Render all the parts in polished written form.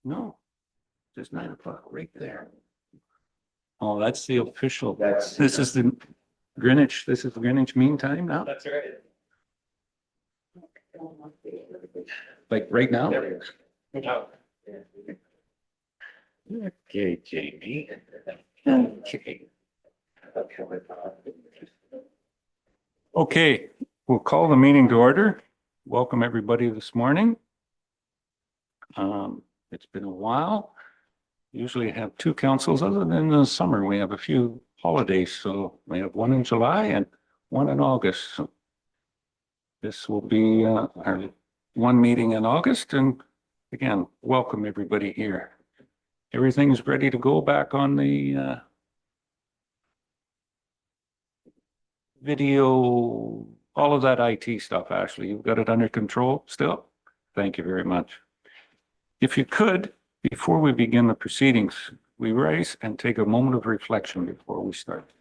No, just 9 o'clock right there. Oh, that's the official. That's- This is the Greenwich, this is Greenwich Mean Time now, That's right. like right now? There we go. Okay, Jamie. Okay. Okay, we'll call the meeting to order. Welcome everybody this morning. It's been a while. Usually have two councils, other than the summer, we have a few holidays, so we have one in July and one in August. So this will be our one meeting in August, and again, welcome everybody here. Everything's ready to go back on the video, all of that IT stuff, Ashley. You've got it under control still? Thank you very much. If you could, before we begin the proceedings, we rise and take a moment of reflection before we start.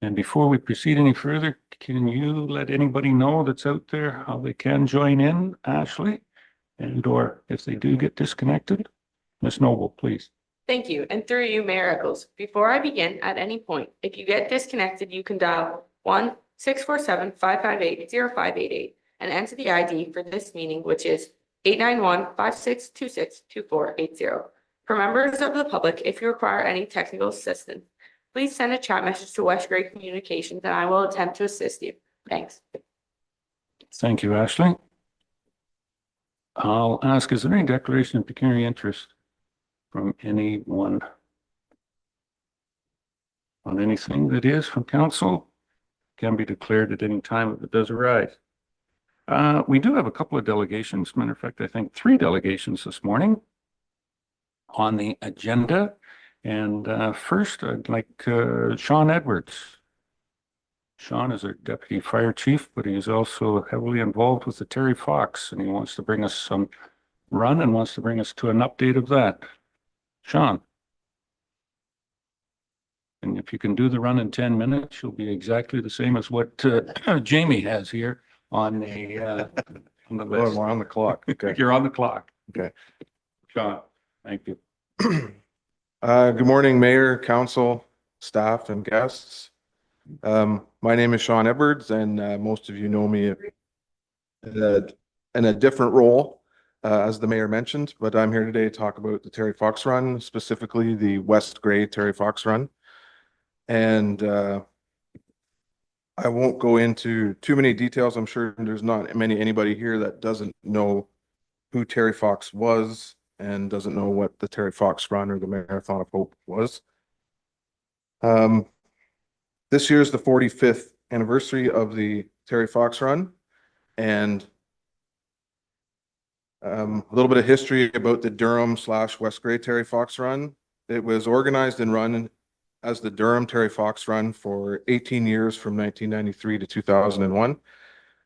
And before we proceed any further, can you let anybody know that's out there how they can join in, Ashley? And or if they do get disconnected, Ms. Noble, please. Thank you. And through you, Mayor Eccles, before I begin, at any point, if you get disconnected, you can dial 1-647-558-0588 and enter the ID for this meeting, which is 891-5626-2480. For members of the public, if you require any technical assistance, please send a chat message to West Gray Communications and I will attempt to assist you. Thanks. Thank you, Ashley. I'll ask, is there any declaration of pecuniary interest from anyone on anything that is from council? Can be declared at any time if it does arise. We do have a couple of delegations. Matter of fact, I think 3 delegations this morning on the agenda. And first, I'd like Sean Edwards. Sean is our deputy fire chief, but he's also heavily involved with the Terry Fox, and he wants to bring us some run and wants to bring us to an update of that. Sean. And if you can do the run in 10 minutes, you'll be exactly the same as what Jamie has here on the list. We're on the clock. Okay. You're on the clock. Okay. Sean, thank you. Good morning, Mayor, Council, staff, and guests. My name is Sean Edwards, and most of you know me in a different role, as the mayor mentioned, but I'm here today to talk about the Terry Fox Run, specifically the West Gray Terry Fox Run. And I won't go into too many details. I'm sure there's not anybody here that doesn't know who Terry Fox was and doesn't know what the Terry Fox Run or the Marathon of Hope was. This year is the 45th anniversary of the Terry Fox Run, and a little bit of history about the Durham/West Gray Terry Fox Run. It was organized and run as the Durham Terry Fox Run for 18 years from 1993 to 2001.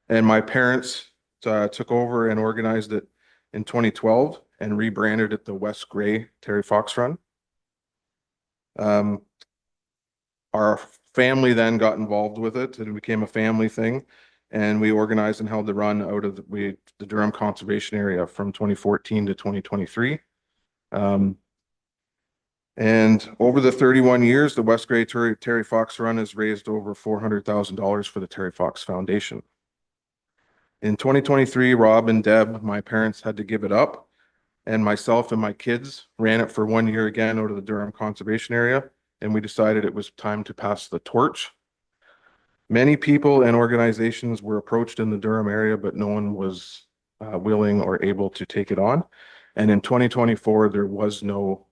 And my parents took over and organized it in 2012 and rebranded it the West Gray Terry Fox Run. Our family then got involved with it, and it became a family thing. And we organized and held the run out of the Durham Conservation Area from 2014 to 2023. And over the 31 years, the West Gray Terry Fox Run has raised over $400,000 for the Terry Fox Foundation. In 2023, Rob and Deb, my parents, had to give it up, and myself and my kids ran it for 1 year again out of the Durham Conservation Area, and we decided it was time to pass the torch. Many people and organizations were approached in the Durham area, but no one was willing or able to take it on. And in 2024, there was no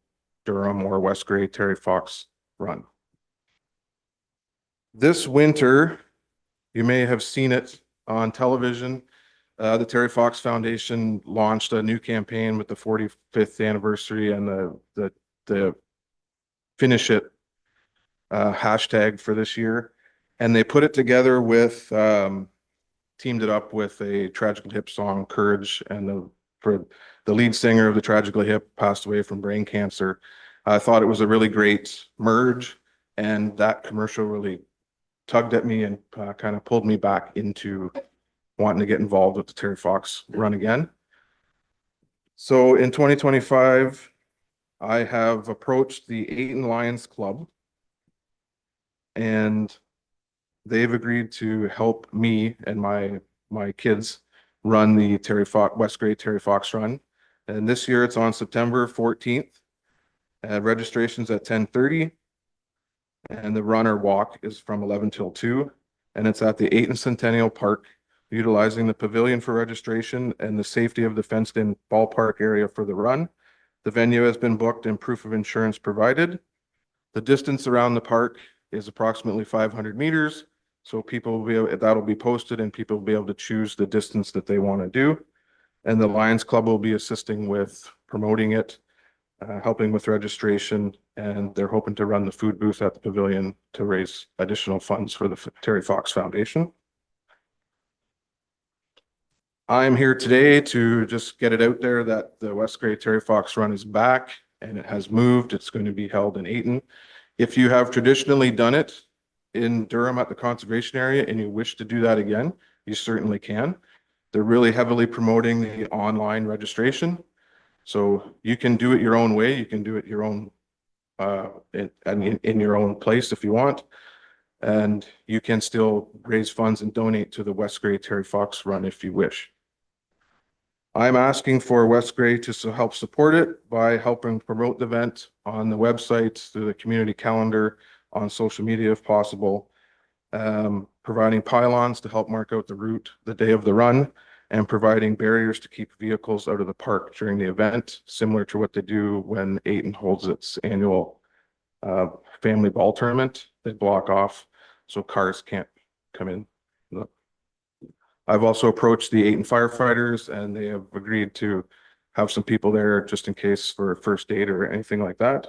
Durham or West Gray Terry Fox Run. This winter, you may have seen it on television. The Terry Fox Foundation launched a new campaign with the 45th anniversary and the Finish It hashtag for this year. And they put it together with, teamed it up with a Tragically Hip song, Courage, and for the lead singer of the Tragically Hip passed away from brain cancer. I thought it was a really great merge, and that commercial really tugged at me and kind of pulled me back into wanting to get involved with the Terry Fox run again. So in 2025, I have approached the Ayton Lions Club, and they've agreed to help me and my kids run the West Grey Terry Fox run. And this year it's on September 14th. Registration's at 10:30. And the run or walk is from 11 till 2. And it's at the Ayton Centennial Park, utilizing the pavilion for registration and the safety of the fenced-in ballpark area for the run. The venue has been booked and proof of insurance provided. The distance around the park is approximately 500 meters. So people will be able, that'll be posted and people will be able to choose the distance that they want to do. And the Lions Club will be assisting with promoting it, helping with registration, and they're hoping to run the food booth at the pavilion to raise additional funds for the Terry Fox Foundation. I'm here today to just get it out there that the West Grey Terry Fox run is back and it has moved. It's going to be held in Ayton. If you have traditionally done it in Durham at the conservation area and you wish to do that again, you certainly can. They're really heavily promoting the online registration. So you can do it your own way. You can do it your own, in your own place if you want. And you can still raise funds and donate to the West Grey Terry Fox run if you wish. I'm asking for West Grey to help support it by helping promote the event on the website, through the community calendar, on social media if possible, providing pylons to help mark out the route the day of the run, and providing barriers to keep vehicles out of the park during the event, similar to what they do when Ayton holds its annual family ball tournament. They block off so cars can't come in. I've also approached the Ayton firefighters and they have agreed to have some people there just in case for first aid or anything like that.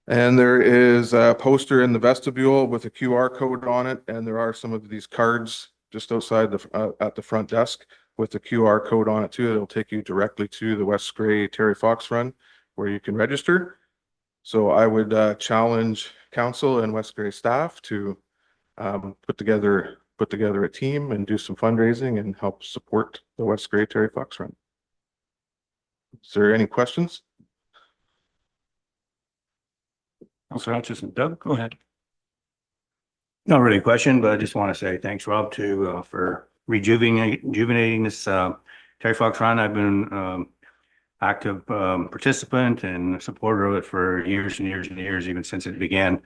And there is a poster in the vestibule with a QR code on it, and there are some of these cards just outside at the front desk with the QR code on it too. It'll take you directly to the West Grey Terry Fox run where you can register. So I would challenge council and West Grey staff to put together a team and do some fundraising and help support the West Grey Terry Fox run. Is there any questions? Councillor Hutchison. Doug, go ahead. Not really a question, but I just want to say thanks, Rob, for rejuvenating this Terry Fox run. I've been active participant and supporter of it for years and years and years, even since it began.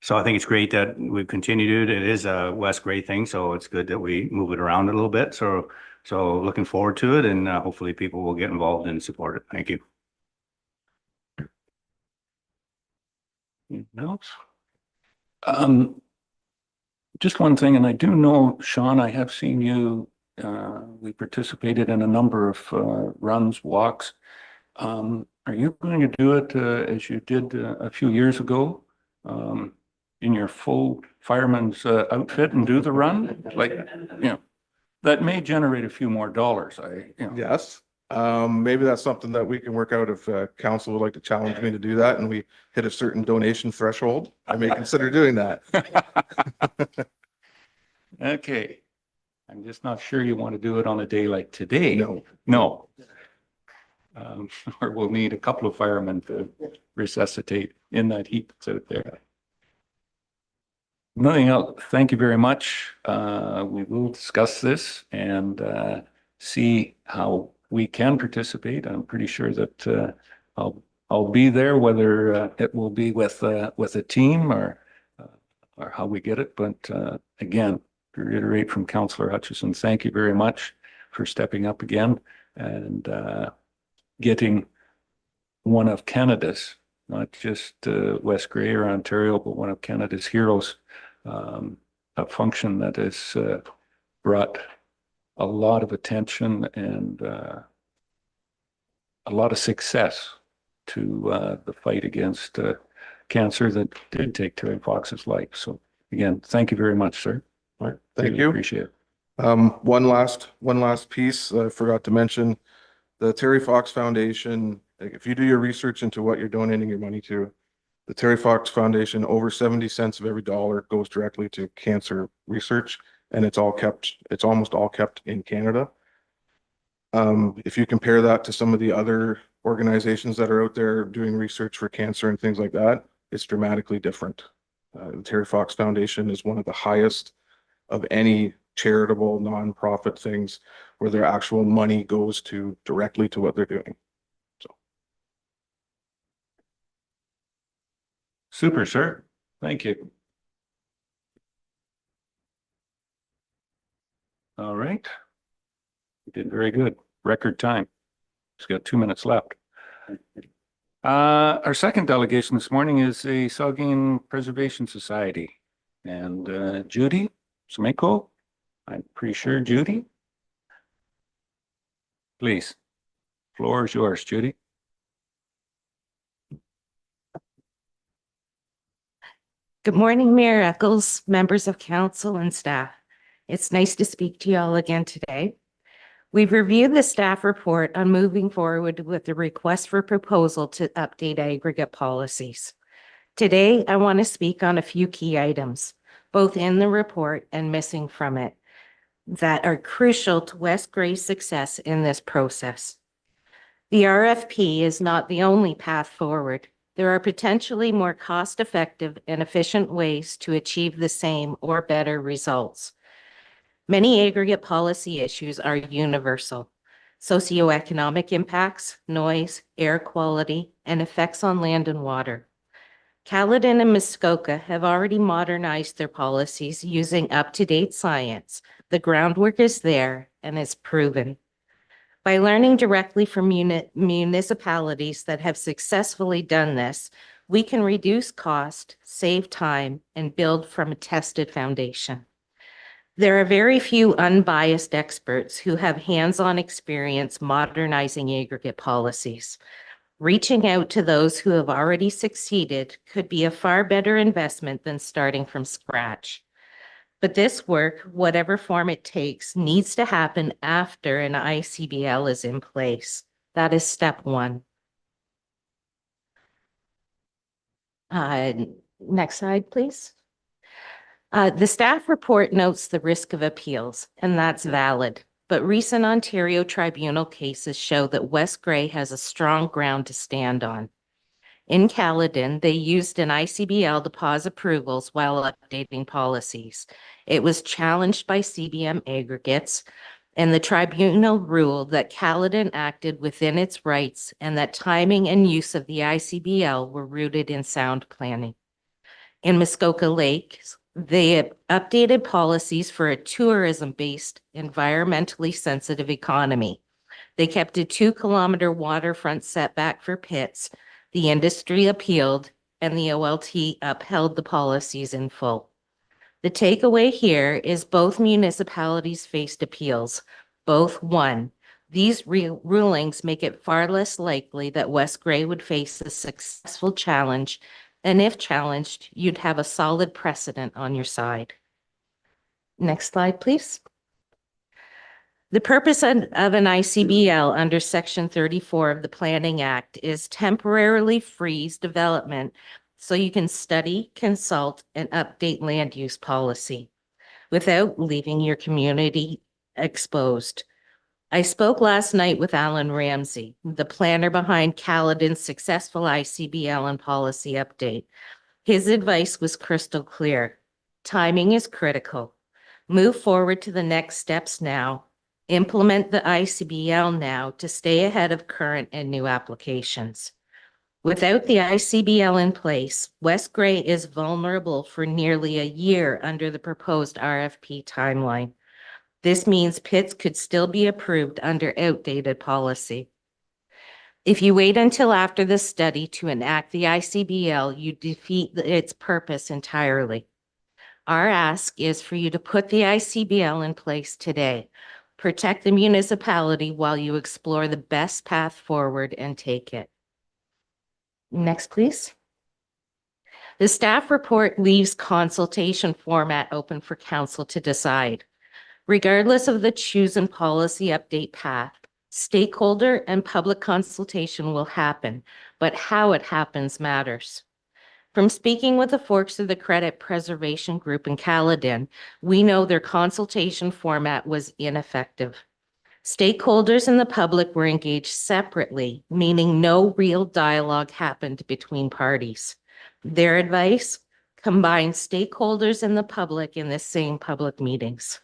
So I think it's great that we've continued it. It is a West Grey thing, so it's good that we move it around a little bit. So looking forward to it, and hopefully people will get involved and support it. Thank you. Anything else? Just one thing, and I do know, Sean, I have seen you, we participated in a number of runs, walks. Are you going to do it as you did a few years ago, in your full fireman's outfit and do the run? Like, you know, that may generate a few more dollars. Yes. Maybe that's something that we can work out if council would like to challenge me to do that and we hit a certain donation threshold. I may consider doing that. Okay. I'm just not sure you want to do it on a day like today. No. No. Or we'll need a couple of firemen to resuscitate in that heat that's out there. Nothing else. Thank you very much. We will discuss this and see how we can participate. I'm pretty sure that I'll be there, whether it will be with a team or how we get it. But again, to reiterate from Councillor Hutchison, thank you very much for stepping up again and getting one of Canada's, not just West Grey or Ontario, but one of Canada's heroes, a function that has brought a lot of attention and a lot of success to the fight against cancer that did take Terry Fox's life. So again, thank you very much, sir. All right, thank Really you. Appreciate it. One last piece I forgot to mention, the Terry Fox Foundation, like, if you do your research into what you're donating your money to, the Terry Fox Foundation, over 70 cents of every dollar goes directly to cancer research, and it's almost all kept in Canada. If you compare that to some of the other organizations that are out there doing research for cancer and things like that, it's dramatically different. The Terry Fox Foundation is one of the highest of any charitable nonprofit things where their actual money goes to directly to what they're doing. Super, sir. Thank you. All right. You did very good. Record time. Just got 2 minutes left. Our second delegation this morning is a Saugeen Preservation Society. And Judy Smeko, I'm pretty sure Judy. Please, floor is yours, Judy. Good morning, Mayor Eccles, members of council and staff. It's nice to speak to you all again today. We've reviewed the staff report on moving forward with the request for proposal to update aggregate policies. Today, I want to speak on a few key items, both in the report and missing from it, that are crucial to West Gray's success in this process. The RFP is not the only path forward. There are potentially more cost-effective and efficient ways to achieve the same or better results. Many aggregate policy issues are universal. Socioeconomic impacts, noise, air quality, and effects on land and water. Caledon and Muskoka have already modernized their policies using up-to-date science. The groundwork is there and is proven. By learning directly from municipalities that have successfully done this, we can reduce cost, save time, and build from a tested foundation. There are very few unbiased experts who have hands-on experience modernizing aggregate policies. Reaching out to those who have already succeeded could be a far better investment than starting from scratch. But this work, whatever form it takes, needs to happen after an ICBL is in place. That is step one. Next slide, please. The staff report notes the risk of appeals, and that's valid. But recent Ontario tribunal cases show that West Gray has a strong ground to stand on. In Caledon, they used an ICBL to pause approvals while updating policies. It was challenged by CBM aggregates, and the tribunal ruled that Caledon acted within its rights and that timing and use of the ICBL were rooted in sound planning. In Muskoka Lakes, they updated policies for a tourism-based, environmentally sensitive economy. They kept a 2-kilometer waterfront setback for pits. The industry appealed, and the OLT upheld the policies in full. The takeaway here is both municipalities faced appeals. Both won. These rulings make it far less likely that West Gray would face a successful challenge, and if challenged, you'd have a solid precedent on your side. Next slide, please. The purpose of an ICBL under Section 34 of the Planning Act is temporarily freeze development so you can study, consult, and update land use policy without leaving your community exposed. I spoke last night with Alan Ramsey, the planner behind Caledon's successful ICBL and policy update. His advice was crystal clear. Timing is critical. Move forward to the next steps now. Implement the ICBL now to stay ahead of current and new applications. Without the ICBL in place, West Gray is vulnerable for nearly a year under the proposed RFP timeline. This means pits could still be approved under outdated policy. If you wait until after the study to enact the ICBL, you defeat its purpose entirely. Our ask is for you to put the ICBL in place today. Protect the municipality while you explore the best path forward and take it. Next, please. The staff report leaves consultation format open for council to decide. Regardless of the chosen policy update path, stakeholder and public consultation will happen, but how it happens matters. From speaking with the Forks of the Credit Preservation Group in Caledon, we know their consultation format was ineffective. Stakeholders and the public were engaged separately, meaning no real dialogue happened between parties. Their advice: combine stakeholders and the public in the same public meetings.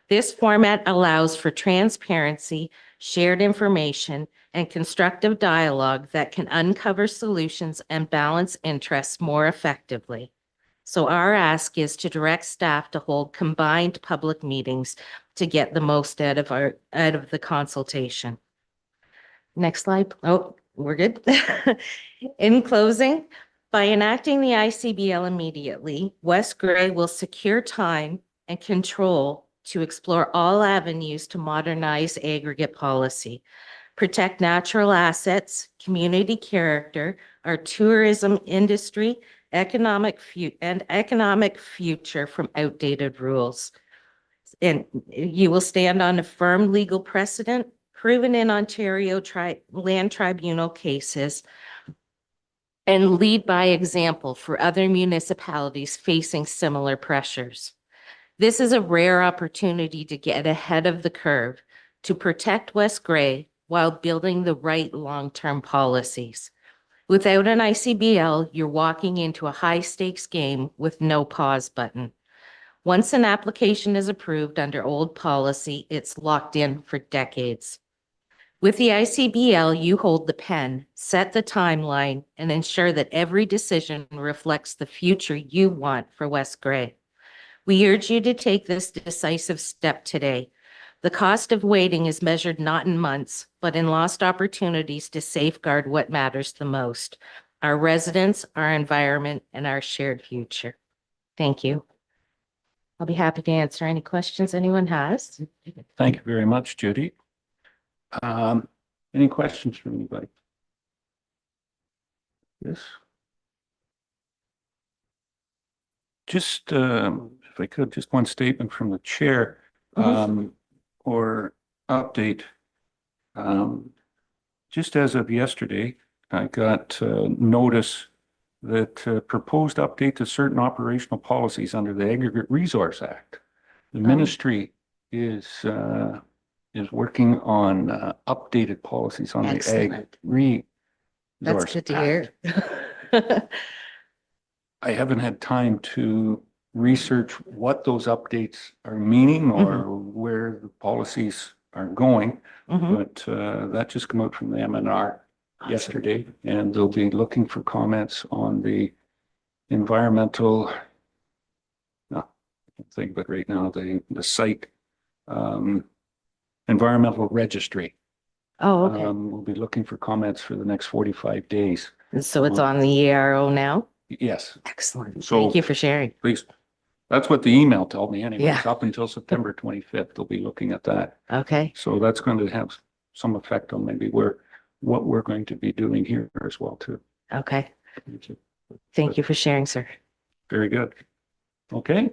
This format allows for transparency, shared information, and constructive dialogue that can uncover solutions and balance interests more effectively. So our ask is to direct staff to hold combined public meetings to get the most out of the consultation. Next slide. Oh, we're good. In closing, by enacting the ICBL immediately, West Gray will secure time and control to explore all avenues to modernize aggregate policy, protect natural assets, community character, our tourism industry, economic future from outdated rules. And you will stand on a firm legal precedent proven in Ontario land tribunal cases and lead by example for other municipalities facing similar pressures. This is a rare opportunity to get ahead of the curve, to protect West Gray while building the right long-term policies. Without an ICBL, you're walking into a high-stakes game with no pause button. Once an application is approved under old policy, it's locked in for decades. With the ICBL, you hold the pen, set the timeline, and ensure that every decision reflects the future you want for West Gray. We urge you to take this decisive step today. The cost of waiting is measured not in months, but in lost opportunities to safeguard what matters the most: our residents, our environment, and our shared future. Thank you. I'll be happy to answer any questions anyone has. Thank you very much, Judy. Any questions from anybody? Yes. Just, if I could, just one statement from the chair, or update. Just as of yesterday, I got notice that proposed update to certain operational policies under the Aggregate Resource Act. The ministry is working on updated policies on the Ag Excellent. Resource That's good to hear. Act. I haven't had time to research what those updates are meaning or where the policies are going, but that just came out from the MNR yesterday, and they'll be looking for comments on the environmental, no, I can't think, but right now the site environmental registry. Oh, okay. We'll be looking for comments for the next 45 days. So it's on the ERO now? Yes, Excellent. So- Thank you for sharing. please. That's what the email told me anyways. Yeah. Up until September 25th, they'll be looking at that. Okay. So that's going to have some effect on maybe what we're going to be doing here as well too. Okay. Thank you for sharing, sir. Very good. Okay.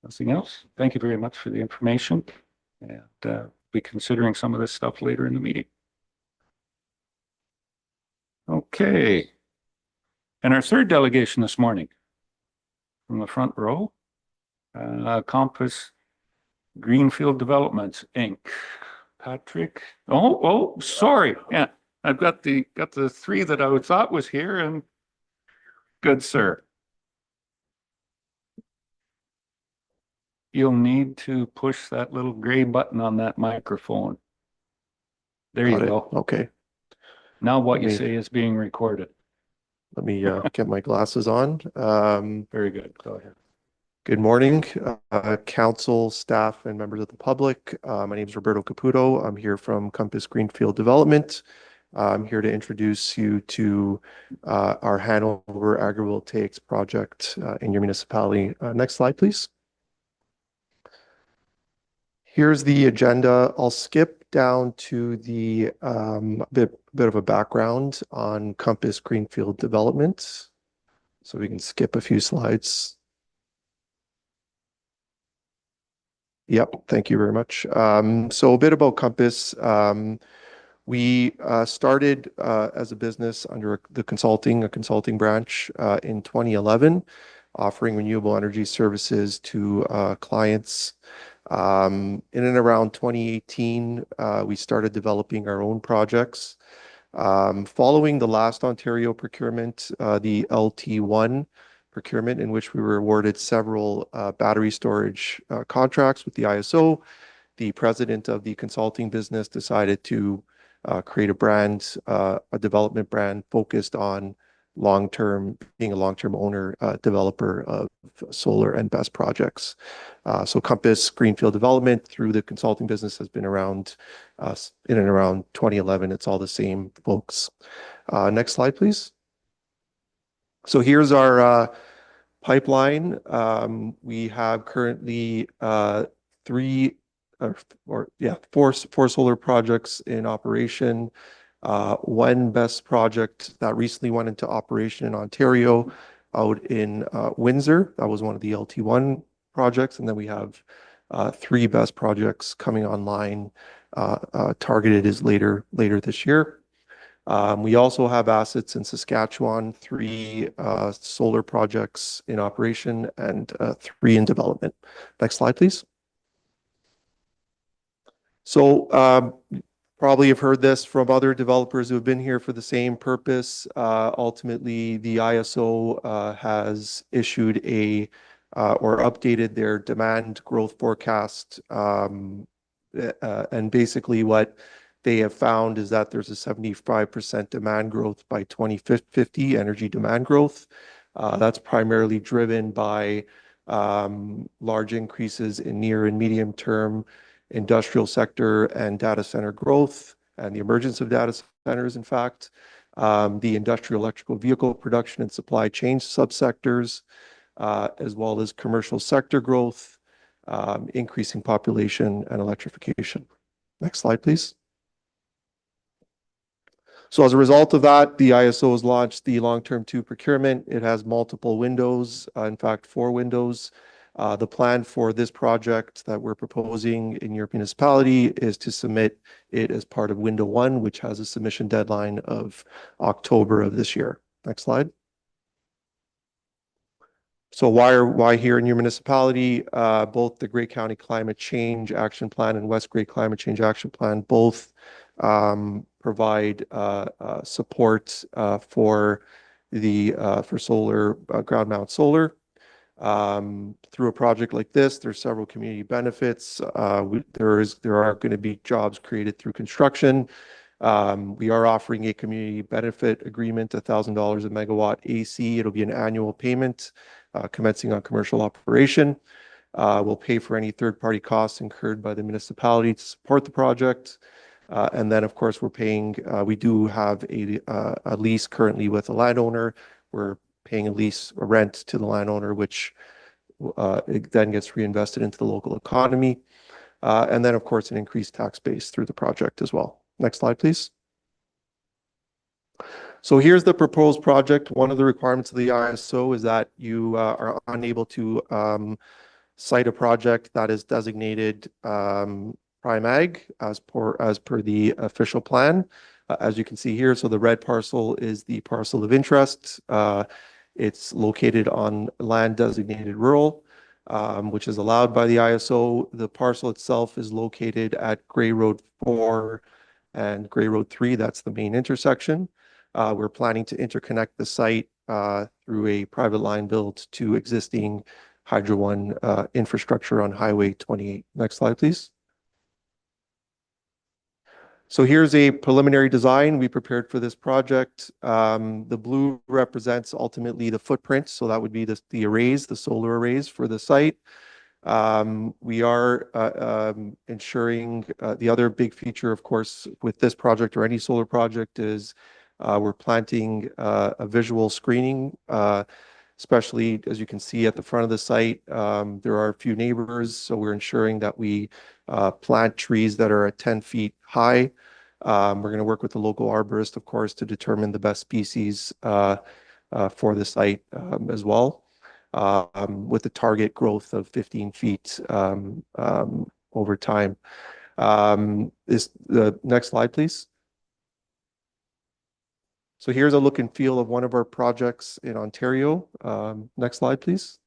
Nothing else. Thank you very much for the information, and be considering some of this stuff later in the meeting. Okay. And our third delegation this morning from the front row, Compass Greenfield Developments, Inc. Patrick. Oh, sorry. Yeah, I've got the three that I thought was here, and good, sir. You'll need to push that little gray button on that microphone. There you Got it. go. Okay, Now what you Me. say is being recorded. let me get my glasses on. Very good. Go ahead. Good morning, council, staff, and members of the public. My name is Roberto Caputo. I'm here from Compass Greenfield Development. I'm here to introduce you to our Hanover Agrivoltaics project in your municipality. Next slide, please. Here's the agenda. I'll skip down to the bit of a background on Compass Greenfield Development. So we can skip a few slides. Yep, thank you very much. So a bit about Compass. We started as a business under a consulting branch in 2011, offering renewable energy services to clients. In and around 2018, we started developing our own projects. Following the last Ontario procurement, the LT1 procurement, in which we were awarded several battery storage contracts with the ISO, the president of the consulting business decided to create a brand, a development brand focused on being a long-term owner, developer of solar and BESS projects. So Compass Greenfield Development through the consulting business has been around in and around 2011. It's all the same folks. Next slide, please. So here's our pipeline. We have currently four solar projects in operation. One BESS project that recently went into operation in Ontario out in Windsor. That was one of the LT1 projects. And then we have 3 BESS projects coming online. Targeted is later this year. We also have assets in Saskatchewan, 3 solar projects in operation and 3 in development. Next slide, please. So probably have heard this from other developers who have been here for the same purpose. Ultimately, the ISO has issued or updated their demand growth forecast. And basically what they have found is that there's a 75% demand growth by 2050, energy demand growth. That's primarily driven by large increases in near and medium term industrial sector and data center growth and the emergence of data centers, in fact, the industrial electrical vehicle production and supply chain subsectors, as well as commercial sector growth, increasing population and electrification. Next slide, please. So as a result of that, the ISO has launched the long-term 2 procurement. It has multiple windows, in fact, 4 windows. The plan for this project that we're proposing in your municipality is to submit it as part of window 1, which has a submission deadline of October of this year. Next slide. So why here in your municipality? Both the Grey County Climate Change Action Plan and West Grey Climate Change Action Plan both provide support for solar, ground mount solar. Through a project like this, there's several community benefits. There are going to be jobs created through construction. We are offering a community benefit agreement, $1,000 a megawatt AC. It'll be an annual payment commencing on commercial operation. We'll pay for any third-party costs incurred by the municipality to support the project. And then, of course, we do have a lease currently with a landowner. We're paying a rent to the landowner, which it then gets reinvested into the local economy. And then, of course, an increased tax base through the project as well. Next slide, please. So here's the proposed project. One of the requirements of the ISO is that you are unable to cite a project that is designated prime ag as per the official plan. As you can see here, so the red parcel is the parcel of interest. It's located on land designated rural, which is allowed by the ISO. The parcel itself is located at Grey Road 4 and Grey Road 3. That's the main intersection. We're planning to interconnect the site through a private line build to existing Hydro One infrastructure on Highway 28. Next slide, please. So here's a preliminary design we prepared for this project. The blue represents ultimately the footprint. So that would be the arrays, the solar arrays for the site. We are ensuring the other big feature, of course, with this project or any solar project is we're planting a visual screening especially as you can see at the front of the site. There are a few neighbors, so we're ensuring that we plant trees that are at 10 feet high. We're going to work with the local arborist, of course, to determine the best species for the site as well, with the target growth of 15 feet over time. Is the next slide, please. So here's a look and feel of one of our projects in Ontario. Next slide, please.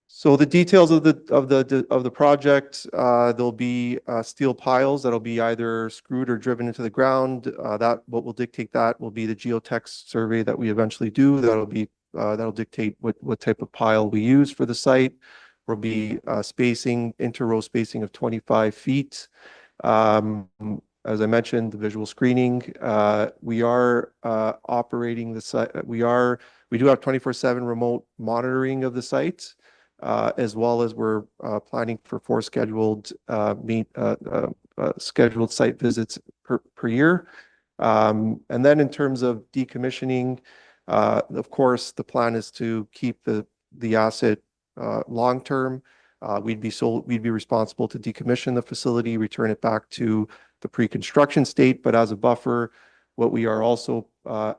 So the details of the project, there'll be steel piles that'll be either screwed or driven into the ground. That what will dictate that will be the geotech survey that we eventually do. That'll dictate what type of pile we use for the site. Will be spacing, inter-row spacing of 25 feet. As I mentioned, the visual screening, we are operating the site. We do have 24/7 remote monitoring of the site, as well as we're planning for 4 scheduled scheduled site visits per year. And then in terms of decommissioning, of course, the plan is to keep the asset long term. We'd be responsible to decommission the facility, return it back to the pre-construction state, but as a buffer, what we are also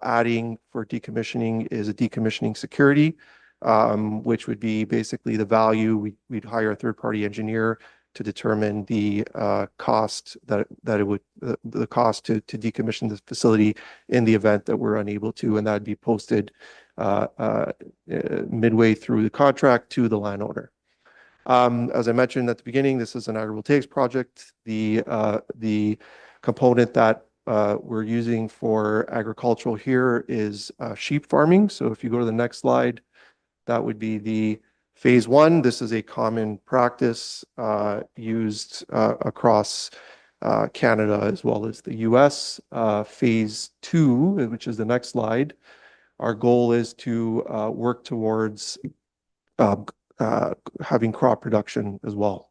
adding for decommissioning is a decommissioning security, which would be basically the value. We'd hire a third-party engineer to determine the cost the cost to decommission the facility in the event that we're unable to, and that'd be posted midway through the contract to the landowner. As I mentioned at the beginning, this is an agrivoltaics project. The component that we're using for agricultural here is sheep farming. So if you go to the next slide, that would be the phase 1. This is a common practice used across Canada as well as the US. Phase 2, which is the next slide, our goal is to work towards having crop production as well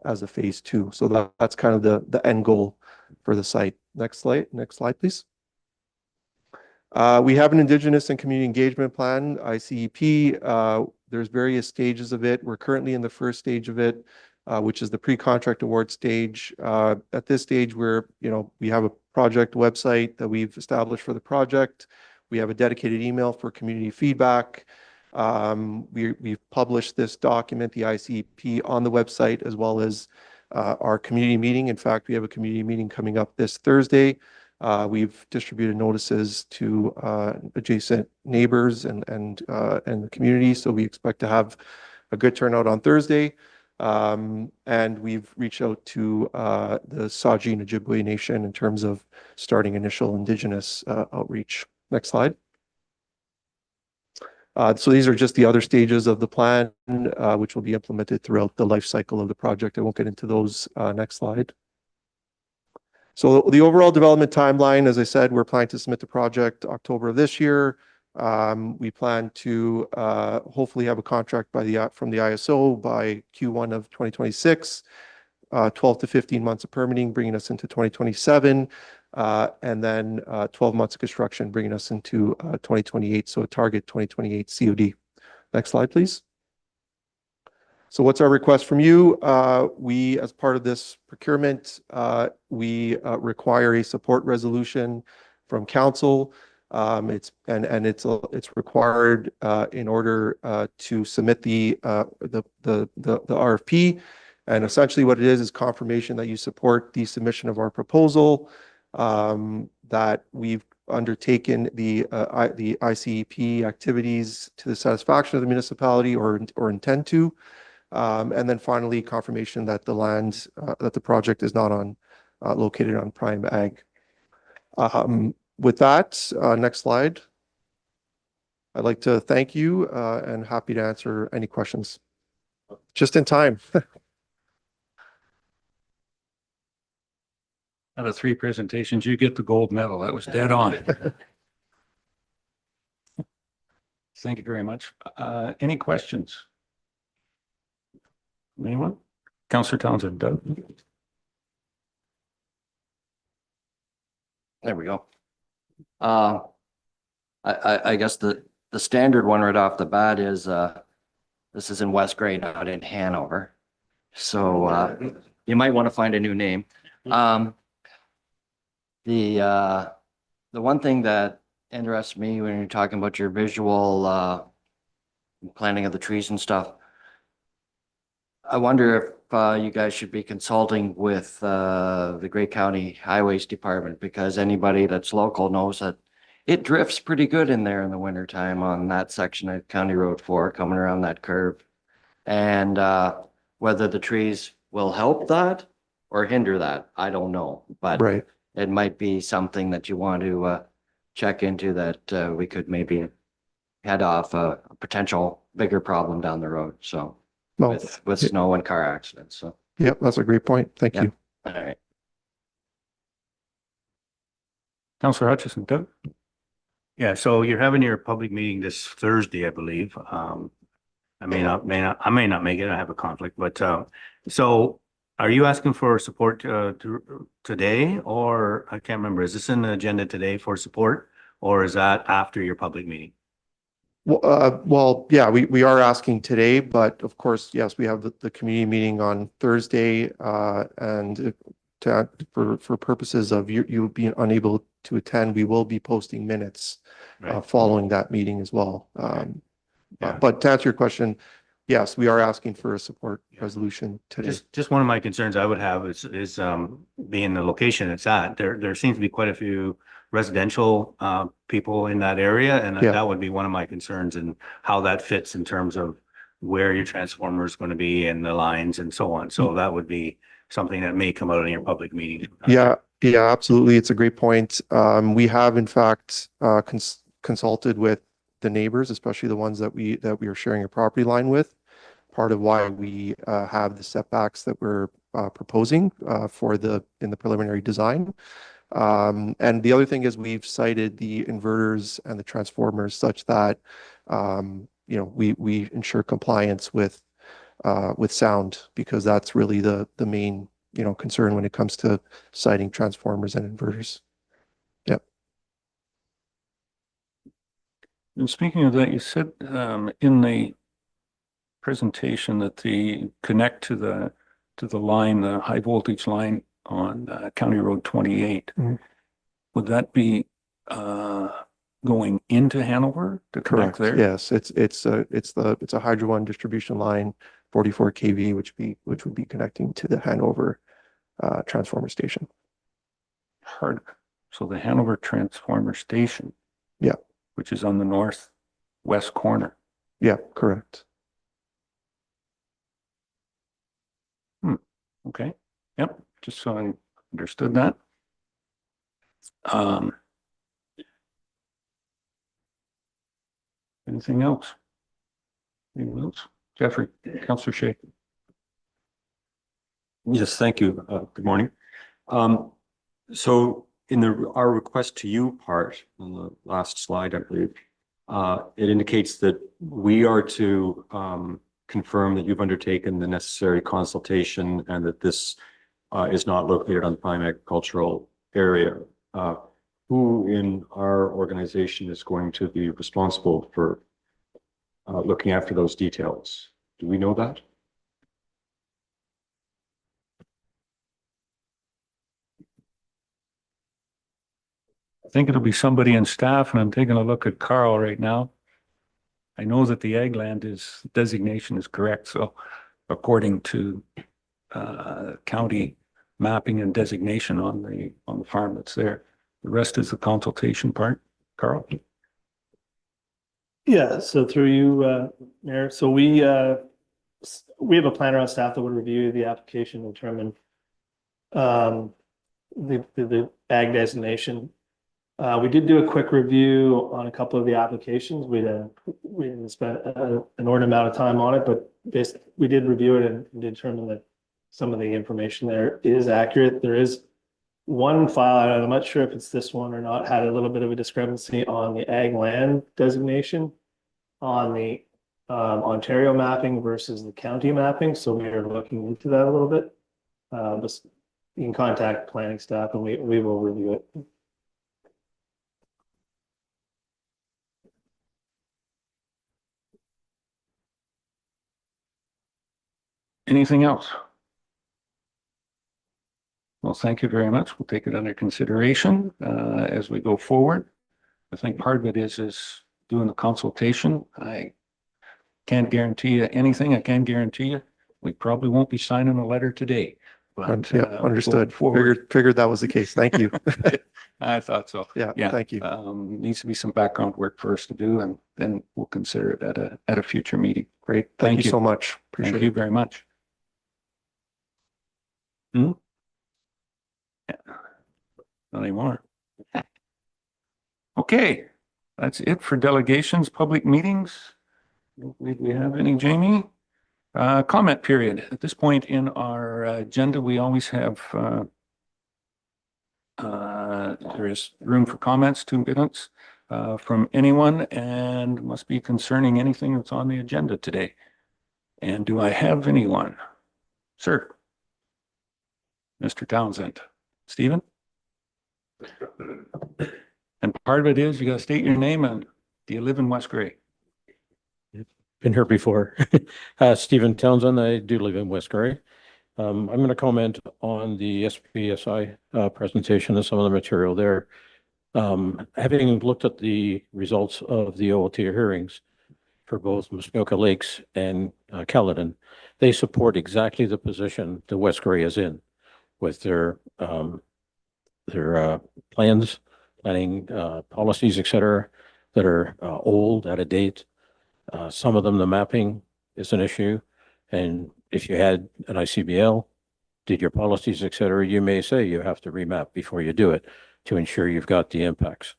as a phase 2. So that's kind of the end goal for the site. Next slide, please. We have an Indigenous and Community Engagement Plan, ICEP. There's various stages of it. We're currently in the first stage of it, which is the pre-contract award stage. At this stage, we have a project website that we've established for the project. We have a dedicated email for community feedback. We've published this document, the ICP, on the website, as well as our community meeting. In fact, we have a community meeting coming up this Thursday. We've distributed notices to adjacent neighbors and the community, so we expect to have a good turnout on Thursday. And we've reached out to the Saji and Ojibwe Nation in terms of starting initial Indigenous outreach. Next slide. So these are just the other stages of the plan, which will be implemented throughout the life cycle of the project. I won't get into those. Next slide. So the overall development timeline, as I said, we're planning to submit the project October of this year. We plan to hopefully have a contract from the ISO by Q1 of 2026, 12 to 15 months of permitting, bringing us into 2027. And then 12 months of construction, bringing us into 2028. So a target 2028 COD. Next slide, please. So what's our request from you? We, as part of this procurement, we require a support resolution from council. It's required in order to submit the RFP. And essentially what it is confirmation that you support the submission of our proposal, that we've undertaken the ICEP activities to the satisfaction of the municipality or intend to. And then finally, confirmation that the land, that the project is not located on prime ag. With that, next slide. I'd like to thank you and happy to answer any questions. Just in time. Out of 3 presentations, you get the gold medal. That was dead on. Thank you very much. Any questions? Anyone? Councillor Townsend, Doug? There we go. I I guess the standard one right off the bat is, this is in West Gray, not in Hanover. So, you might want to find a new name. The one thing that interests me when you're talking about your visual, planting of the trees and stuff, I wonder if you guys should be consulting with the Gray County Highways Department, because anybody that's local knows that it drifts pretty good in there in the wintertime on that section of County Road 4 coming around that curve. And whether the trees will help that or hinder that, I don't know. But Right. it might be something that you want to check into, that we could maybe head off a potential bigger problem down the road. So Well, with snow and car accidents. So, yep, that's a great point. Thank Yeah. you. all right. Councillor Hutchison, Doug? Yeah, so you're having your public meeting this Thursday, I believe. I may not make it. I have a conflict, but so are you asking for support today, or I can't remember. Is this in the agenda today for support, or is that after your public meeting? Well, yeah, we are asking today, but of course, yes, we have the community meeting on Thursday, and for purposes of you being unable to attend, we will be posting minutes Right. following that meeting as well. Yeah. But to answer your question, yes, we are asking for a support resolution today. Just one of my concerns I would have is being the location it's at. There seems to be quite a few residential people in that area, and Yeah. that would be one of my concerns, and how that fits in terms of where your transformer is going to be and the lines and so on. So that would be something that may come out in your public meeting. Yeah, absolutely. It's a great point. We have in fact consulted with the neighbors, especially the ones that we are sharing a property line with. Part of why we have the setbacks that we're proposing in the preliminary design. And the other thing is we've cited the inverters and the transformers such that we ensure compliance with sound, because that's really the main concern when it comes to citing transformers and inverters. Yep. And speaking of that, you said in the presentation that the connect to the line, the high voltage line on County Road 28, Mhm. would that be going into Hanover to connect Correct. there? Yes, it's a Hydro One distribution line, 44 kV, which would be connecting to the Hanover transformer station. Hard. So the Hanover Transformer Station. Yeah. Which is on the northwest corner. Yeah, correct. Okay. Yep. Just so I understood that. Anything else? Anyone else? Jeffrey, Councillor Shea. Yes, thank you. Good morning. So in our request to you part on the last slide, I believe, it indicates that we are to confirm that you've undertaken the necessary consultation and that this is not located on prime agricultural area. Who in our organization is going to be responsible for looking after those details? Do we know that? I think it'll be somebody in staff, and I'm taking a look at Carl right now. I know that the ag land designation is correct, so according to county mapping and designation on the farm that's there. The rest is the consultation part. Carl? Yeah, so through you, Mayor, so we have a planner on staff that would review the application and determine the ag designation. We did do a quick review on a couple of the applications. We didn't spend an inordinate amount of time on it, but basically we did review it and determine that some of the information there is accurate. There is one file, and I'm not sure if it's this one or not, had a little bit of a discrepancy on the ag land designation on the Ontario mapping versus the county mapping. So we are looking into that a little bit. But you can contact planning staff and we will review it. Anything else? Well, thank you very much. We'll take it under consideration as we go forward. I think part of it is doing the consultation. I can't guarantee you anything. I can guarantee you, we probably won't be signing a letter today. But Yeah, going understood. forward, Figured that was the case. Thank you. I thought so. Yeah, Yeah. thank you. Needs to be some background work for us to do, and then we'll consider it at a future meeting. Great. Thank Thank you you. so much. Thank Appreciate you it. very much. Hmm? Yeah. Not anymore. Okay, that's it for delegations, public meetings. Don't believe we have any, Jamie. Comment period. At this point in our agenda, we always have there is room for comments, 2 minutes from anyone, and must be concerning anything that's on the agenda today. And do I have anyone? Sir. Mr. Townsend. Stephen? And part of it is you got to state your name and do you live in West Gray? Been here before. Stephen Townsend, I do live in West Gray. I'm going to comment on the SPSI presentation and some of the material there. Having looked at the results of the OLT hearings for both Muskoka Lakes and Caledon, they support exactly the position that West Gray is in with their plans, planning policies, et cetera, that are old, out of date. Some of them, the mapping is an issue. And if you had an ICBL, did your policies, et cetera, you may say you have to remap before you do it to ensure you've got the impacts.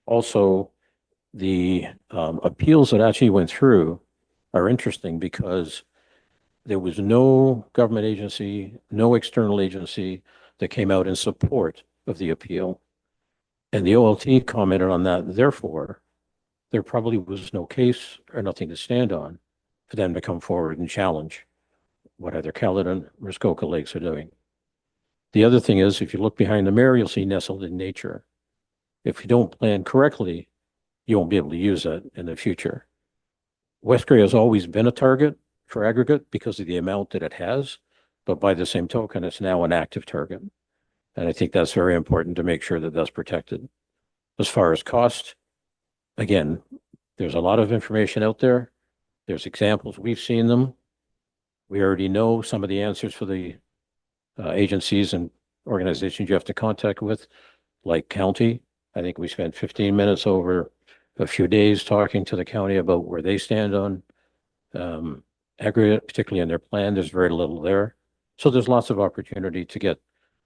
Also, the appeals that actually went through are interesting because there was no government agency, no external agency that came out in support of the appeal. And the OLT commented on that. Therefore, there probably was no case or nothing to stand on for them to come forward and challenge what either Caledon or Muskoka Lakes are doing. The other thing is, if you look behind the mirror, you'll see nestled in nature. If you don't plan correctly, you won't be able to use that in the future. West Gray has always been a target for aggregate because of the amount that it has, but by the same token, it's now an active target. And I think that's very important to make sure that that's protected. As far as cost, again, there's a lot of information out there. There's examples. We've seen them. We already know some of the answers for the agencies and organizations you have to contact with, like county. I think we spent 15 minutes over a few days talking to the county about where they stand on aggregate, particularly in their plan. There's very little there. So there's lots of opportunity to get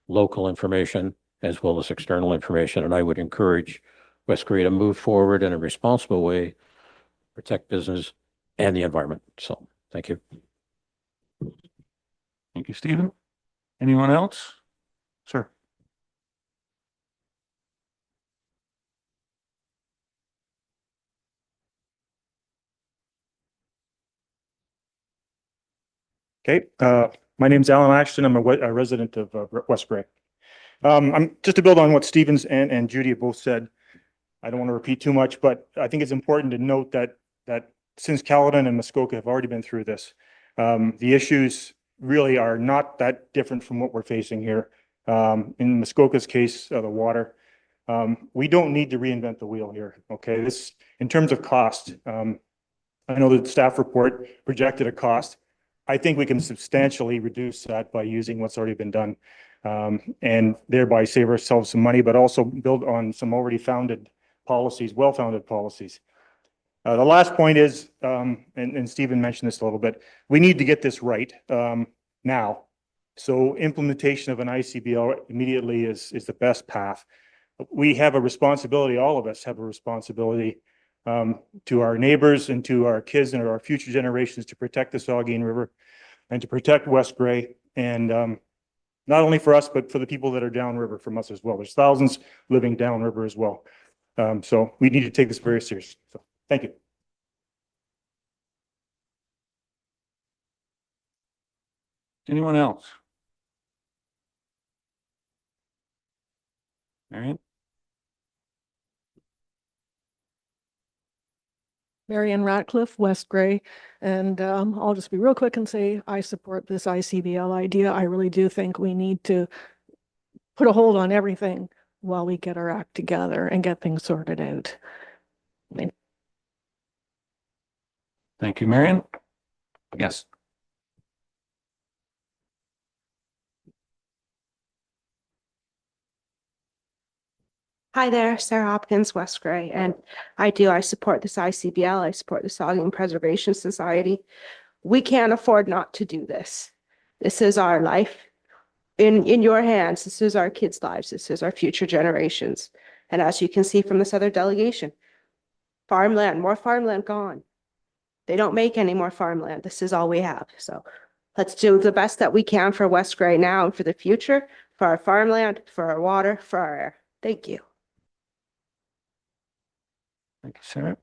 local information as well as external information. And I would encourage West Gray to move forward in a responsible way, protect business and the environment. So thank you. Thank you, Stephen. Anyone else? Sir. Okay, my name's Alan Ashton. I'm a resident of West Gray. I'm just to build on what Stevens and Judy have both said. I don't want to repeat too much, but I think it's important to note that since Caledon and Muskoka have already been through this, the issues really are not that different from what we're facing here. In Muskoka's case, the water, we don't need to reinvent the wheel here. Okay, this in terms of cost. I know the staff report projected a cost. I think we can substantially reduce that by using what's already been done and thereby save ourselves some money, but also build on some already founded policies, well-founded policies. The last point is, and Stephen mentioned this a little bit, we need to get this right now. So implementation of an ICBL immediately is the best path. We have a responsibility, all of us have a responsibility to our neighbors and to our kids and our future generations to protect the Saugeen River and to protect West Gray. And not only for us, but for the people that are downriver from us as well. There's thousands living downriver as well. So we need to take this very seriously. So thank you. Anyone else? All right. Marion Ratcliffe, West Gray. And I'll just be real quick and say I support this ICBL idea. I really do think we need to put a hold on everything while we get our act together and get things sorted out. Thank you, Marion. Yes. Hi there, Sarah Hopkins, West Gray, and I support this ICBL. I support the Saugeen Preservation Society. We can't afford not to do this. This is our life in your hands. This is our kids' lives. This is our future generations. And as you can see from this other delegation, more farmland gone. They don't make any more farmland. This is all we have. So let's do the best that we can for West Gray now and for the future, for our farmland, for our water, for our air. Thank you. Thank you, Sarah.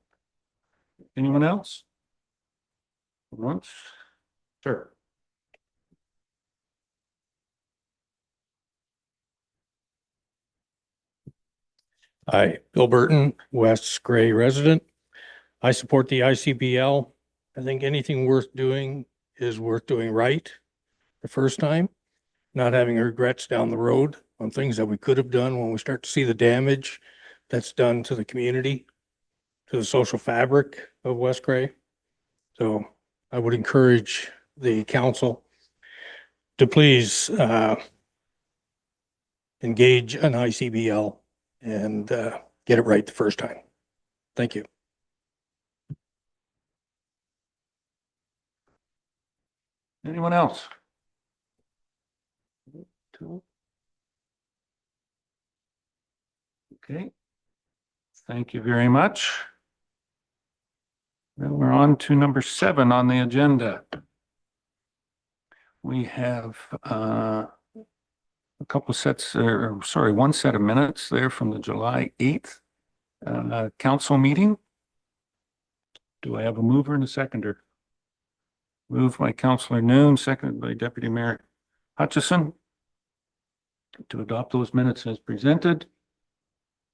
Anyone else? Once? Sure. Hi, Bill Burton, West Gray resident. I support the ICBL. I think anything worth doing is worth doing right the first time, not having regrets down the road on things that we could have done when we start to see the damage that's done to the community, to the social fabric of West Gray. So I would encourage the council to please engage an ICBL and get it right the first time. Thank you. Anyone else? Okay. Thank you very much. Then we're on to number 7 on the agenda. We have a couple of sets, or sorry, one set of minutes there from the July 8th council meeting. Do I have a mover and a seconder? Moved by Councillor Noon, seconded by Deputy Mayor Hutchison to adopt those minutes as presented.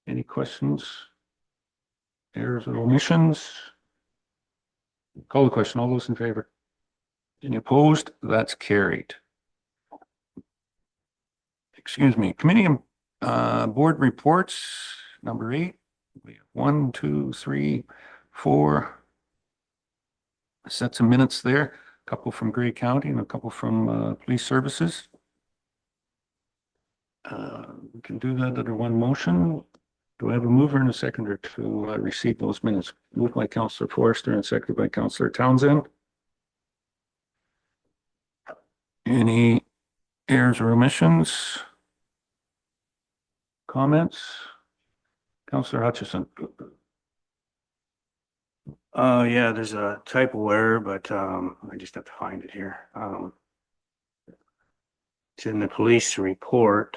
Any questions, errors or omissions? Call the question. All those in favor? Any opposed? That's carried. Excuse me. Committee and board reports, number 8. We have 1, 2, 3, 4 sets of minutes there. A couple from Grey County and a couple from police services. We can do that under one motion. Do I have a mover and a seconder to receive those minutes? Moved by Councillor Forrester and seconded by Councillor Townsend. Any errors or omissions? Comments? Councillor Hutchison. Yeah, there's a typo error, but I just have to find it here. It's in the police report.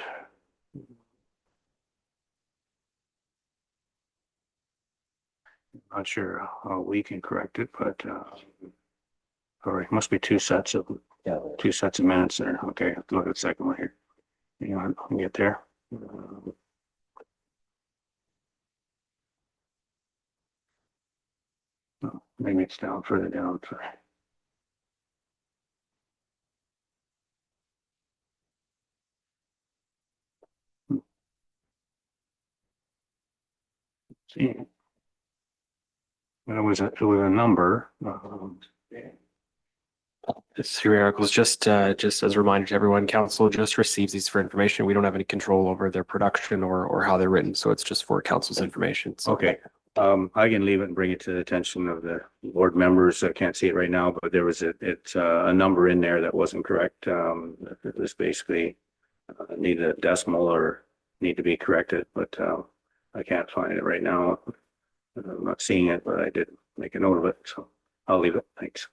Not sure how we can correct it, but sorry, it must be two sets of minutes there. Okay, I have to look at the second one here. Hang on, I'll get there. Oh, maybe it's down further down. Sorry. See. It was a number. It's 3 articles, just as a reminder to everyone, council just receives these for information. We don't have any control over their production or how they're written, so it's just for council's information. So. Okay, I can leave it and bring it to the attention of the board members. I can't see it right now, but there was a number in there that wasn't correct. It was basically needed a decimal or need to be corrected, but I can't find it right now. I'm not seeing it, but I did make a note of it, so I'll leave it. Thanks.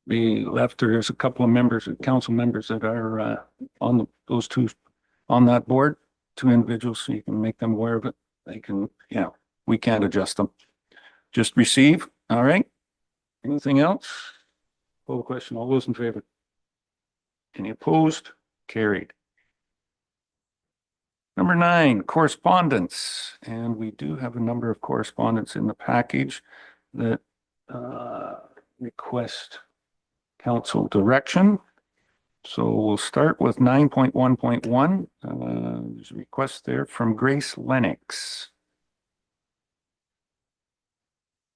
Be left, there's a couple of members, council members that are on those two on that board, 2 individuals, so you can make them aware of it. They can, yeah, we can't adjust them. Just receive. All right. Anything else? Call the question. All those in favor? Any opposed? Carried. Number 9, correspondence. And we do have a number of correspondence in the package that request council direction. So we'll start with 9.1.1. There's a request there from Grace Lennox.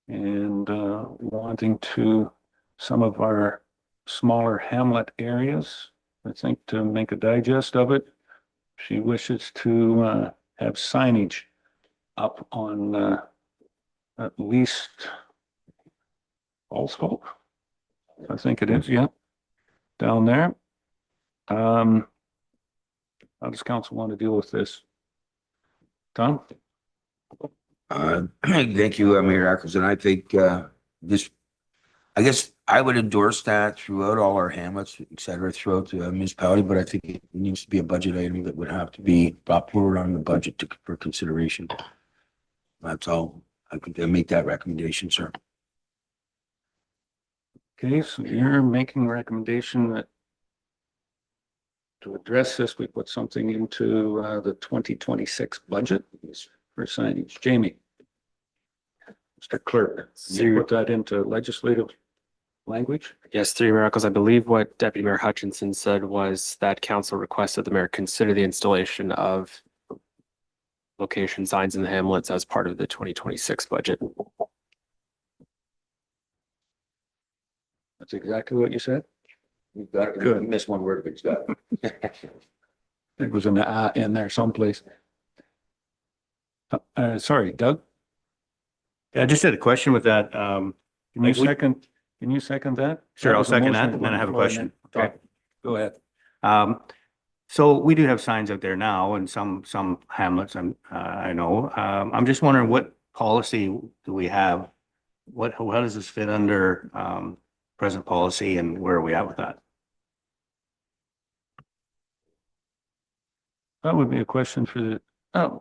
And wanting to some of our smaller hamlet areas, I think, to make a digest of it. She wishes to have signage up on at least Allscope, I think it is, yeah, down there. How does council want to deal with this? Tom? Thank you, Mayor Eccles, and I think this, I guess I would endorse that throughout all our hamlets, et cetera, throughout the municipality, but I think it needs to be a budget item that would have to be brought forward on the budget for consideration. That's all. I could make that recommendation, sir. Okay, so you're making a recommendation that to address this, we put something into the 2026 budget for signage. Jamie? Mr. Clerk, can you put that into legislative language? Yes, through Mayor Eccles, I believe what Deputy Mayor Hutchinson said was that council requested the mayor consider the installation of location signs in the hamlets as part of the 2026 budget. That's exactly what you said? You've got it. Good. Missed one word, but it's got it. There was an in there someplace. Sorry, Doug? Yeah, I just had a question with that. Can you second that? Sure, I'll was a second motion that, and then I have a before, question. then- Okay. Go ahead. So we do have signs out there now in some hamlets, I know. I'm just wondering what policy do we have? How does this fit under present policy, and where are we at with that? That would be a question for the,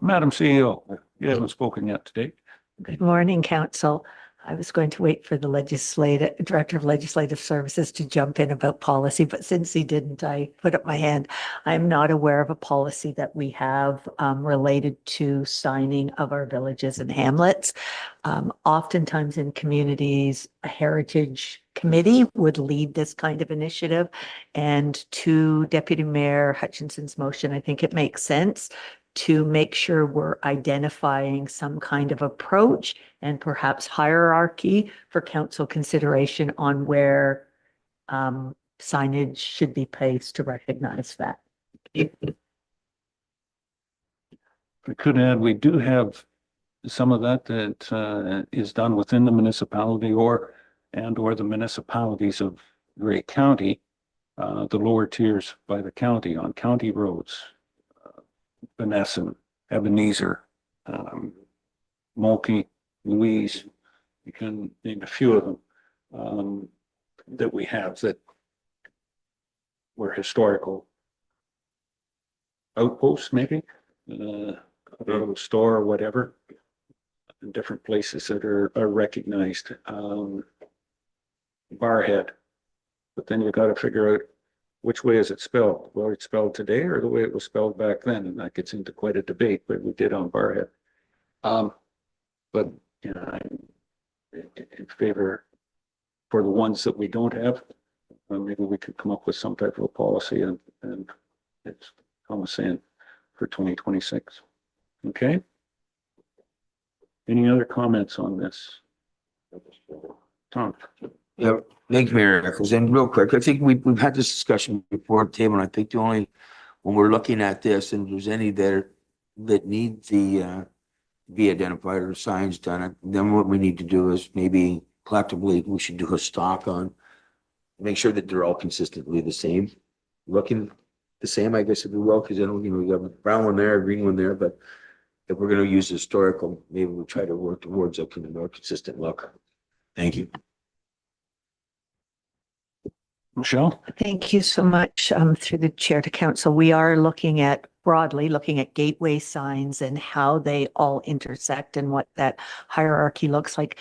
Madam CEO. You haven't spoken yet today. Good morning, council. I was going to wait for the Director of Legislative Services to jump in about policy, but since he didn't, I put up my hand. I'm not aware of a policy that we have related to signing of our villages and hamlets. Oftentimes in communities, a heritage committee would lead this kind of initiative. And to Deputy Mayor Hutchinson's motion, I think it makes sense to make sure we're identifying some kind of approach and perhaps hierarchy for council consideration on where signage should be placed to recognize that. I could add, we do have some of that is done within the municipality or the municipalities of Grey County, the lower tiers by the county on county roads. Benesson, Ebenezer, Mulkey, Louise, you can name a few of them that we have that were historical outposts, maybe, a store or whatever, in different places that are recognized. Barhead, but then you got to figure out which way is it spelled? Well, it's spelled today or the way it was spelled back then, and that gets into quite a debate, but we did on Barhead. But you know, I'm in favor for the ones that we don't have. Maybe we could come up with some type of a policy, and it's Thomas saying for 2026. Okay. Any other comments on this? Tom? Yeah, thank you, Mayor Eccles. And real quick, I think we've had this discussion before at the table, and I think the only, when we're looking at this, and if there's any that need the be identified or signs done, then what we need to do is maybe collectively, we should do a stock on, make sure that they're all consistently the same, looking the same, I guess, if you will, because then, we have a brown one there, a green one there, but if we're going to use historical, maybe we'll try to work towards a more consistent look. Thank you. Michelle? Thank you so much. Through the chair to council, we are broadly looking at gateway signs and how they all intersect and what that hierarchy looks like.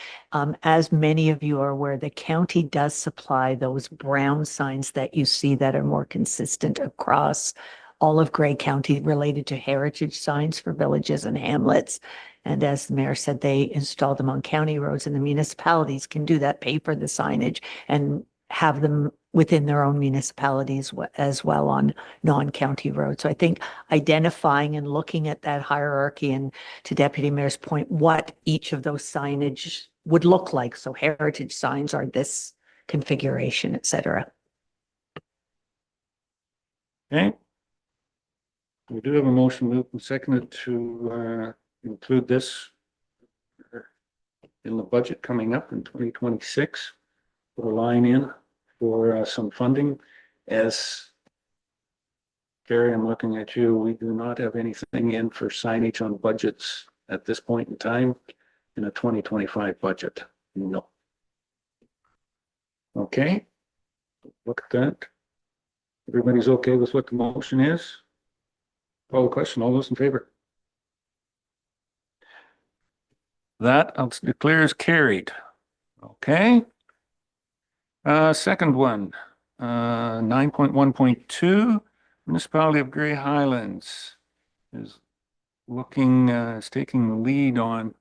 As many of you are aware, the county does supply those brown signs that you see that are more consistent across all of Gray County related to heritage signs for villages and hamlets. And as the mayor said, they install them on county roads, and the municipalities can do that, pay for the signage and have them within their own municipalities as well on non-county roads. So I think identifying and looking at that hierarchy, and to Deputy Mayor's point, what each of those signage would look like. So heritage signs are this configuration, et cetera. Okay. We do have a motion moved and seconded to include this in the budget coming up in 2026. Put a line in for some funding. As Gary, I'm looking at you, we do not have anything in for signage on budgets at this point in time in a 2025 budget. No. Okay. Look at that. Everybody's okay with what the motion is? Call the question. All those in favor? That I'll declare is carried. Okay. Second one, 9.1.2, Municipality of Grey Highlands is taking the lead on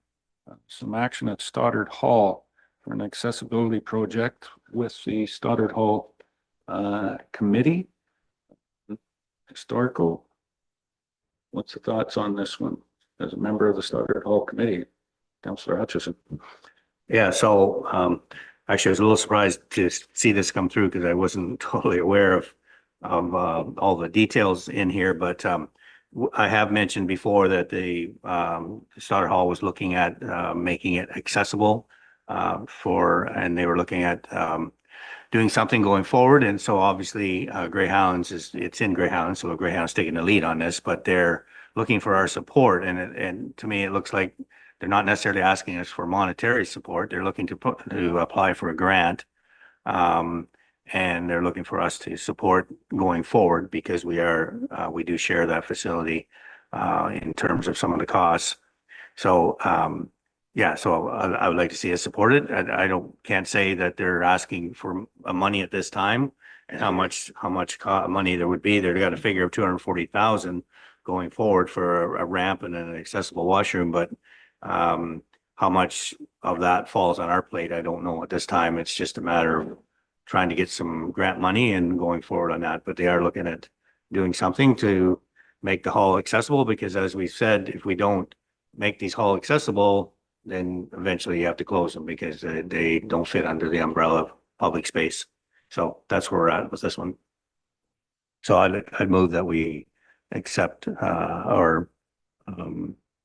some action at Stoddard Hall for an accessibility project with the Stoddard Hall committee. Historical. What's the thoughts on this one as a member of the Stoddard Hall committee? Councillor Hutchison. Yeah, so actually I was a little surprised to see this come through because I wasn't totally aware of all the details in here, but I have mentioned before that the Stoddard Hall was looking at making it accessible and they were looking at doing something going forward. And so obviously Grey Highlands it's in Grey Highlands, so Grey Highlands taking the lead on this, but they're looking for our support. And to me, it looks like they're not necessarily asking us for monetary support. They're looking to apply for a grant. And they're looking for us to support going forward because we do share that facility in terms of some of the costs. So yeah, so I would like to see us supported. I can't say that they're asking for money at this time and how much money there would be. They've got a figure of 240,000 going forward for a ramp and an accessible washroom, but how much of that falls on our plate, I don't know at this time. It's just a matter of trying to get some grant money and going forward on that. But they are looking at doing something to make the hall accessible, because as we said, if we don't make these hall accessible, then eventually you have to close them because they don't fit under the umbrella of public space. So that's where we're at with this one. So I'd move that we accept or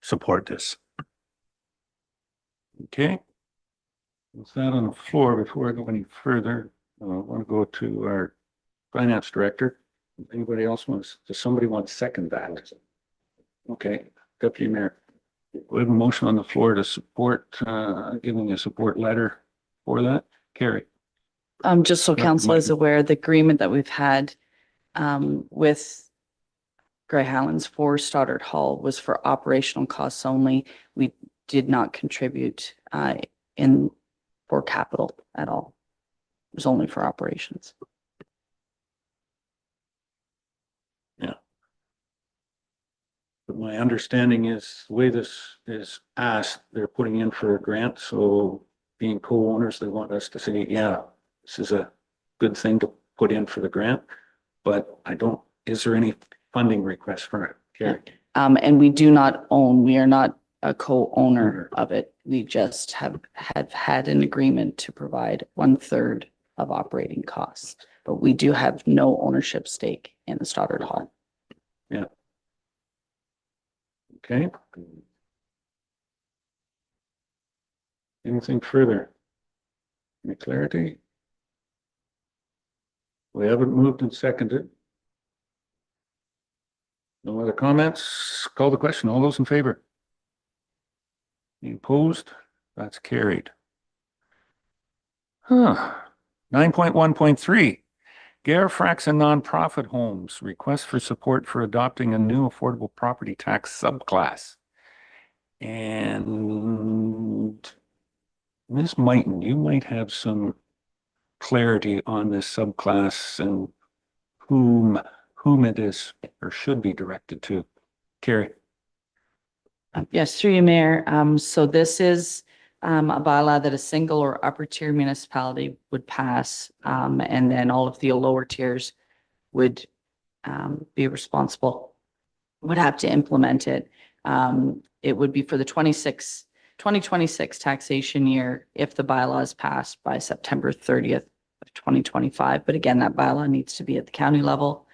support this. Okay. With that on the floor, before I go any further, I want to go to our finance director. If anybody else does somebody want to second that? Okay, Deputy Mayor. We have a motion on the floor to support, giving a support letter for that. Carrie. Just so council is aware, the agreement that we've had with Grey Highlands for Stoddard Hall was for operational costs only. We did not contribute for capital at all. It was only for operations. Yeah. But my understanding is the way this is asked, they're putting in for a grant. So being co-owners, they want us to say, yeah, this is a good thing to put in for the grant. But is there any funding request for it? Carrie? And we do not own, we are not a co-owner of it. We just have had an agreement to provide 1/3 of operating costs, but we do have no ownership stake in the Stoddard Hall. Yeah. Okay. Anything further? Any clarity? We haven't moved and seconded. No other comments? Call the question. All those in favor? Any opposed? That's carried. 9.1.3, Gare Fraxon Nonprofit Homes, request for support for adopting a new affordable property tax subclass. And Ms. Mighton, you might have some clarity on this subclass and who whom it is or should be directed to. Carrie? Yes, through you, Mayor. So this is a bylaw that a single or upper tier municipality would pass. And then all of the lower tiers would be responsible, would have to implement it. It would be for the 2026 taxation year if the bylaw is passed by September 30th of 2025. But again, that bylaw needs to be at the county level.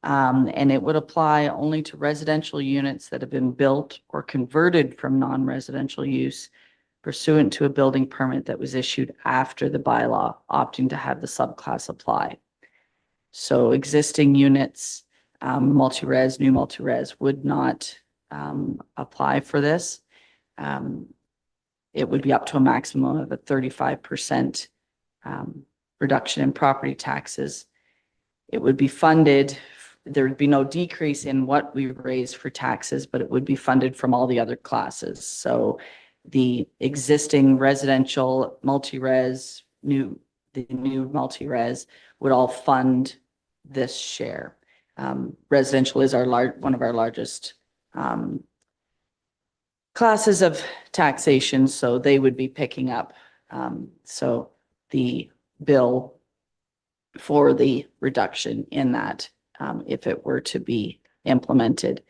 And it would apply only to residential units that have been built or converted from non-residential use pursuant to a building permit that was issued after the bylaw, opting to have the subclass apply. So existing units, multi-res, new multi-res would not apply for this. It would be up to a maximum of a 35% reduction in property taxes. It would be funded. There would be no decrease in what we raise for taxes, but it would be funded from all the other classes. So the existing residential multi-res, the new multi-res would all fund this share. Residential is one of our largest classes of taxation, so they would be picking up. So the bill for the reduction in that, if it were to be implemented.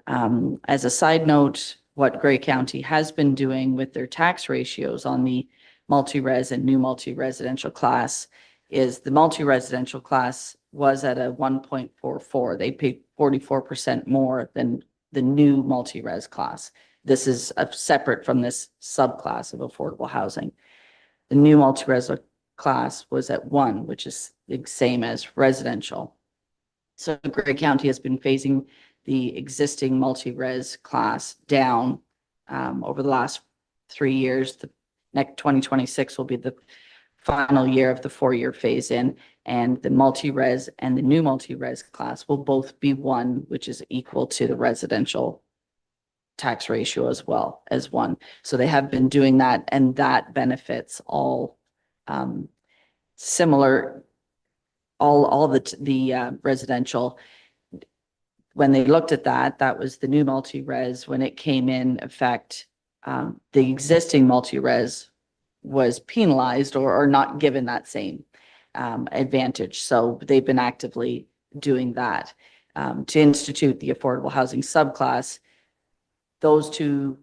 As a side note, what Grey County has been doing with their tax ratios on the multi-res and new multi-residential class is the multi-residential class was at a 1.44. They paid 44% more than the new multi-res class. This is separate from this subclass of affordable housing. The new multi-res class was at 1, which is the same as residential. So Grey County has been phasing the existing multi-res class down over the last 3 years. The next 2026 will be the final year of the 4-year phase in, and the multi-res and the new multi-res class will both be 1, which is equal to the residential tax ratio as well as 1. So they have been doing that, and that benefits all similar, all the residential. When they looked at that, that was the new multi-res. When it came in effect, the existing multi-res was penalized or not given that same advantage. So they've been actively doing that. To institute the affordable housing subclass, those two,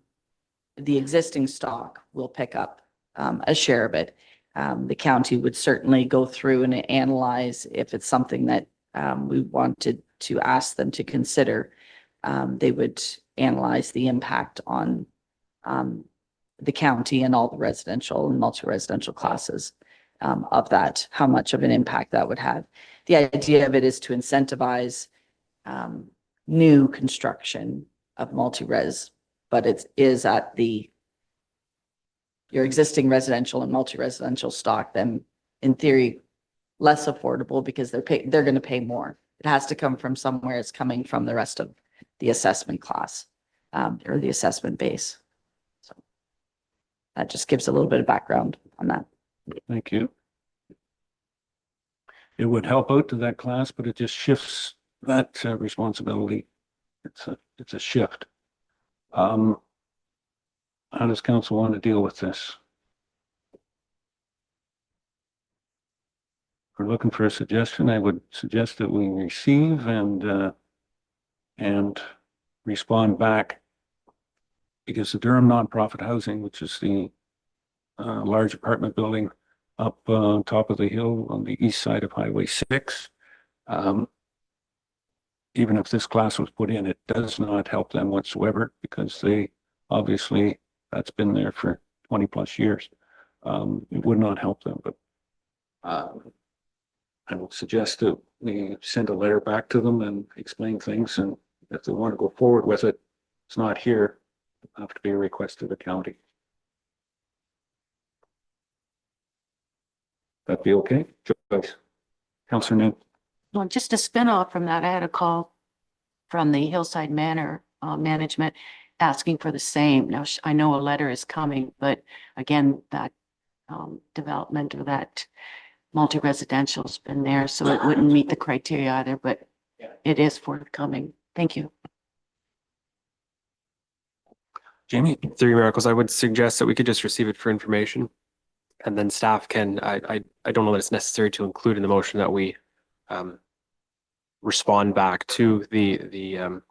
the existing stock will pick up a share of it. The county would certainly go through and analyze if it's something that we wanted to ask them to consider. They would analyze the impact on the county and all the residential and multi-residential classes of that, how much of an impact that would have. The idea of it is to incentivize new construction of multi-res, but it is at your existing residential and multi-residential stock, then in theory, less affordable because they're going to pay more. It has to come from somewhere. It's coming from the rest of the assessment class or the assessment base. So that just gives a little bit of background on that. Thank you. It would help out to that class, but it just shifts that responsibility. It's a shift. How does council want to deal with this? If we're looking for a suggestion, I would suggest that we receive and respond back, because the Durham Nonprofit Housing, which is the large apartment building up on top of the hill on the east side of Highway 6, even if this class was put in, it does not help them whatsoever, because they obviously, that's been there for 20 plus years. It would not help them, but I would suggest that we send a letter back to them and explain things, and if they want to go forward with it, it's not here, it'll have to be a request to the county. That'd be okay? Joyce? Councillor New? Well, just a spin-off from that, I had a call from the Hillside Manor management asking for the same. Now, I know a letter is coming, but again, that development of that multi-residential's been there, so it wouldn't meet the criteria either, but it is forthcoming. Thank you. Jamie? Through your miracles, I would suggest that we could just receive it for information. And then staff can, I don't know that it's necessary to include in the motion that we respond back to the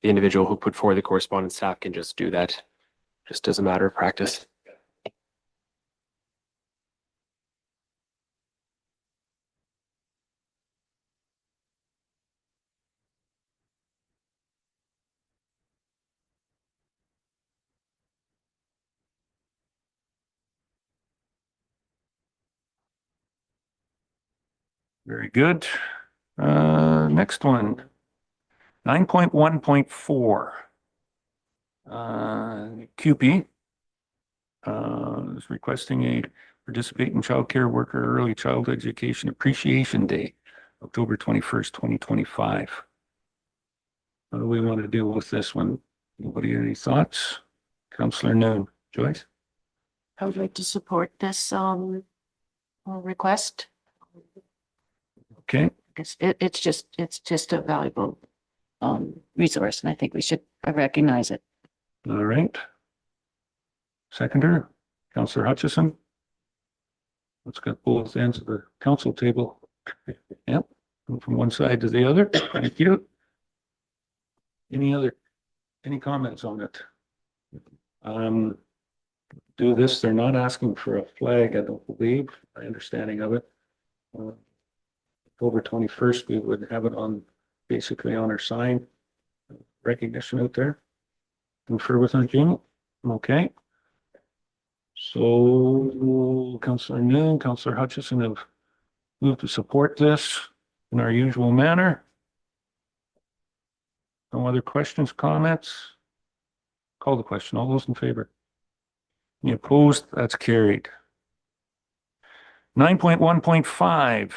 individual who put forward the correspondence. Staff can just do that, just as a matter of practice. Very good. Next one. 9.1.4. CUPE is requesting a participate in child care worker early child education appreciation day, October 21st, 2025. What do we want to do with this one? Anybody have any thoughts? Councillor Noon, Joyce? I would like to support this request. Okay. It's just a valuable resource, and I think we should recognize it. All right. Seconder, Councillor Hutchison. Let's get both ends of the council table. Yep, from one side to the other. Thank you. Any comments on it? Do this, they're not asking for a flag, I don't believe, my understanding of it. October 21st, we would have it on, basically on our sign, recognition out there. Confer with on Jamie. Okay. So Councillor Noon, Councillor Hutchison have moved to support this in our usual manner. No other questions, comments? Call the question. All those in favor? Any opposed? That's carried. 9.1.5,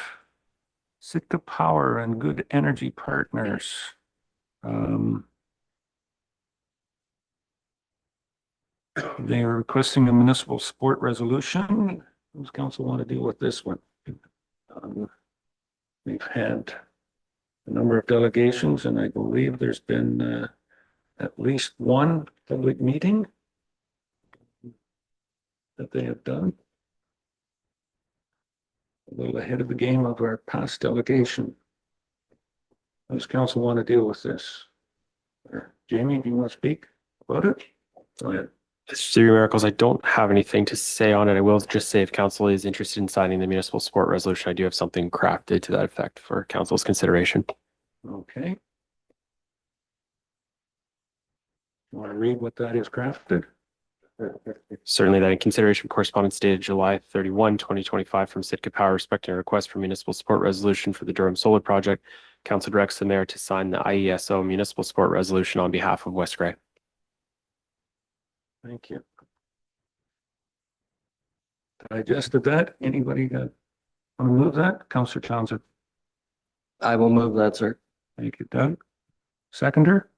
Sitka Power and Good Energy Partners. They are requesting a municipal support resolution. Does council want to deal with this one? We've had a number of delegations, and I believe there's been at least one public meeting that they have done. A little ahead of the game of our past delegation. Does council want to deal with this? Or Jamie, do you want to speak about it? Go ahead. Through your miracles, I don't have anything to say on it. I will just say if council is interested in signing the municipal support resolution, I do have something crafted to that effect for council's consideration. Okay. You want to read what that is crafted? Certainly, that in consideration of correspondence dated July 31, 2025 from Sitka Power respecting a request for municipal support resolution for the Durham Solar Project, council directs the mayor to sign the IESO municipal support resolution on behalf of West Grey. Thank you. Digested that. Anybody got, want to move that? Councillor Townsend. I will move that, sir. Thank you, Doug. Seconder?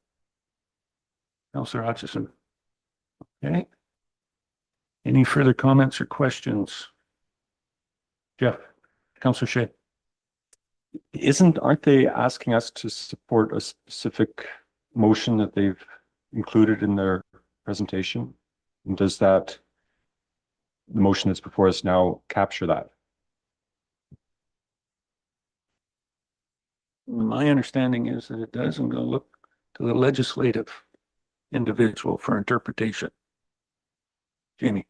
Councillor Hutchison. Okay. Any further comments or questions? Jeff, Councillor Shea. Aren't they asking us to support a specific motion that they've included in their presentation? And does that, the motion that's before us now, capture that? My understanding is that it does. I'm going to look to the legislative individual for interpretation. Jamie.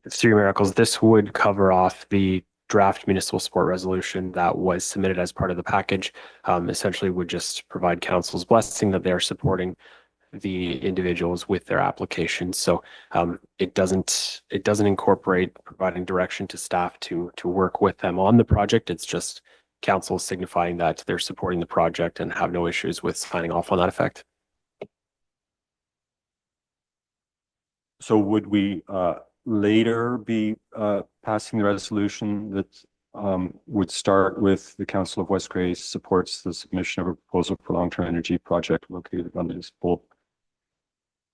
Through your miracles, this would cover off the draft municipal support resolution that was submitted as part of the package. Essentially would just provide council's blessing that they are supporting the individuals with their applications. So it doesn't incorporate providing direction to staff to work with them on the project. It's just council signifying that they're supporting the project and have no issues with signing off on that effect. So would we later be passing the resolution that would start with the Council of West Grey supports the submission of a proposal for long-term energy project located on municipal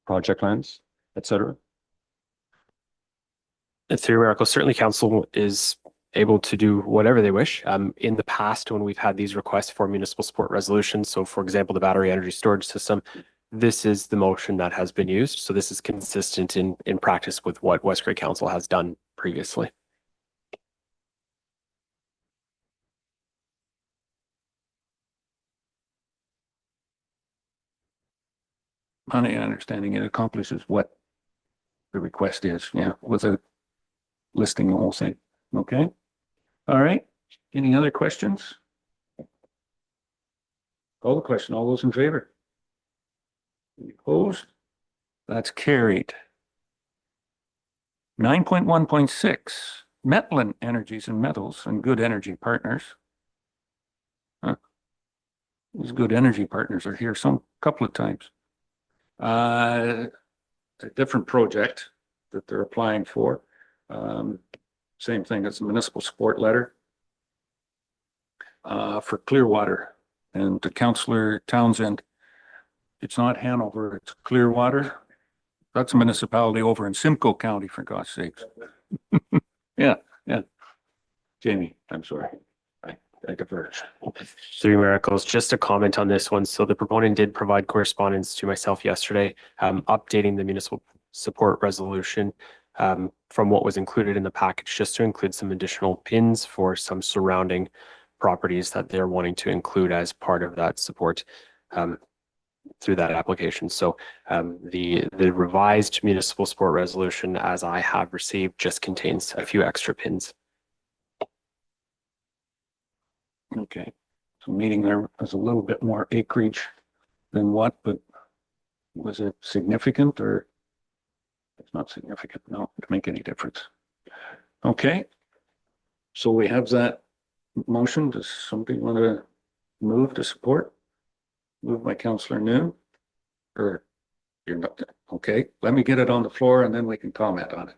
project lands, et cetera? Through your miracles, certainly council is able to do whatever they wish. In the past, when we've had these requests for municipal support resolutions, so for example, the battery energy storage system, this is the motion that has been used. So this is consistent in practice with what West Grey Council has done previously. My understanding, it accomplishes what the request is, yeah, without listing the whole thing. Okay? All right. Any other questions? Call the question. All those in favor? Any opposed? That's carried. 9.1.6, Metlin Energies and Metals and Good Energy Partners. Huh. These Good Energy Partners are here couple of times. A different project that they're applying for. Same thing as a municipal support letter for Clearwater. And to Councillor Townsend, it's not Hanover, it's Clearwater. That's a municipality over in Simcoe County, for God's sakes. Yeah. Jamie, I'm sorry. I diverged. Three Miracles, just a comment on this one. So the proponent did provide correspondence to myself yesterday, updating the municipal support resolution from what was included in the package, just to include some additional pins for some surrounding properties that they're wanting to include as part of that support through that application. So the revised municipal support resolution, as I have received, just contains a few extra pins. Okay, so meeting there was a little bit more acreage than what, but was it significant or? It's not significant, no, it make any difference. Okay. So we have that motion. Does somebody want to move to support? Moved by Councillor Noon, or you're not, okay, let me get it on the floor and then we can comment on it.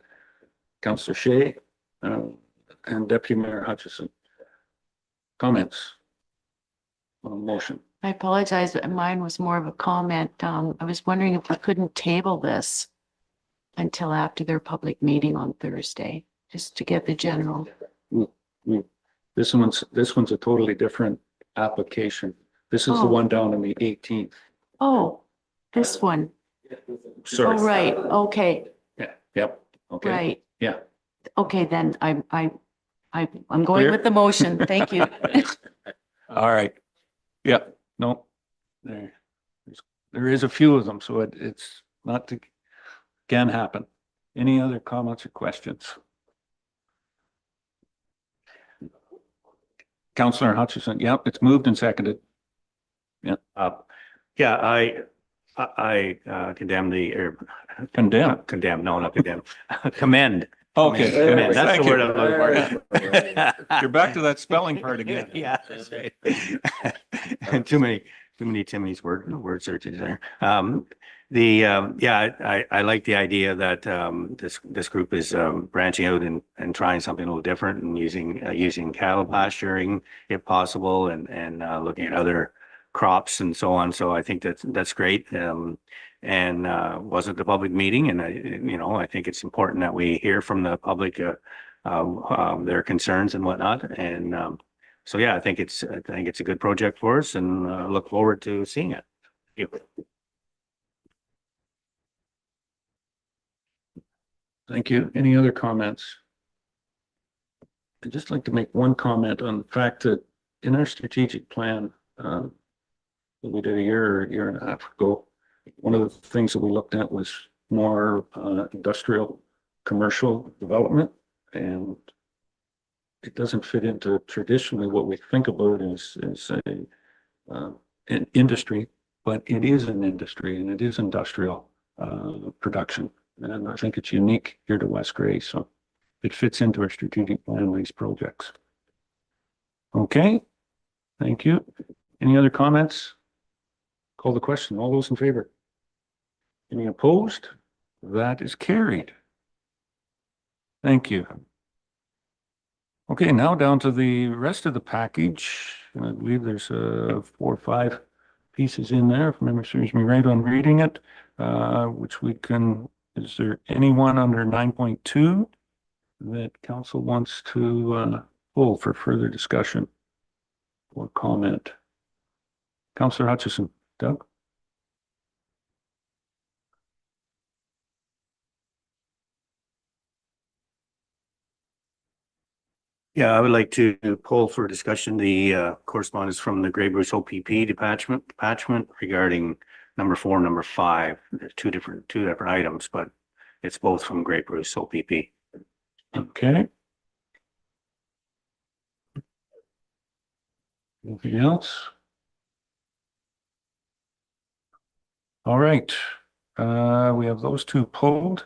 Councillor Shea and Deputy Mayor Hutchison. Comments on the motion? I apologize, but mine was more of a comment. I was wondering if we couldn't table this until after their public meeting on Thursday, just to get the general. This one's a totally different application. This is the one down on the 18th. Oh, this one. Sorry. Oh, right. Okay. Yeah, yep, okay. Right. Yeah. Okay, then I'm going Clear? with the motion. Thank you. All right. Yeah, no, there is a few of them, so it's not to, can happen. Any other comments or questions? Councillor Hutchison, yep, it's moved and seconded. Yeah. I condemn Condemn. no, not condemn, commend. Okay. Commend. That's Thank the word you. I'm looking for. You're back to that spelling part again. Yeah, that's right. Too many Timmy's word searches there. I like the idea that this group is branching out and trying something a little different and using cattle pasturing if possible and looking at other crops and so on. So I think that's great. And wasn't the public meeting, and I think it's important that we hear from the public their concerns and whatnot. And so yeah, I think it's a good project for us, and look forward to seeing it. Thank you. Thank you. Any other comments? I'd just like to make one comment on the fact that in our strategic plan that we did a year and a half ago, one of the things that we looked at was more industrial commercial development, and it doesn't fit into traditionally what we think about as an industry, but it is an industry and it is industrial production. And I think it's unique here to West Grey, so it fits into our strategic plan, these projects. Okay, thank you. Any other comments? Call the question. All those in favor? Any opposed? That is carried. Thank you. Okay, now down to the rest of the package. I believe there's 4 or 5 pieces in there, if memory serves me right on reading it, which we can, is there anyone under 9.2 that council wants to pull for further discussion or comment? Councillor Hutchison, Doug? Yeah, I would like to pull for discussion the correspondence from the Grey Bruce OPP detachment regarding number 4, number 5. There's two different items, but it's both from Grey Bruce OPP. Okay. Anything else? All right, we have those two pulled.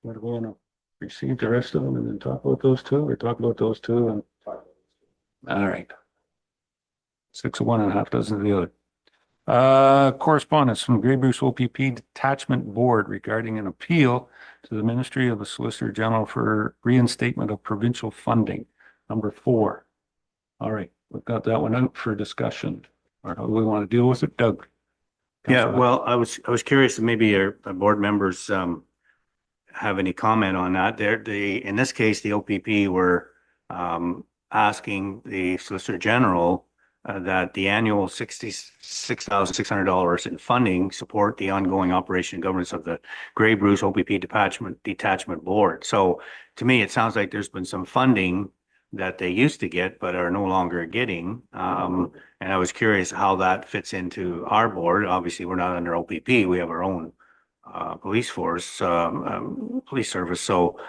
What do we want to receive the rest of them and then talk about those two, or talk about those two and? All right. 6 of one and a half dozen of the other. Correspondence from Grey Bruce OPP Detachment Board regarding an appeal to the Ministry of the Solicitor General for reinstatement of provincial funding, number 4. All right, we've got that one out for discussion. Or how do we want to deal with it, Doug? Yeah, well, I was curious if maybe our board members have any comment on that. In this case, the OPP were asking the Solicitor General that the annual $66,600 in funding support the ongoing operation and governance of the Grey Bruce OPP Detachment Board. So to me, it sounds like there's been some funding that they used to get but are no longer getting. And I was curious how that fits into our board. Obviously, we're not under OPP. We have our own police force, police service. So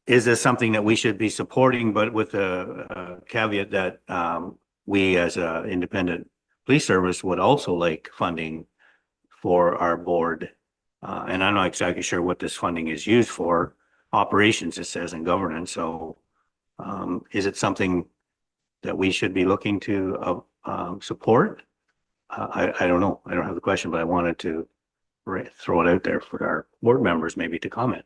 is this something that we should be supporting, but with a caveat that we as an independent police service would also like funding for our board? And I'm not exactly sure what this funding is used for. Operations, it says, in governance. So is it something that we should be looking to support? I don't know. I don't have the question, but I wanted to throw it out there for our board members maybe to comment.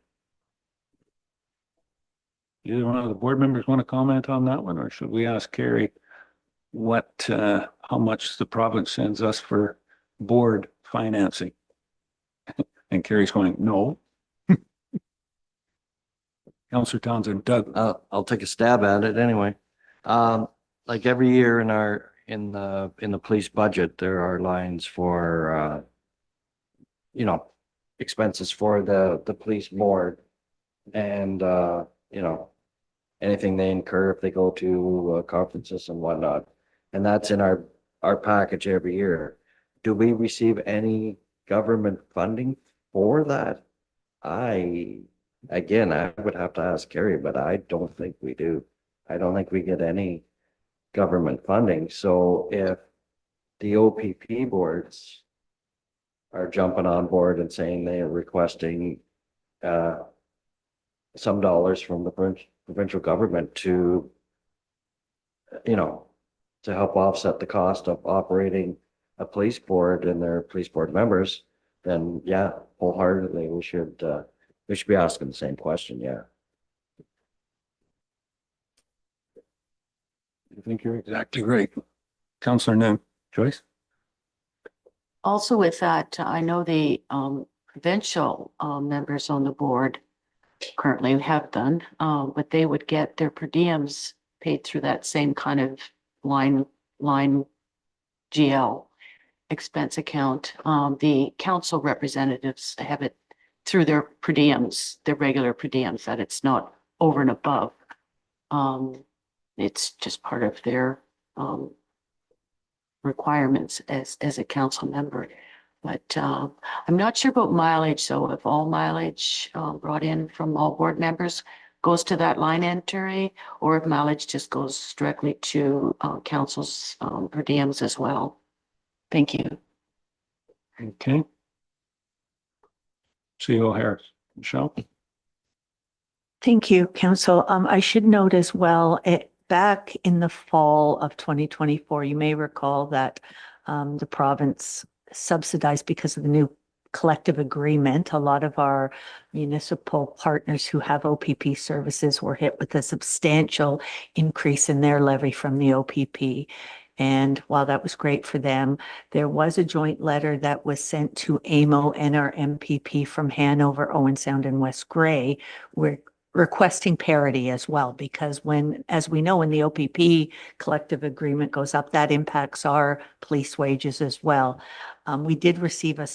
Either one of the board members want to comment on that one, or should we ask Carrie how much the province sends us for board financing? And Carrie's going, no. Councillor Townsend, Doug. I'll take a stab at it anyway. Like every year in the police budget, there are lines for expenses for the police board, and anything they incur if they go to conferences and whatnot. And that's in our package every year. Do we receive any government funding for that? Again, I would have to ask Carrie, but I don't think we do. I don't think we get any government funding. So if the OPP boards are jumping on board and saying they are requesting some dollars from the provincial government to help offset the cost of operating a police board and their police board members, then yeah, wholeheartedly we should be asking the same question. Yeah. I think you're exactly right. Councillor Noon, Joyce? Also with that, I know the provincial members on the board currently have done, but they would get their per diems paid through that same kind of line GL expense account. The council representatives have it through their per diems, their regular per diems, that it's not over and above. It's just part of their requirements as a council member. But I'm not sure about mileage. So if all mileage brought in from all board members goes to that line entry, or if mileage just goes directly to council's per diems as well. Thank you. Okay. CEO Harris. Michelle? Thank you, Council. I should note as well, back in the fall of 2024, you may recall that the province subsidized, because of the new collective agreement, a lot of our municipal partners who have OPP services were hit with a substantial increase in their levy from the OPP. And while that was great for them, there was a joint letter that was sent to AMO and our MPP from Hanover, Owen Sound and West Gray. We're requesting parity as well, because when, as we know, when the OPP collective agreement goes up, that impacts our police wages as well. We did receive a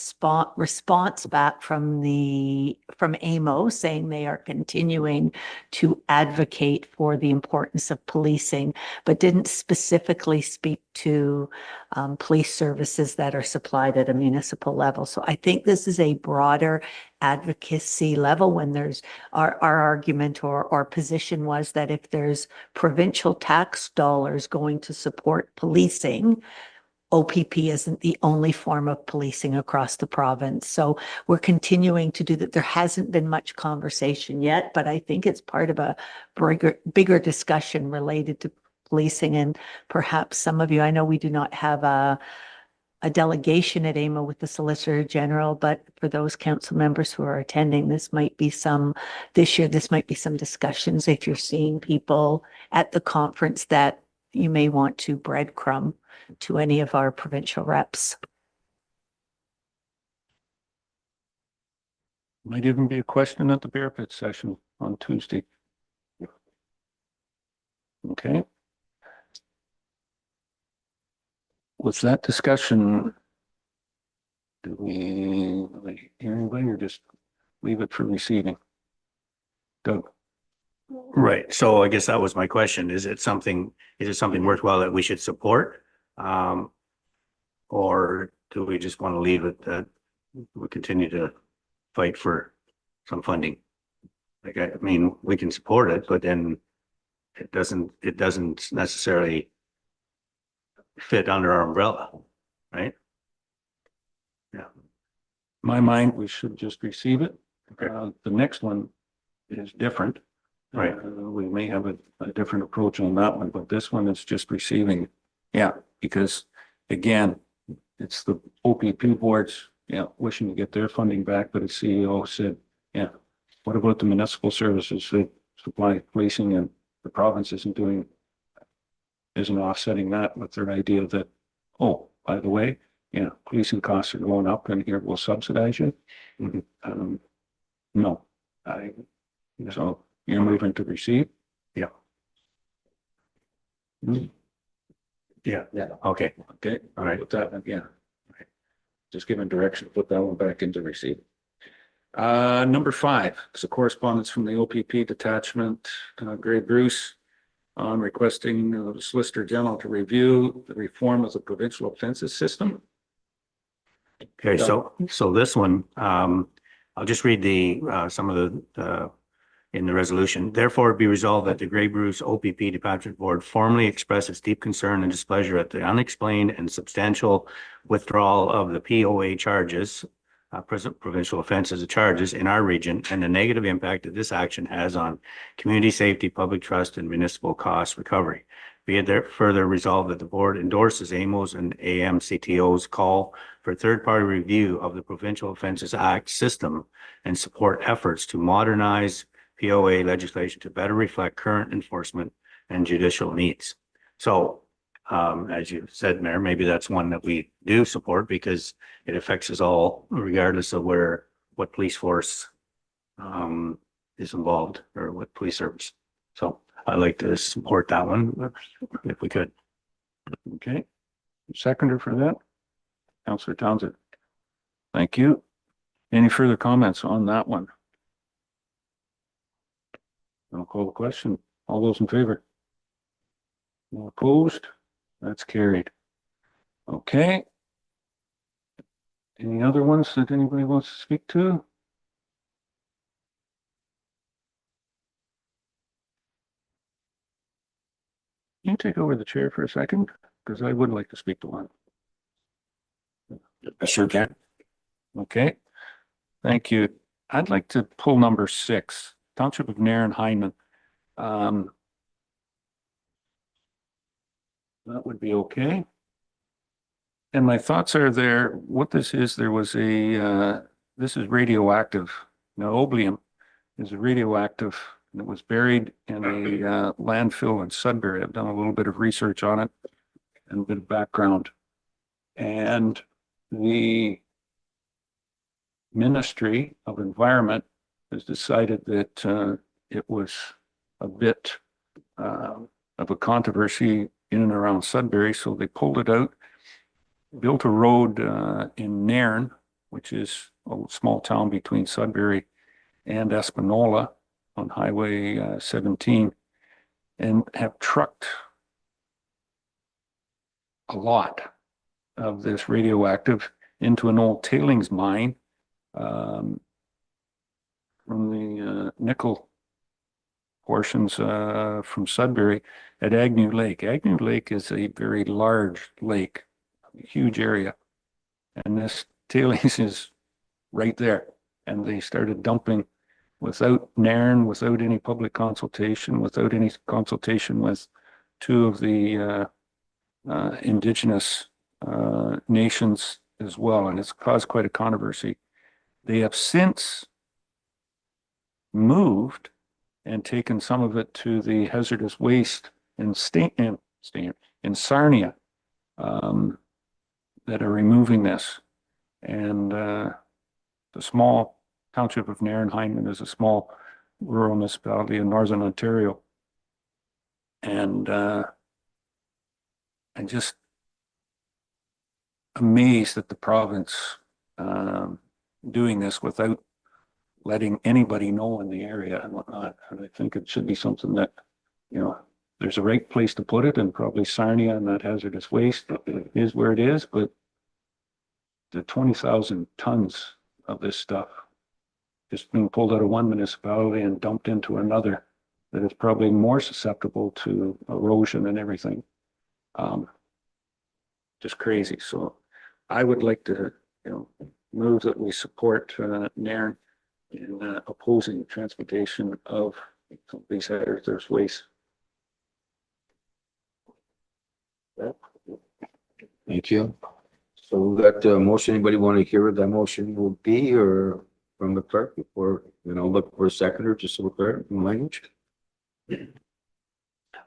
response back from AMO saying they are continuing to advocate for the importance of policing, but didn't specifically speak to police services that are supplied at a municipal level. So I think this is a broader advocacy level when there's our argument or position was that if there's provincial tax dollars going to support policing, OPP isn't the only form of policing across the province. So we're continuing to do that. There hasn't been much conversation yet, but I think it's part of a bigger discussion related to policing. And perhaps some of you, I know we do not have a delegation at AMO with the Solicitor General, but for those council members who are attending, this might be some discussions if you're seeing people at the conference that you may want to breadcrumb to any of our provincial reps. Might even be a question at the bear pit session on Tuesday. Okay. With that discussion, do we hear anybody or just leave it for receiving? Doug? Right. So I guess that was my question. Is it something worthwhile that we should support? Or do we just want to leave it that we continue to fight for some funding? Like, I mean, we can support it, but then it doesn't necessarily fit under our umbrella, right? Yeah. My mind, we should just receive it. Okay. The next one is different. Right. We may have a different approach on that one, but this one is just receiving. Yeah, because again, it's the OPP boards, wishing to get their funding back, but the CEO said, yeah, what about the municipal services that supply policing and the province isn't offsetting that with their idea that, oh, by the way, policing costs are going up and here we'll subsidize you. Mm-hmm. No, so you're moving to receive? Yeah. Mm. Yeah. Okay. Okay. All right. With that, yeah. Just giving direction, put that one back into receive. Number 5 is a correspondence from the OPP detachment, Gray Bruce, on requesting the Solicitor General to review the reform of the provincial offences system. Okay, so this one, I'll just read some of the in the resolution. Therefore, it be resolved that the Grey Bruce OPP Detachment Board formally expresses deep concern and displeasure at the unexplained and substantial withdrawal of the POA charges, provincial offences charges in our region, and the negative impact that this action has on community safety, public trust, and municipal cost recovery. Be it further resolved that the board endorses AMO's and AMCTO's call for third-party review of the Provincial Offences Act system and support efforts to modernize POA legislation to better reflect current enforcement and judicial needs. So, as you said, Mayor, maybe that's one that we do support because it affects us all, regardless of what police force is involved or what police service. So I'd like to support that one if we could. Okay. Seconder for that? Councillor Townsend. Thank you. Any further comments on that one? I'll call the question. All those in favor? No opposed? That's carried. Okay. Any other ones that anybody wants to speak to? Can you take over the chair for a second? Because I would like to speak to one. I sure can. Okay. Thank you. I'd like to pull number 6, Township of Nairn Hyndman. That would be okay. And my thoughts are there, what this is, this is radioactive. Now, niobium is radioactive and it was buried in a landfill in Sudbury. I've done a little bit of research on it. and a bit of background. And the Ministry of Environment has decided that it was a bit of a controversy in and around Sudbury, so they pulled it out, built a road in Nairn, which is a small town between Sudbury and Espanola on Highway 17, and have trucked a lot of this radioactive into an old tailings mine from the nickel portions from Sudbury at Agnew Lake. Agnew Lake is a very large lake, a huge area, and this tailings is right there. And they started dumping without Nairn, without any public consultation, without any consultation with two of the indigenous nations as well, and it's caused quite a controversy. They have since moved and taken some of it to the hazardous waste in Sarnia that are removing this. And the small township of Nairn-Hyndman is a small rural municipality in northern Ontario. And I'm just amazed at the province doing this without letting anybody know in the area and whatnot. And I think it should be something that, you know, there's a right place to put it, and probably Sarnia and that hazardous waste is where it is, but the 20,000 tons of this stuff just being pulled out of one municipality and dumped into another that is probably more susceptible to erosion and everything. Just crazy. So I would like to, you know, move that we support Nairn in opposing transportation of these hazardous waste. Thank you. So we got the motion. Anybody want to hear what that motion will be, or from the clerk, or, you know, look for a seconder just so we're clear in language?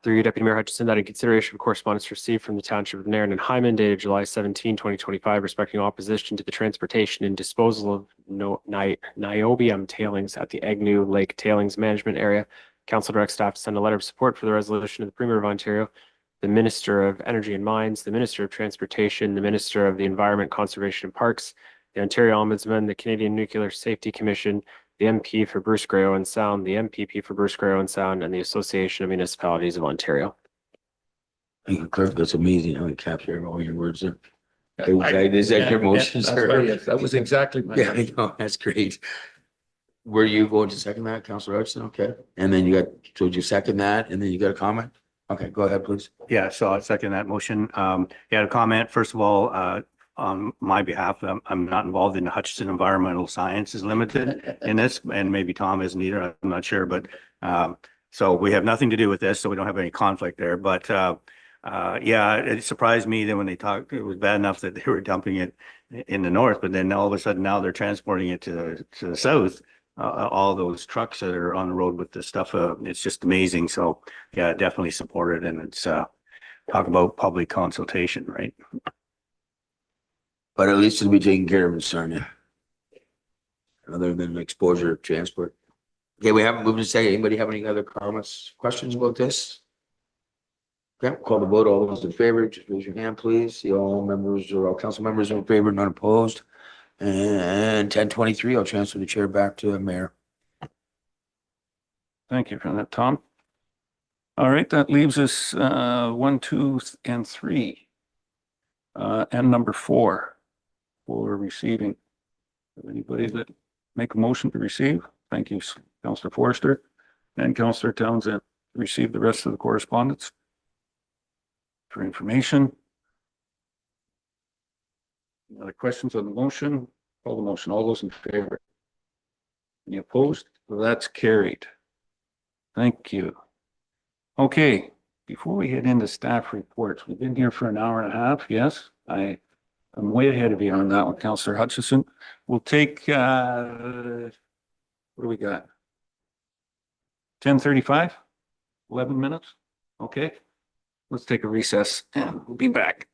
Through you, Deputy Mayor Hutchison, that in consideration of correspondence received from the Township of Nairn and Hyman dated July 17, 2025, respecting opposition to the transportation and disposal of niobium tailings at the Agnew Lake Tailings Management Area, Council directs staff to send a letter of support for the resolution to the Premier of Ontario, the Minister of Energy and Mines, the Minister of Transportation, the Minister of the Environment, Conservation and Parks, the Ontario Ombudsman, the Canadian Nuclear Safety Commission, the MP for Bruce Grey Owen Sound, the MPP for Bruce Grey Owen Sound, and the Association of Municipalities of Ontario. Thank you, clerk. That's amazing how you capture all your words there. Is that your motion, That's sir? right, yes, that was exactly my Yeah, I motion. know. That's great. Were you going to second that, Councilor Hutchison? Okay. And then so you second that, and then you got a comment? Okay, go ahead, please. Yeah, so I second that motion. Yeah, a comment, first of all, on my behalf, I'm not involved in the Hutchison Environmental Sciences Limited in this, and maybe Tom isn't either, I'm not sure, but so we have nothing to do with this, so we don't have any conflict there. But yeah, it surprised me that when they talked, it was bad enough that they were dumping it in the north, but then all of a sudden now they're transporting it to the south. All those trucks that are on the road with this stuff, it's just amazing. So yeah, definitely support it, and it's talk about public consultation, right? But at least it'll be taken care of in Sarnia. Other than exposure of transport. Okay, we haven't moved to second. Anybody have any other comments, questions about this? Okay, call the vote. All those in favor, just raise your hand, please. See all members or all council members in favor, none opposed. And 10:23, I'll transfer the chair back to the mayor. Thank you for that, Tom. All right, that leaves us 1, 2, and 3. And number 4 for receiving. Anybody that make a motion to receive? Thank you, Councillor Forster and Councillor Townsend. Receive the rest of the correspondence. For information. Any other questions on the motion? Call the motion. All those in favor? Any opposed? Well, that's carried. Thank you. Okay, before we head into staff reports, we've been here for an hour and a half. Yes, I'm way ahead of you on that one, Councillor Hutchison. We'll take, what do we got? 10:35, 11 minutes. Okay. let's take a recess and we'll be back.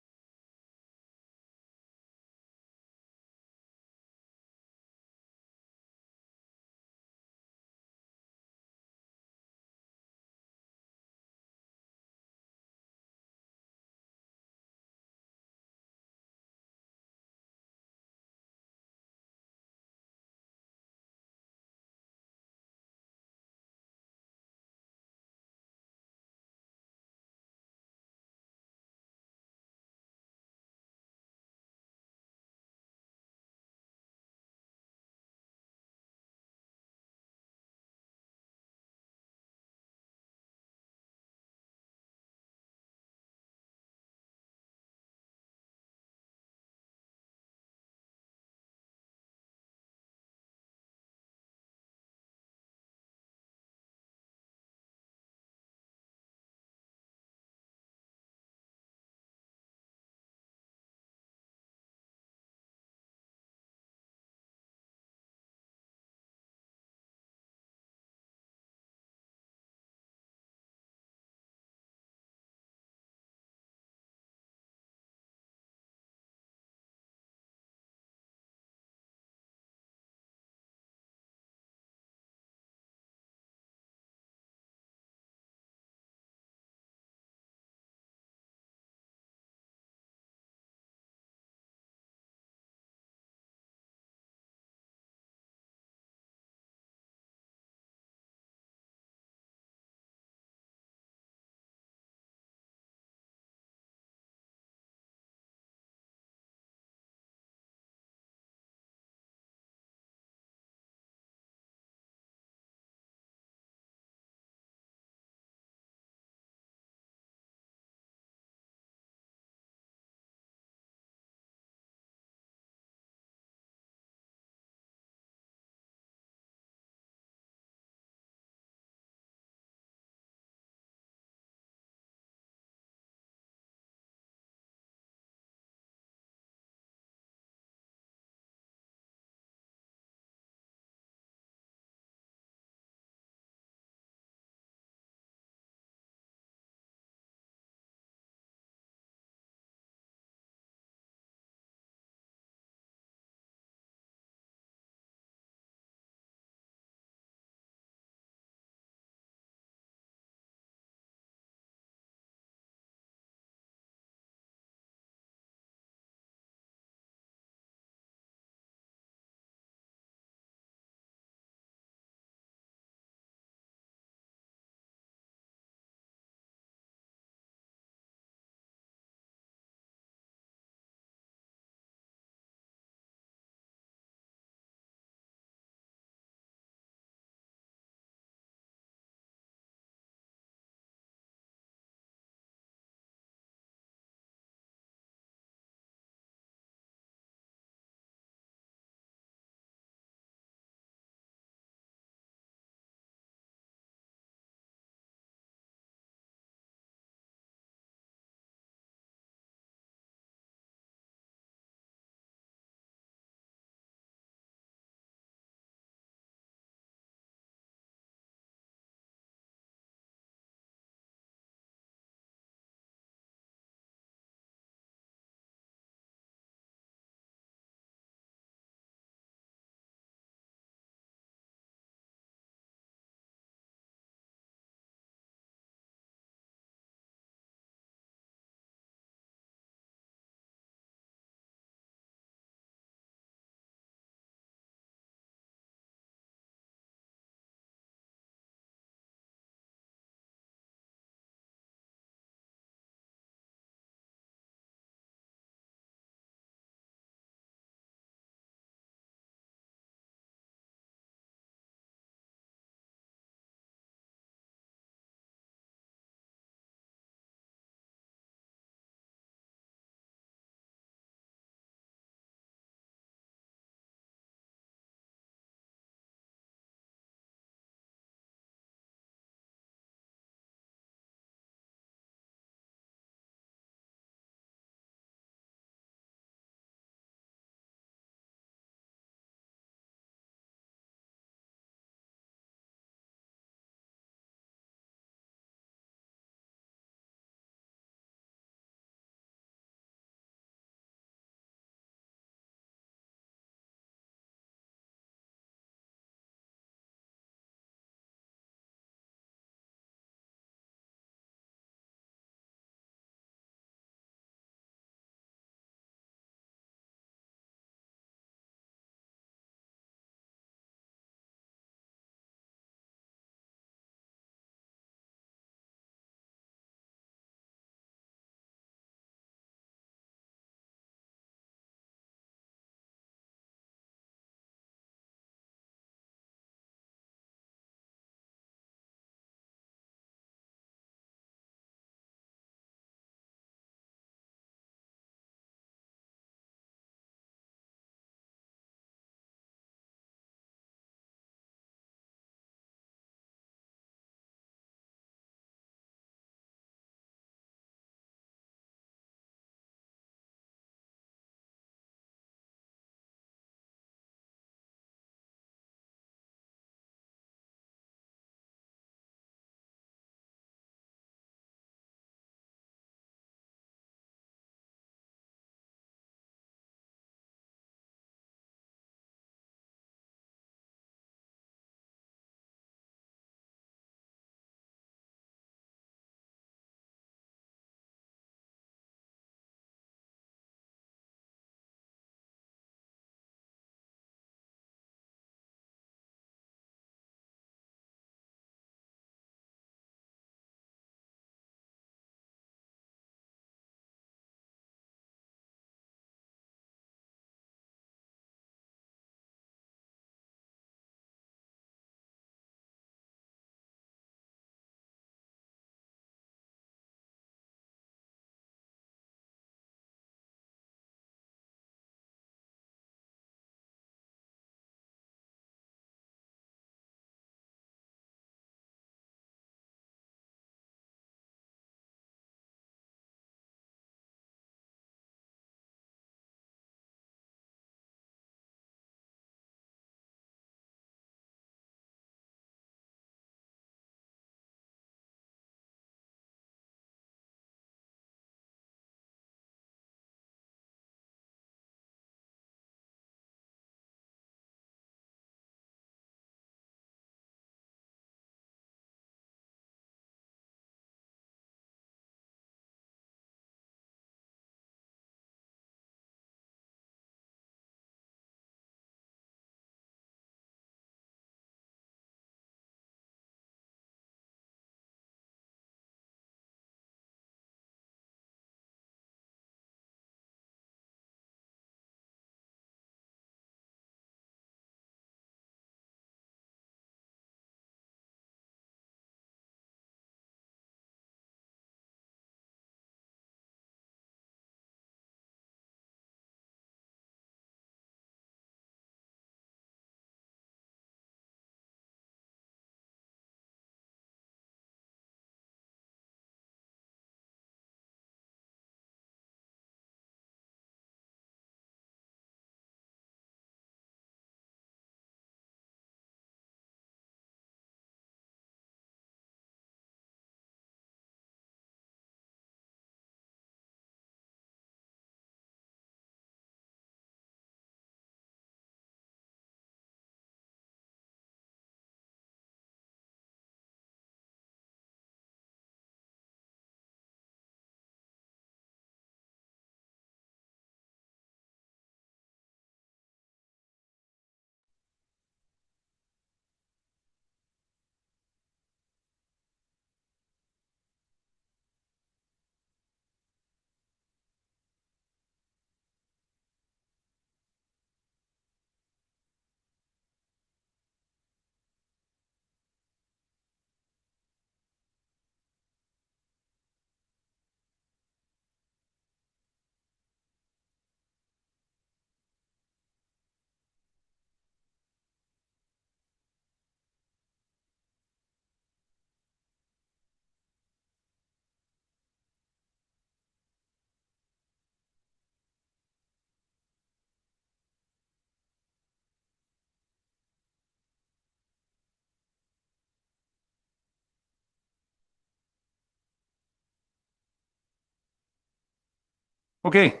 Okay.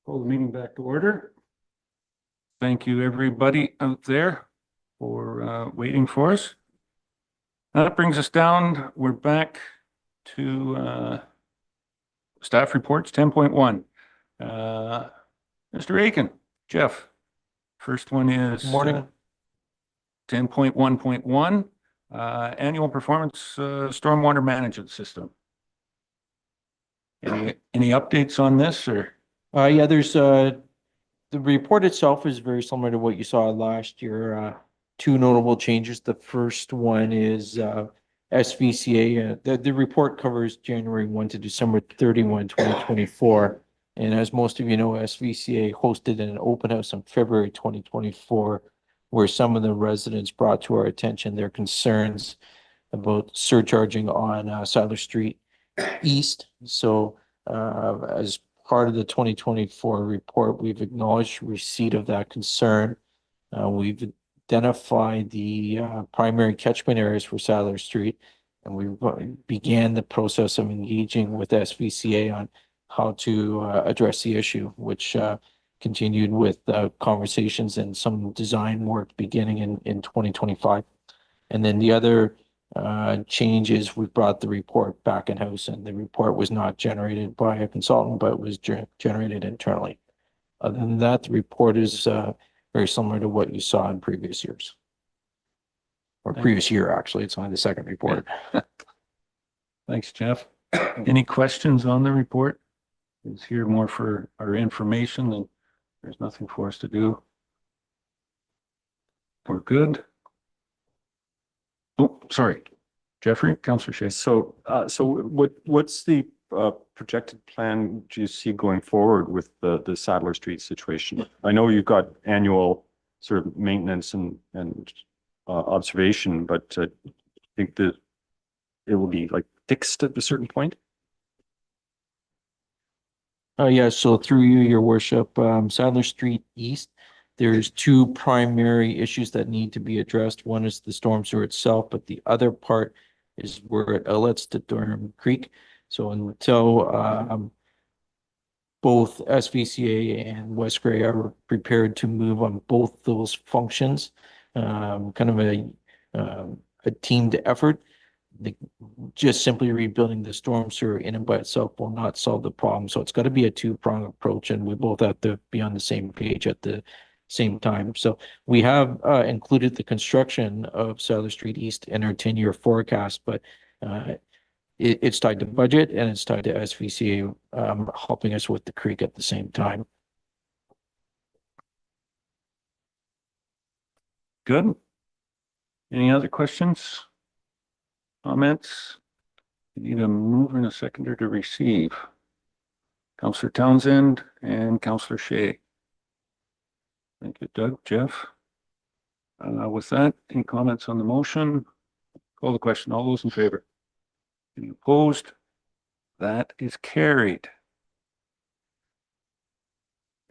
Call the meeting back to order. Thank you, everybody out there for waiting for us. That brings us down. We're back to staff reports 10.1. Mr. Aiken, Jeff, first one is Morning. 10.1.1, annual performance stormwater management system. Any updates on this or? Yeah, there's the report itself is very similar to what you saw last year. Two notable changes. The first one is SVCA. The report covers January 1 to December 31, 2024. And as most of you know, SVCA hosted an open house in February 2024, where some of the residents brought to our attention their concerns about surcharging on Sadler Street East. So as part of the 2024 report, we've acknowledged receipt of that concern. We've identified the primary catchment areas for Sadler Street, and we began the process of engaging with SVCA on how to address the issue, which continued with conversations and some design work beginning in 2025. And then the other changes, we brought the report back in-house, and the report was not generated by a consultant, but was generated internally. Other than that, the report is very similar to what you saw in previous years. Or previous year, actually. It's only the second report. Thanks, Jeff. Any questions on the report? It's here more for our information than there's nothing for us to do. We're good. Oh, sorry. Jeffrey, Councillor Shea. So what's the projected plan do you see going forward with the Sadler Street situation? I know you've got annual sort of maintenance and observation, but I think that it will be like fixed at a certain point. Yeah, so through you, your worship, Sadler Street East, there's two primary issues that need to be addressed. One is the storm sewer itself, but the other part is where it outlets to Durham Creek. So until both SVCA and West Grey are prepared to move on both those functions, kind of a teamed effort, just simply rebuilding the storm sewer in and by itself will not solve the problem. So it's got to be a two-pronged approach, and we both have to be on the same page at the same time. So we have included the construction of Sadler Street East in our 10-year forecast, but it's tied to budget and it's tied to SVCA helping us with the creek at the same time. Good. Any other questions? Comments? We need a mover and a seconder to receive. Councillor Townsend and Councillor Shea. Thank you, Doug. Jeff? With that, any comments on the motion? Call the question. All those in favor? Any opposed? That is carried.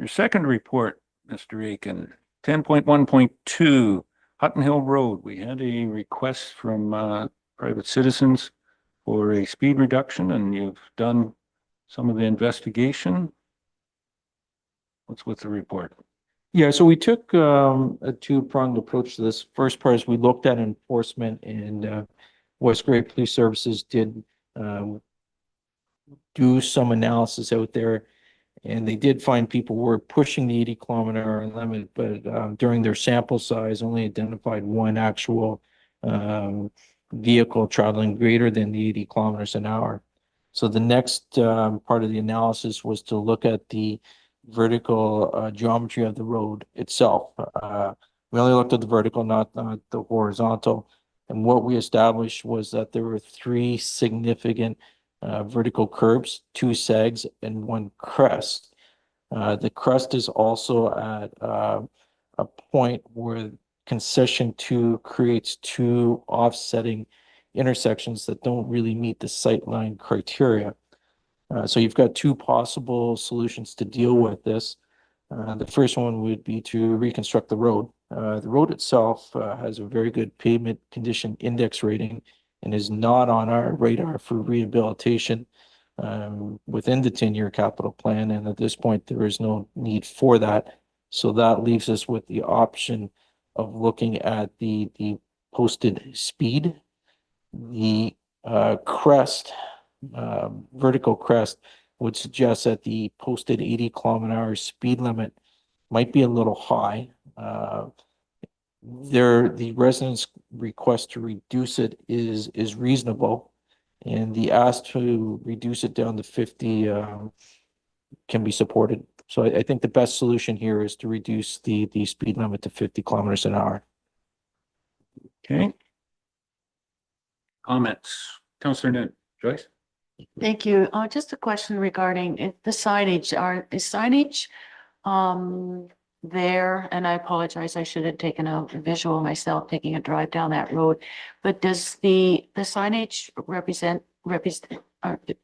Your second report, Mr. Aiken, 10.1.2, Hutton Hill Road. We had a request from private citizens for a speed reduction, and you've done some of the investigation. What's with the report? Yeah, so we took a two-pronged approach to this. First part is we looked at enforcement, and West Grey Police Services did do some analysis out there, and they did find people were pushing the 80-kilometer limit, but during their sample size only identified one actual vehicle traveling greater than the 80 kilometers an hour. So the next part of the analysis was to look at the vertical geometry of the road itself. We only looked at the vertical, not the horizontal. And what we established was that there were three significant vertical curbs, two sags, and one crest. The crest is also at a point where concession 2 creates two offsetting intersections that don't really meet the sightline criteria. So you've got two possible solutions to deal with this. The first one would be to reconstruct the road. The road itself has a very good pavement condition index rating and is not on our radar for rehabilitation. within the 10-year capital plan. And at this point, there is no need for that. So that leaves us with the option of looking at the posted speed. The crest, vertical crest would suggest that the posted 80 km/h speed limit might be a little high. The residents' request to reduce it is reasonable, and the ask to reduce it down to 50 can be supported. So I think the best solution here is to reduce the speed limit to 50 km/h. Okay. Comments? Councillor Nguyen. Joyce? Thank you. Just a question regarding the signage. Is signage there? And I apologize, I should have taken a visual myself, taking a drive down that road. But does the signage represent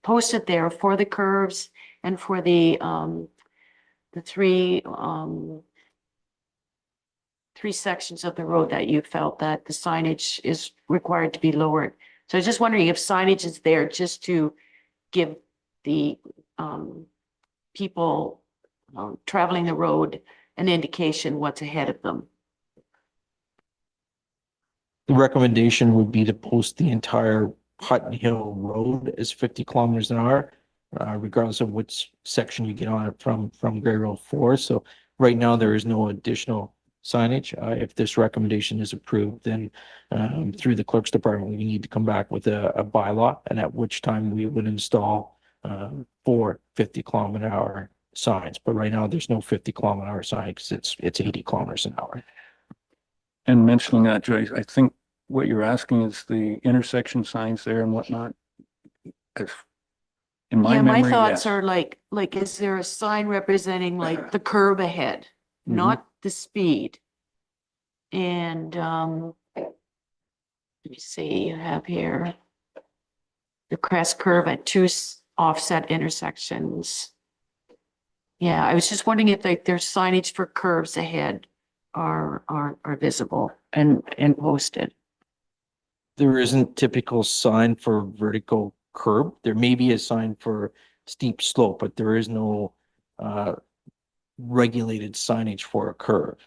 posted there for the curves and for the three sections of the road that you felt that the signage is required to be lowered? So I was just wondering if signage is there just to give the people traveling the road an indication what's ahead of them. The recommendation would be to post the entire Hutton Hill Road as 50 km/h, regardless of which section you get on it from Gray Road 4. So right now, there is no additional signage. If this recommendation is approved, then through the clerk's department, we need to come back with a bylaw, and at which time we would install 4 50 km/h signs. But right now, there's no 50 km/h sign because it's 80 km/h. And mentioning that, Joyce, I think what you're asking is the intersection signs there and whatnot. In my Yeah, memory, my thoughts yes. are like, is there a sign representing like the curve ahead, not the speed? And let me see, you have here the crest curve at 2 offset intersections. Yeah, I was just wondering if there's signage for curves ahead are visible and posted. There isn't typical sign for vertical curb. There may be a sign for steep slope, but there is no regulated signage for a curve.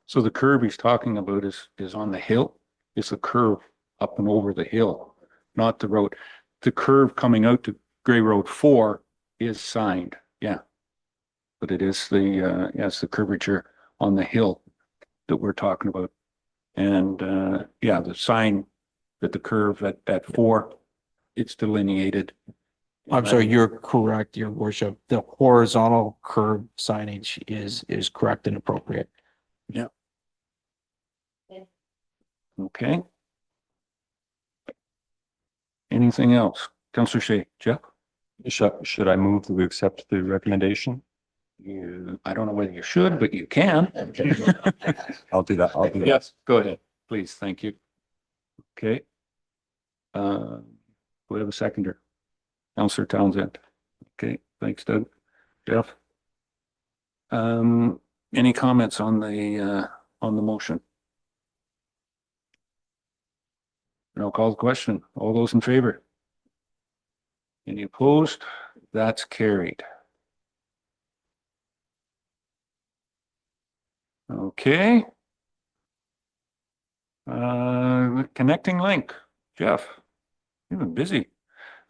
So the curve he's talking about is on the hill. It's a curve up and over the hill, not the road. The curve coming out to Gray Road 4 is signed, yeah. But it is the curvature on the hill that we're talking about. And yeah, the sign that the curve at 4, it's delineated. I'm sorry, you're correct, Your Worship. The horizontal curb signage is correct and appropriate. Yeah. Okay. Anything else? Councillor Shay, Jeff? Should I move that we accept the recommendation? I don't know whether you should, but you can. I'll do that. I'll do that. Yes, go ahead, please. Thank you. Okay. We have a seconder. Councillor Townsend. Okay, thanks, Doug. Jeff? Any comments on the motion? And I'll call the question. All those in favor? Any opposed? That's carried. Okay. Connecting link, Jeff, you've been busy.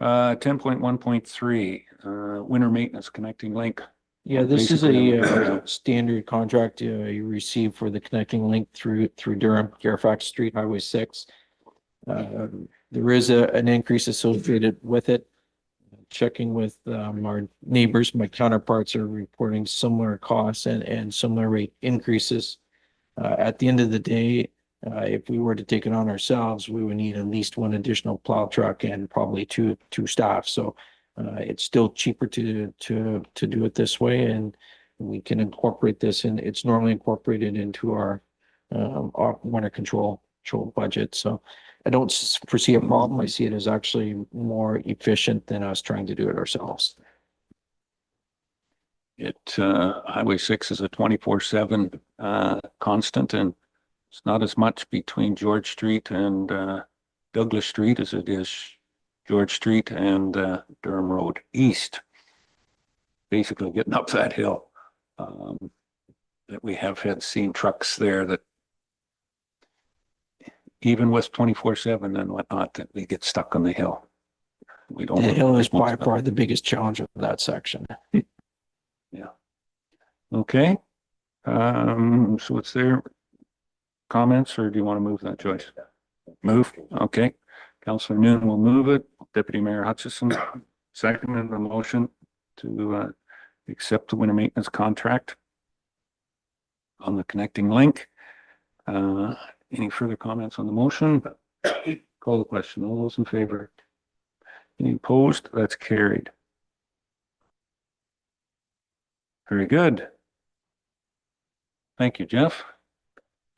10.1.3, winter maintenance connecting link. Yeah, this is Basically, a standard contract you receive for the connecting link through Durham, Fairfax Street, Highway 6. There is an increase associated with it. Checking with our neighbors, my counterparts are reporting similar costs and similar rate increases. At the end of the day, if we were to take it on ourselves, we would need at least 1 additional plow truck and probably two staff. So it's still cheaper to do it this way, and we can incorporate this, and it's normally incorporated into our winter control budget. So I don't foresee a problem. I see it as actually more efficient than us trying to do it ourselves. Highway 6 is a 24/7 constant, and it's not as much between George Street and Douglas Street as it is George Street and Durham Road East. Basically getting up that hill. That we have had seen trucks there that even with 24/7 and whatnot, that we get stuck on the hill. We don't. The hill is want by to- far the biggest challenge of that section. Yeah. Okay. So it's there. Comments, or do you want to move that, Joyce? Move. Okay. Councillor Noon will move it. Deputy Mayor Hutchison seconded the motion to accept the winter maintenance contract on the connecting link. Any further comments on the motion? Call the question. All those in favor? Any opposed? That's carried. Very good. Thank you, Jeff.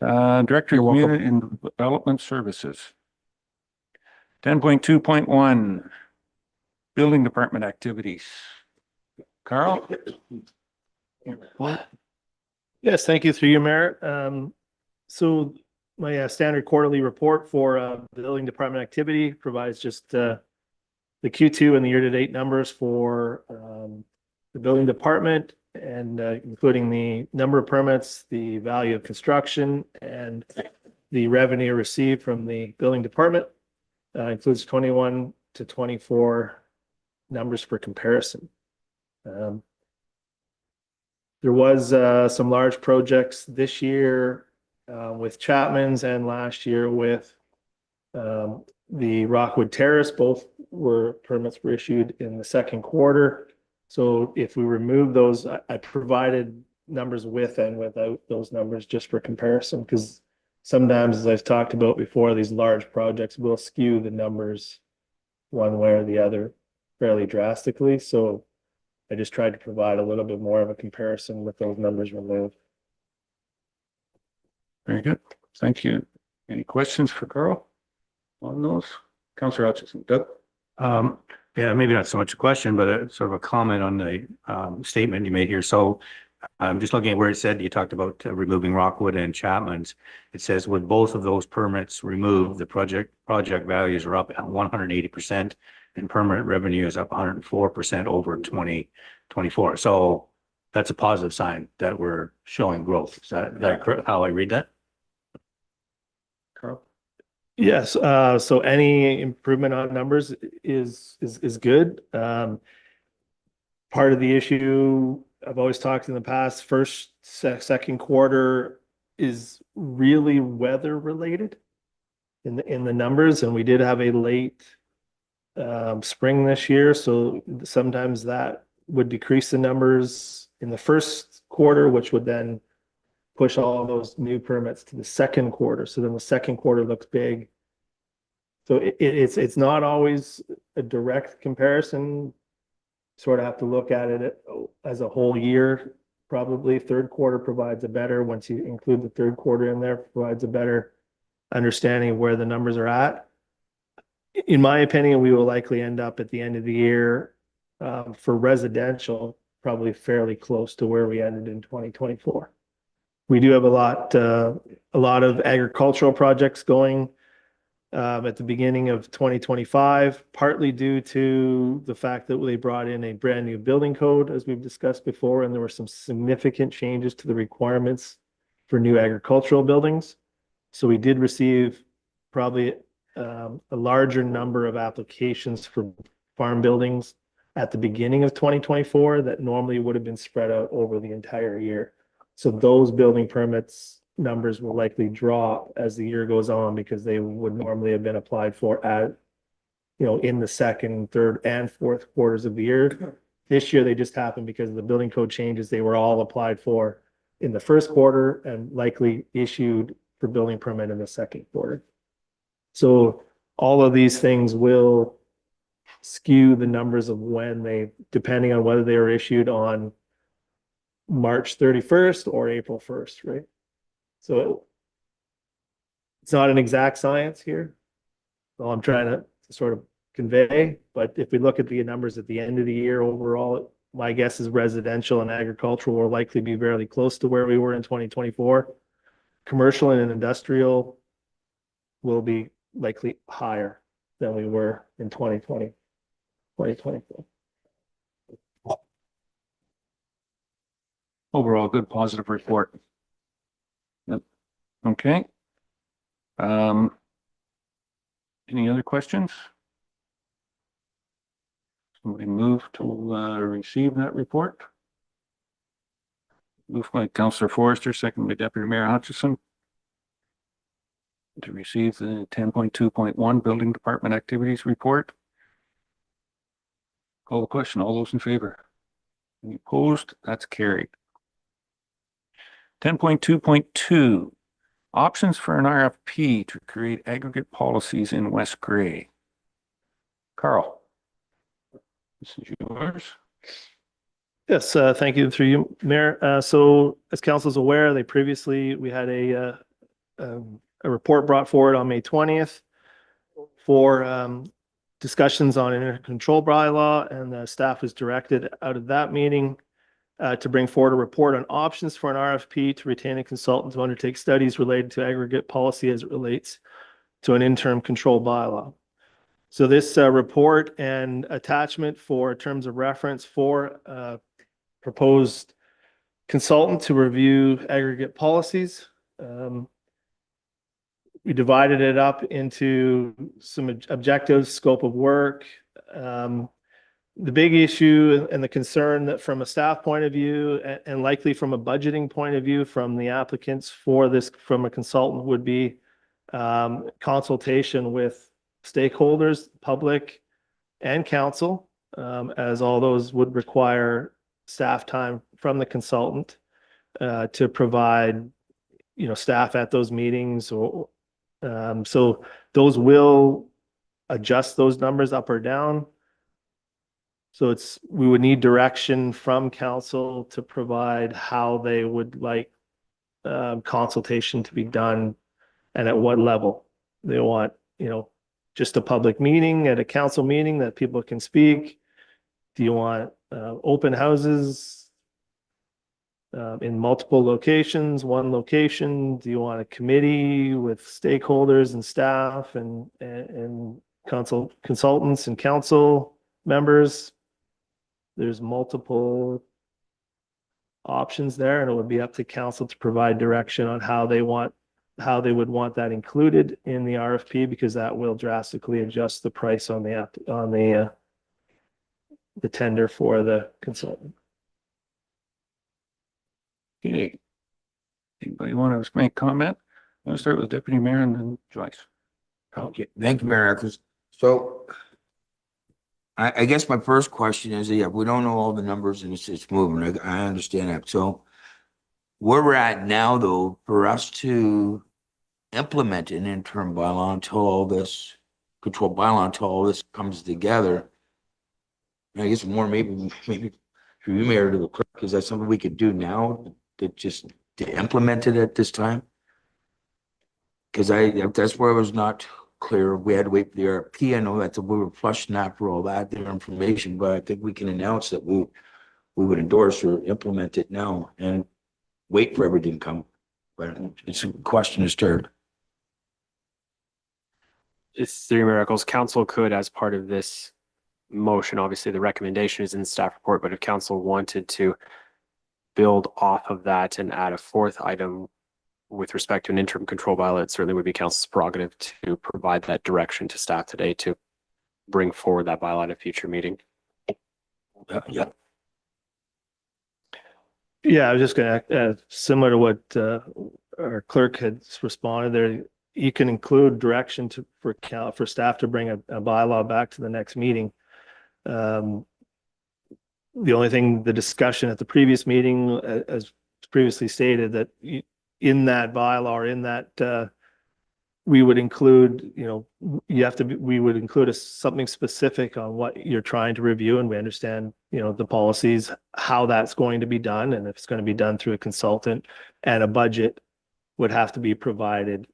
Director of You're welcome. Community and Development Services. 10.2.1, Building Department Activities. Carl? Yes, thank you through you, Mayor. So my standard quarterly report for the building department activity provides just the Q2 and the year-to-date numbers for the building department, and including the number of permits, the value of construction, and the revenue received from the building department. Includes 21 to 24 numbers for comparison. There was some large projects this year with Chapman's, and last year with the Rockwood Terrace. Both permits were issued in the second quarter. So if we remove those, I provided numbers with and without those numbers just for comparison, because sometimes, as I've talked about before, these large projects will skew the numbers one way or the other fairly drastically. So I just tried to provide a little bit more of a comparison with those numbers removed. Very good. Thank you. Any questions for Carl on those? Councillor Hutchison. Doug? Yeah, maybe not so much a question, but a sort of a comment on the statement you made here. So I'm just looking at where it said you talked about removing Rockwood and Chapman's. It says with both of those permits removed, the project values are up at 180%, and permit revenue is up 104% over 2024. So that's a positive sign that we're showing growth. Is that correct, how I read that? Carl? Yes, so any improvement on numbers is good. Part of the issue I've always talked in the past, second quarter is really weather related in the numbers, and we did have a late spring this year, so sometimes that would decrease the numbers in the first quarter, which would then push all of those new permits to the second quarter. So then the second quarter looks big. So it's not always a direct comparison. Sort of have to look at it as a whole year. Probably third quarter provides a better, once you include the third quarter in there, provides a better understanding of where the numbers are at. In my opinion, we will likely end up at the end of the year for residential, probably fairly close to where we ended in 2024. We do have a lot of agricultural projects going at the beginning of 2025, partly due to the fact that they brought in a brand new building code, as we've discussed before, and there were some significant changes to the requirements for new agricultural buildings. So we did receive probably a larger number of applications for farm buildings at the beginning of 2024 that normally would have been spread out over the entire year. So those building permits numbers will likely drop as the year goes on, because they would normally have been applied for in the second, third, and fourth quarters of the year. This year, they just happened because of the building code changes. They were all applied for in the first quarter and likely issued for building permit in the second quarter. So all of these things will skew the numbers of when depending on whether they were issued on March 31st or April 1st, right? So it's not an exact science here. Well, I'm trying to sort of convey, but if we look at the numbers at the end of the year overall, my guess is residential and agricultural will likely be fairly close to where we were in 2024. Commercial and industrial will be likely higher than we were in 2024. Overall, good positive report. Yep. Okay. Any other questions? Somebody move to receive that report. Moved by Councillor Forrester, second by Deputy Mayor Hutchison. To receive the 10.2.1 Building Department Activities Report. Call the question. All those in favor? Any opposed? That's carried. 10.2.2 Options for an RFP to create aggregate policies in West Grey. Carl, this is yours. Yes, thank you through you, Mayor. So as council is aware, we had a report brought forward on May 20th for discussions on internet control bylaw, and the staff was directed out of that meeting to bring forward a report on options for an RFP to retain a consultant to undertake studies related to aggregate policy as it relates to an interim control bylaw. So this report and attachment for terms of reference for proposed consultant to review aggregate policies. We divided it up into some objectives, scope of work. The big issue and the concern that from a staff point of view and likely from a budgeting point of view from the applicants for this from a consultant would be consultation with stakeholders, public and council, as all those would require staff time from the consultant to provide, staff at those meetings. Or so those will adjust those numbers up or down. So we would need direction from council to provide how they would like consultation to be done and at what level they want, just a public meeting at a council meeting that people can speak. Do you want open houses in multiple locations, one location? Do you want a committee with stakeholders and staff and consultants and council members? There's multiple options there, and it would be up to council to provide direction on how they would want that included in the RFP, because that will drastically adjust the price on the tender for the consultant. Okay. Anybody want to make comment? I'm going to start with Deputy Mayor and then Joyce. Okay, thank you, Mayor Eccles. So I guess my first question is, yeah, we don't know all the numbers and it's moving. I understand that. So where we're at now, though, for us to implement an interim bylaw until all this control bylaw, until all this comes together, I guess more maybe for you, Mayor, to the clerk, is that something we could do now to implement it at this time? Because that's where I was not clear. We had to wait for the RFP. I know that we were flushing after all that, their information, but I think we can announce that we would endorse or implement it now and wait for everything to come. But it's a question is stirred. It's 3 Miracles. Council could, as part of this motion, obviously the recommendation is in the staff report, but if council wanted to build off of that and add a 4th item with respect to an interim control bylaw, it certainly would be council's prerogative to provide that direction to staff today to bring forward that bylaw at a future meeting. Yeah. Yeah, I was just going to similar to what our clerk had responded there. You can include direction for staff to bring a bylaw back to the next meeting. The only thing, the discussion at the previous meeting, as previously stated, that in that bylaw or in that we would include, we would include something specific on what you're trying to review, and we understand, the policies, how that's going to be done, and if it's going to be done through a consultant, and a budget would have to be provided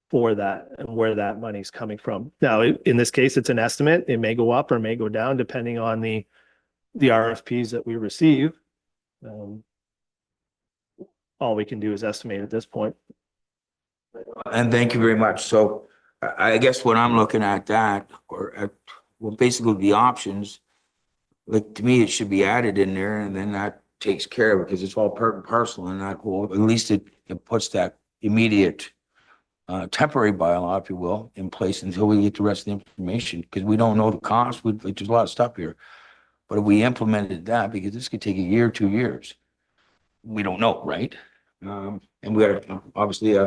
for that and where that money's coming from. Now, in this case, it's an estimate. It may go up or may go down depending on the RFPs that we receive. All we can do is estimate at this point. And thank you very much. So I guess when I'm looking at that, or at, well, basically the options, like, to me, it should be added in there, and then that takes care of it, because it's all part and parcel, and that whole, at least it puts that immediate temporary bylaw, if you will, in place until we get the rest of the information, because we don't know the cost. Like, there's a lot of stuff here. But if we implemented that, because this could take a year, 2 years, we don't know, right? And we got, obviously,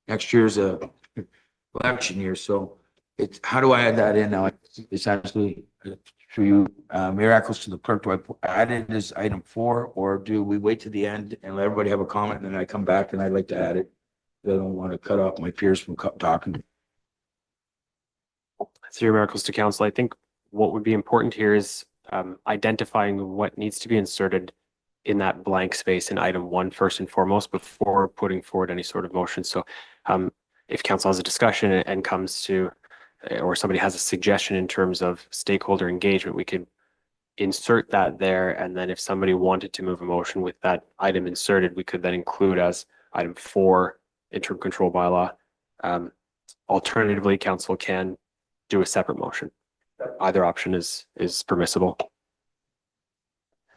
next year's a election year, so it's, how do I add that in now? Essentially, through you, Mayor Eccles, to the clerk, do I add it as item 4, or do we wait to the end and let everybody have a comment, and then I come back and I'd like to add it? I don't want to cut off my peers from talking. Through your miracles to council, I think what would be important here is identifying what needs to be inserted in that blank space in item 1 first and foremost before putting forward any sort of motion. So if council has a discussion and comes to, or somebody has a suggestion in terms of stakeholder engagement, we could insert that there. And then if somebody wanted to move a motion with that item inserted, we could then include as item 4 interim control bylaw. Alternatively, council can do a separate motion. Either option is permissible.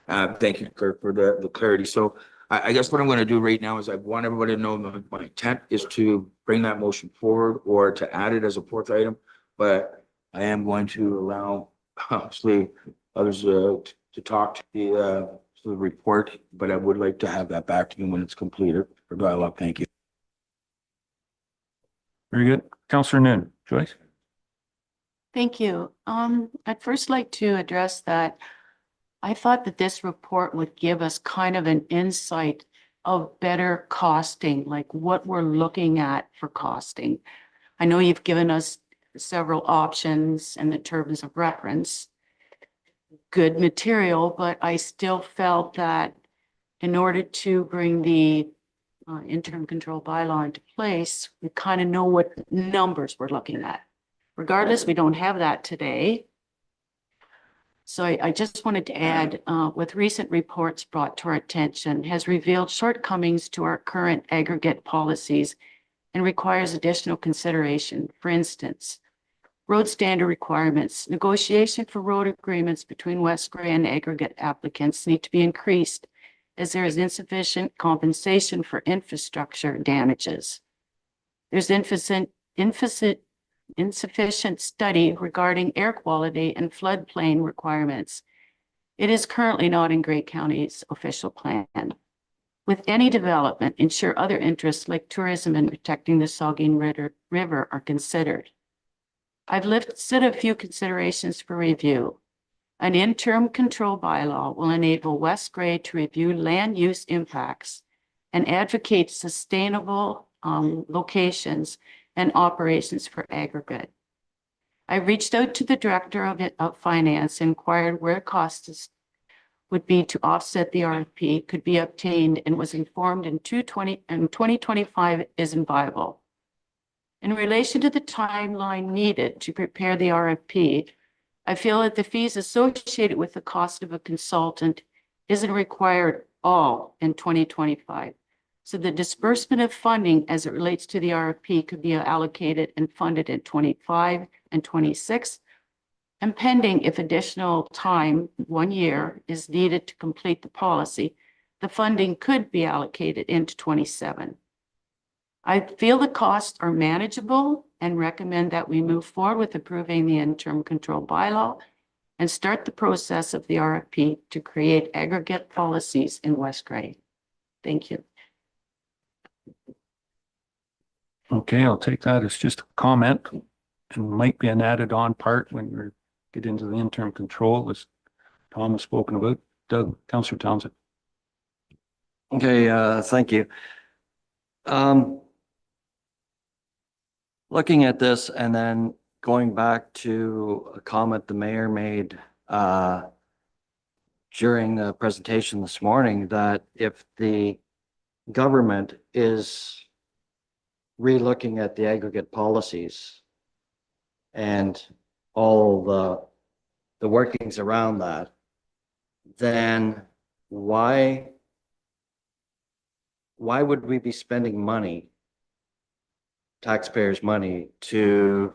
Thank you, clerk, for the clarity. So I guess what I'm going to do right now is I want everybody to know my intent is to bring that motion forward or to add it as a 4th item. But I am going to allow, obviously, others to talk to the report, but I would like to have that back to you when it's completed for dialogue. Thank you. Very good. Councillor Noon, Joyce? Thank you. I'd first like to address that. I thought that this report would give us kind of an insight of better costing, like what we're looking at for costing. I know you've given us several options and the terms of reference, good material, but I still felt that in order to bring the interim control bylaw into place, we kind of know what numbers we're looking at. Regardless, we don't have that today. So I just wanted to add, with recent reports brought to our attention, has revealed shortcomings to our current aggregate policies and requires additional consideration. For instance, road standard requirements, negotiation for road agreements between West Grey and aggregate applicants need to be increased as there is insufficient compensation for infrastructure damages. There's insufficient study regarding air quality and floodplain requirements. It is currently not in Grey County's official plan. With any development, ensure other interests like tourism and protecting the Saugeen River are considered. I've listed a few considerations for review. An interim control bylaw will enable West Grey to review land use impacts and advocate sustainable locations and operations for aggregate. I reached out to the director of finance, inquired where costs would be to offset the RFP could be obtained, and was informed in 2025 isn't viable. In relation to the timeline needed to prepare the RFP, I feel that the fees associated with the cost of a consultant isn't required all in 2025. So the disbursement of funding as it relates to the RFP could be allocated and funded in 25 and 26. And pending if additional time, 1 year, is needed to complete the policy, the funding could be allocated into 27. I feel the costs are manageable and recommend that we move forward with approving the interim control bylaw and start the process of the RFP to create aggregate policies in West Grey. Thank you. Okay, I'll take that as just a comment and might be an added on part when we get into the interim control, as Tom has spoken about. Doug, Councillor Townsend. Okay, thank you. Looking at this and then going back to a comment the mayor made during the presentation this morning, that if the government is re-looking at the aggregate policies and all the workings around that, then why would we be spending money taxpayers' money to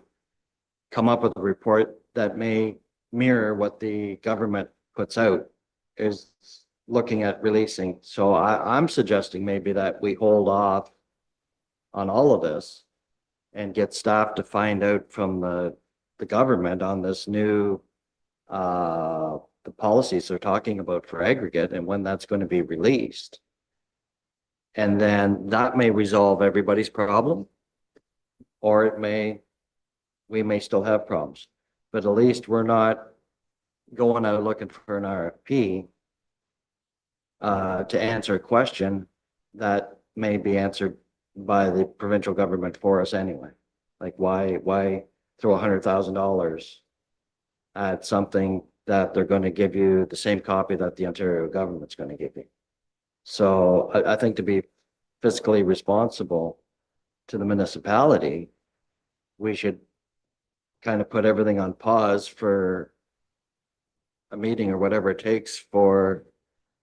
come up with a report that may mirror what the government puts out is looking at releasing. So I'm suggesting maybe that we hold off on all of this and get staff to find out from the government on this new the policies they're talking about for aggregate and when that's going to be released. And then that may resolve everybody's problem, or we may still have problems, but at least we're not going out looking for an RFP to answer a question that may be answered by the provincial government for us anyway. Like why throw $100,000 at something that they're going to give you the same copy that the Ontario government's going to give you? So I think to be fiscally responsible to the municipality, we should kind of put everything on pause for a meeting or whatever it takes for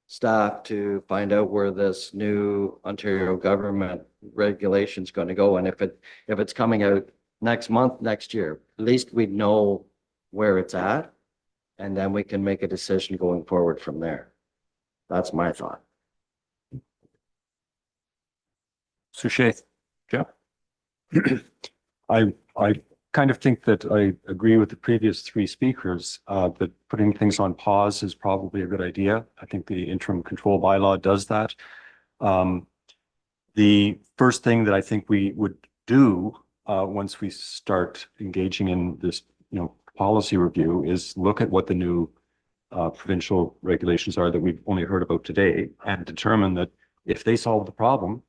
staff to find out where this new Ontario government regulation is going to go. And if it's coming out next month, next year, at least we know where it's at, and then we can make a decision going forward from there. That's my thought. Suchet, Jeff? I kind of think that I agree with the previous three speakers, that putting things on pause is probably a good idea. I think the interim control bylaw does that. The first thing that I think we would do once we start engaging in this, policy review is look at what the new provincial regulations are that we've only heard about today and determine that if they solve the problem,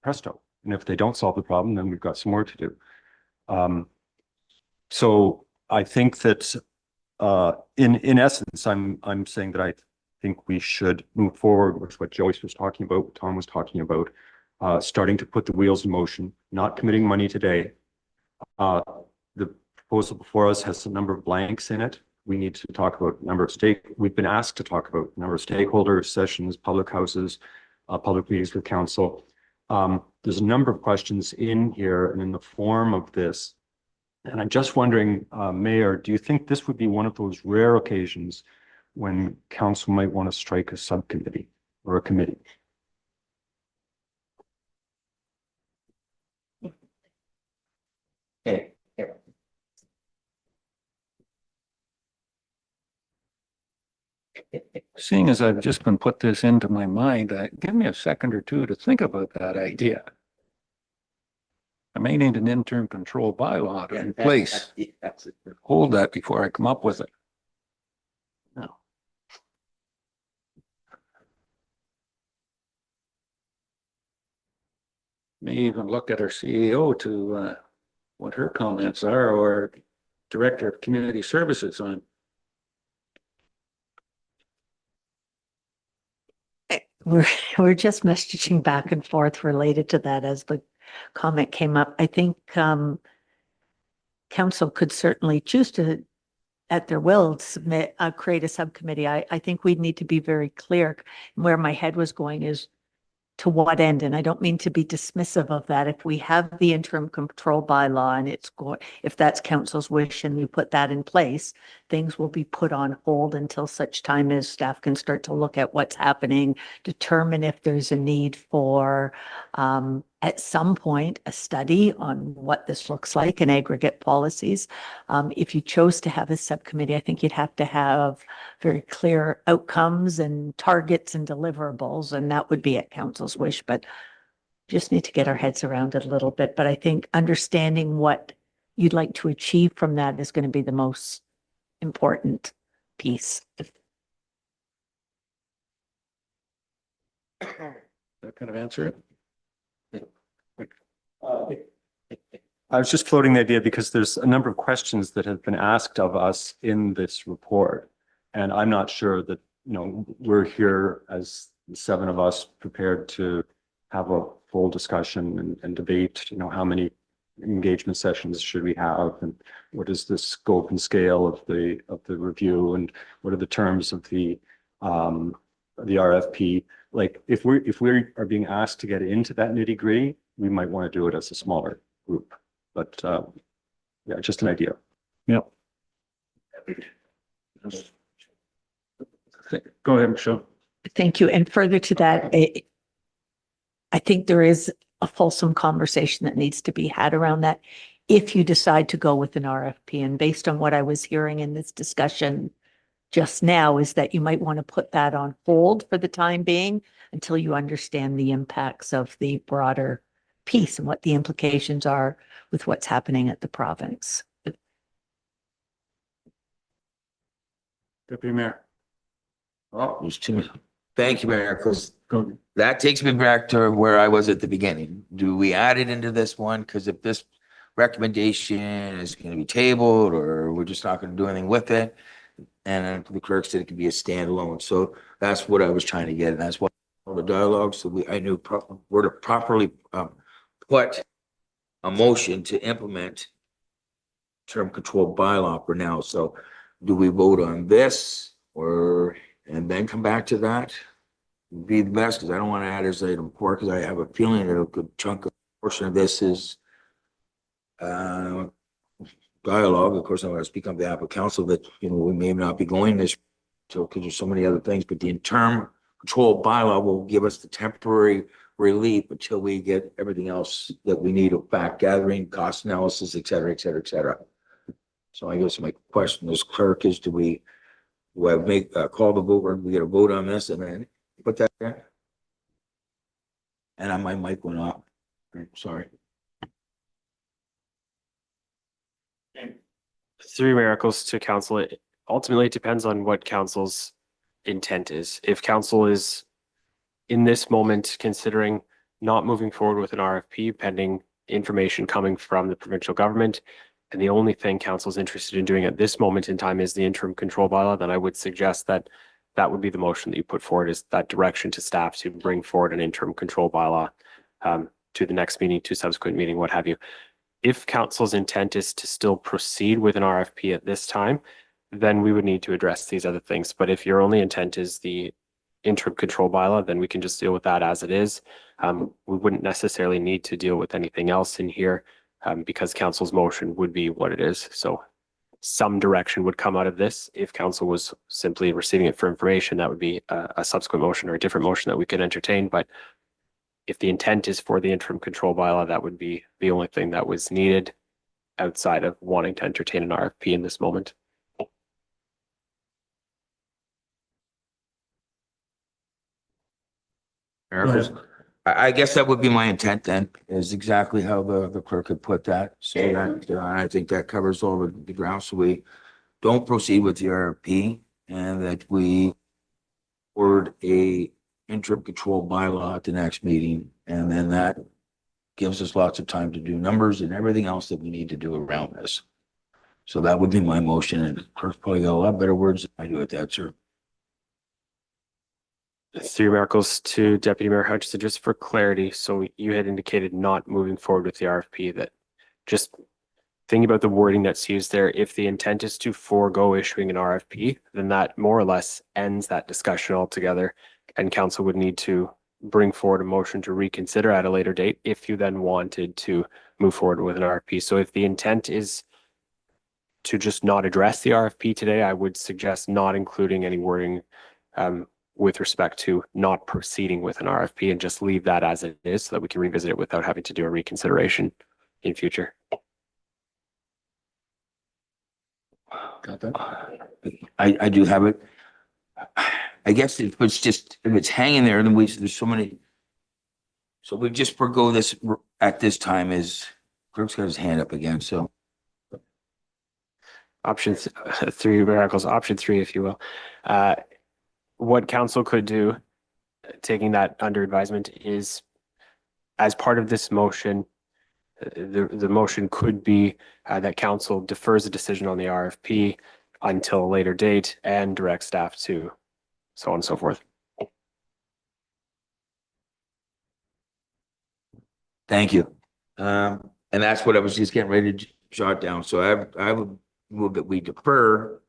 presto. And if they don't solve the problem, then we've got some more to do. So I think that in essence, I'm saying that I think we should move forward with what Joyce was talking about, what Tom was talking about, starting to put the wheels in motion, not committing money today. The proposal before us has a number of blanks in it. We need to talk about we've been asked to talk about number of stakeholders, sessions, public houses, public meetings with council. There's a number of questions in here and in the form of this. And I'm just wondering, Mayor, do you think this would be one of those rare occasions when council might want to strike a subcommittee or a committee? Okay. Seeing as I've just been put this into my mind, give me a second or two to think about that idea. I may need an interim control bylaw in place. Hold that before I come up with it. No. May even look at our CEO to what her comments are, or Director of Community Services on. We're just messaging back and forth related to that as the comment came up. I think council could certainly choose to, at their will, create a subcommittee. I think we'd need to be very clear. Where my head was going is to what end? And I don't mean to be dismissive of that. If we have the interim control bylaw and if that's council's wish and we put that in place, things will be put on hold until such time as staff can start to look at what's happening, determine if there's a need for, at some point, a study on what this looks like in aggregate policies. If you chose to have a subcommittee, I think you'd have to have very clear outcomes and targets and deliverables, and that would be at council's wish, but just need to get our heads around it a little bit. But I think understanding what you'd like to achieve from that is going to be the most important piece. That kind of answer it? I was just floating the idea because there's a number of questions that have been asked of us in this report. And I'm not sure that, we're here as the seven of us prepared to have a full discussion and debate, how many engagement sessions should we have, and what is the scope and scale of the review, and what are the terms of the RFP. Like if we are being asked to get into that nitty-gritty, we might want to do it as a smaller group. but, yeah, just an idea. Yep. Go ahead, Michelle. Thank you. And further to that, I think there is a fulsome conversation that needs to be had around that if you decide to go with an RFP. And based on what I was hearing in this discussion just now, is that you might want to put that on hold for the time being until you understand the impacts of the broader piece and what the implications are with what's happening at the province. Deputy Mayor. Oh, there's too many. Thank you, Mayor, because that takes me back to where I was at the beginning. Do we add it into this one? Because if this recommendation is going to be tabled, or we're just not going to do anything with it, and the clerk said it could be a standalone. So that's what I was trying to get, and that's what all the dialogue. So I knew where to properly put a motion to implement term control bylaw for now. So do we vote on this and then come back to that? Would be the best, because I don't want to add as item 4, because I have a feeling that a good chunk of portion of this is dialogue. Of course, I want to speak on behalf of council that, we may not be going this till, because there's so many other things, but the term control bylaw will give us the temporary relief until we get everything else that we need of fact gathering, cost analysis, et cetera, et cetera, et cetera. So I guess my question as clerk is, do I make call the vote, or we get a vote on this and then put that there? And my mic went off. Sorry. Three miracles to council. Ultimately, it depends on what council's intent is. If council is in this moment considering not moving forward with an RFP pending information coming from the provincial government, and the only thing council is interested in doing at this moment in time is the interim control bylaw, then I would suggest that that would be the motion that you put forward, is that direction to staff to bring forward an interim control bylaw to the next meeting, to subsequent meeting, what have you. If council's intent is to still proceed with an RFP at this time, then we would need to address these other things. But if your only intent is the interim control bylaw, then we can just deal with that as it is. We wouldn't necessarily need to deal with anything else in here because council's motion would be what it is. So some direction would come out of this. If council was simply receiving it for information, that would be a subsequent motion or a different motion that we could entertain. But if the intent is for the interim control bylaw, that would be the only thing that was needed outside of wanting to entertain an RFP in this moment. Miracles. I guess that would be my intent then, is exactly how the clerk could put that. So that I think that covers all the ground. So we don't proceed with the RFP, and that we forward a interim control bylaw at the next meeting. And then that gives us lots of time to do numbers and everything else that we need to do around this. So that would be my motion, and clerk's probably got a lot better words than I do at that, sir. Three miracles to Deputy Mayor Hutchison, just for clarity. So you had indicated not moving forward with the RFP, that just thinking about the wording that's used there. If the intent is to forego issuing an RFP, then that more or less ends that discussion altogether. And council would need to bring forward a motion to reconsider at a later date if you then wanted to move forward with an RFP. So if the intent is to just not address the RFP today, I would suggest not including any wording with respect to not proceeding with an RFP, and just leave that as it is so that we can revisit it without having to do a reconsideration in future. Got that? I do have it. I guess if it's hanging there, then there's so many. So we just forgo this at this time. Is Clerk's got his hand up again, so. Option three, miracles, option 3, if you will. What council could do, taking that under advisement, is as part of this motion, the motion could be that council defers a decision on the RFP until a later date and direct staff to so on and so forth. Thank you. And that's what I was just getting ready to jot down. So I would move that we defer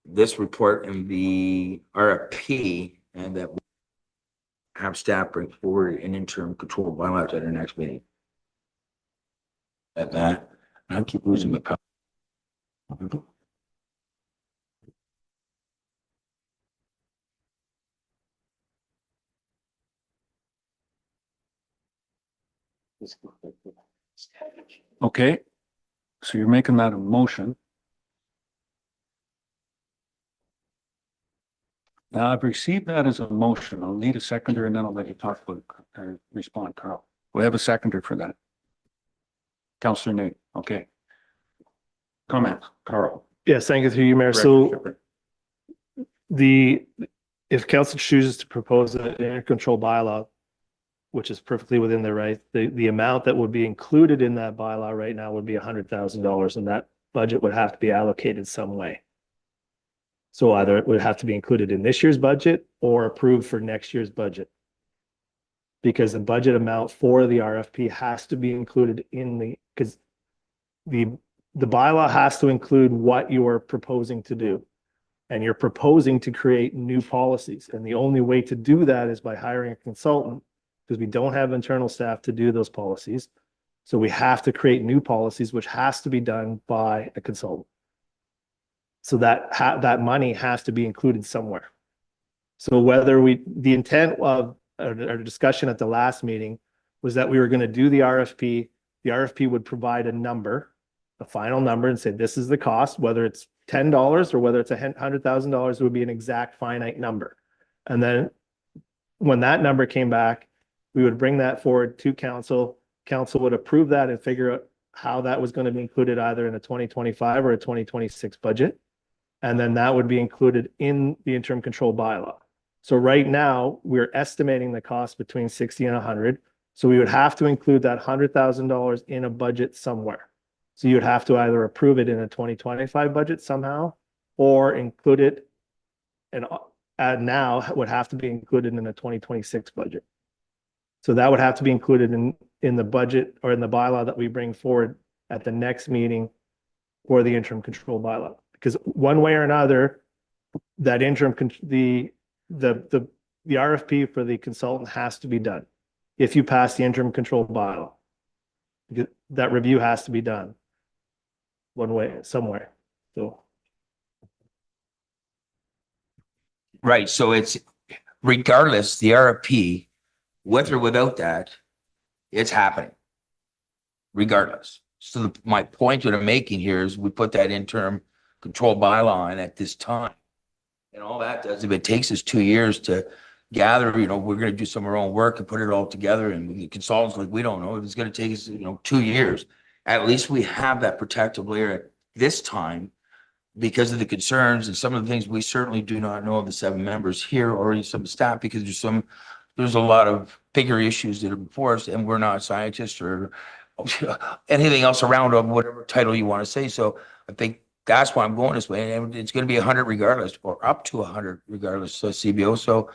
this report and the RFP, and that we have staff bring forward an interim control bylaw at our next meeting. At that, I keep losing my power. Okay, so you're making that a motion. Now I've received that as a motion. I'll need a seconder and then I'll let you talk about, respond, Carl. We have a seconder for that. Counselor Nate, okay. Comment, Carl. Yes, thank you through you, Mayor. So if council chooses to propose an intercontrol bylaw, which is perfectly within their right, the amount that would be included in that bylaw right now would be $100,000, and that budget would have to be allocated some way. So either it would have to be included in this year's budget or approved for next year's budget. Because the budget amount for the RFP has to be included because the bylaw has to include what you are proposing to do. And you're proposing to create new policies. And the only way to do that is by hiring a consultant, because we don't have internal staff to do those policies. So we have to create new policies, which has to be done by a consultant. So that money has to be included somewhere. So the intent of our discussion at the last meeting was that we were going to do the RFP. The RFP would provide a number, a final number, and say, this is the cost, whether it's $10 or whether it's $100,000, it would be an exact finite number. And then when that number came back, we would bring that forward to council. Council would approve that and figure out how that was going to be included either in a 2025 or a 2026 budget. And then that would be included in the interim control bylaw. So right now we're estimating the cost between 60 and 100. So we would have to include that $100,000 in a budget somewhere. So you would have to either approve it in a 2025 budget somehow, or include it and now would have to be included in a 2026 budget. So that would have to be included in the budget or in the bylaw that we bring forward at the next meeting for the interim control bylaw. Because one way or another, that the RFP for the consultant has to be done. If you pass the interim control bylaw, that review has to be done one way, somewhere. So. Right, so it's regardless, the RFP, with or without that, it's happening. Regardless. So my point that I'm making here is we put that interim control bylaw in at this time. And all that does, if it takes us 2 years to gather, we're going to do some of our own work and put it all together, and the consultants, like, we don't know if it's going to take us, 2 years. At least we have that protective layer at this time because of the concerns and some of the things we certainly do not know of the 7 members here or even some staff, because there's a lot of bigger issues that are before us, and we're not scientists or anything else around of whatever title you want to say. So I think that's why I'm going this way, and it's going to be 100 regardless, or up to 100 regardless. So CBO. So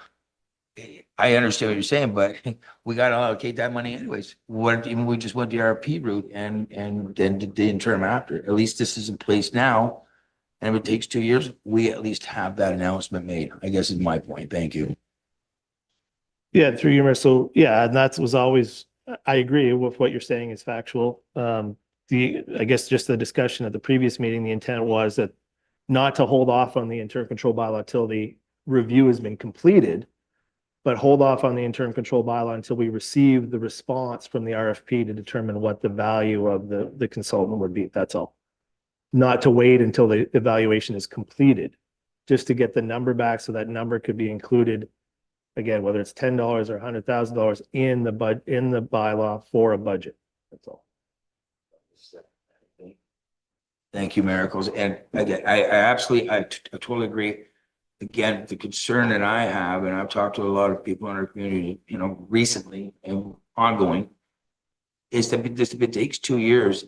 I understand what you're saying, but we got to allocate that money anyways. What even we just went the RFP route and then did the interim after. At least this is in place now, and if it takes 2 years, we at least have that announcement made. I guess is my point. Thank you. Yeah, through your, so yeah, and that was always, I agree with what you're saying is factual. I guess just the discussion at the previous meeting, the intent was that not to hold off on the interim control bylaw till the review has been completed, but hold off on the interim control bylaw until we receive the response from the RFP to determine what the value of the consultant would be. That's all. Not to wait until the evaluation is completed, just to get the number back so that number could be included. Again, whether it's $10 or $100,000 in the bylaw for a budget. That's all. Thank you, Miracles. And again, I totally agree. Again, the concern that I have, and I've talked to a lot of people in our community, recently and ongoing, is that if it takes 2 years,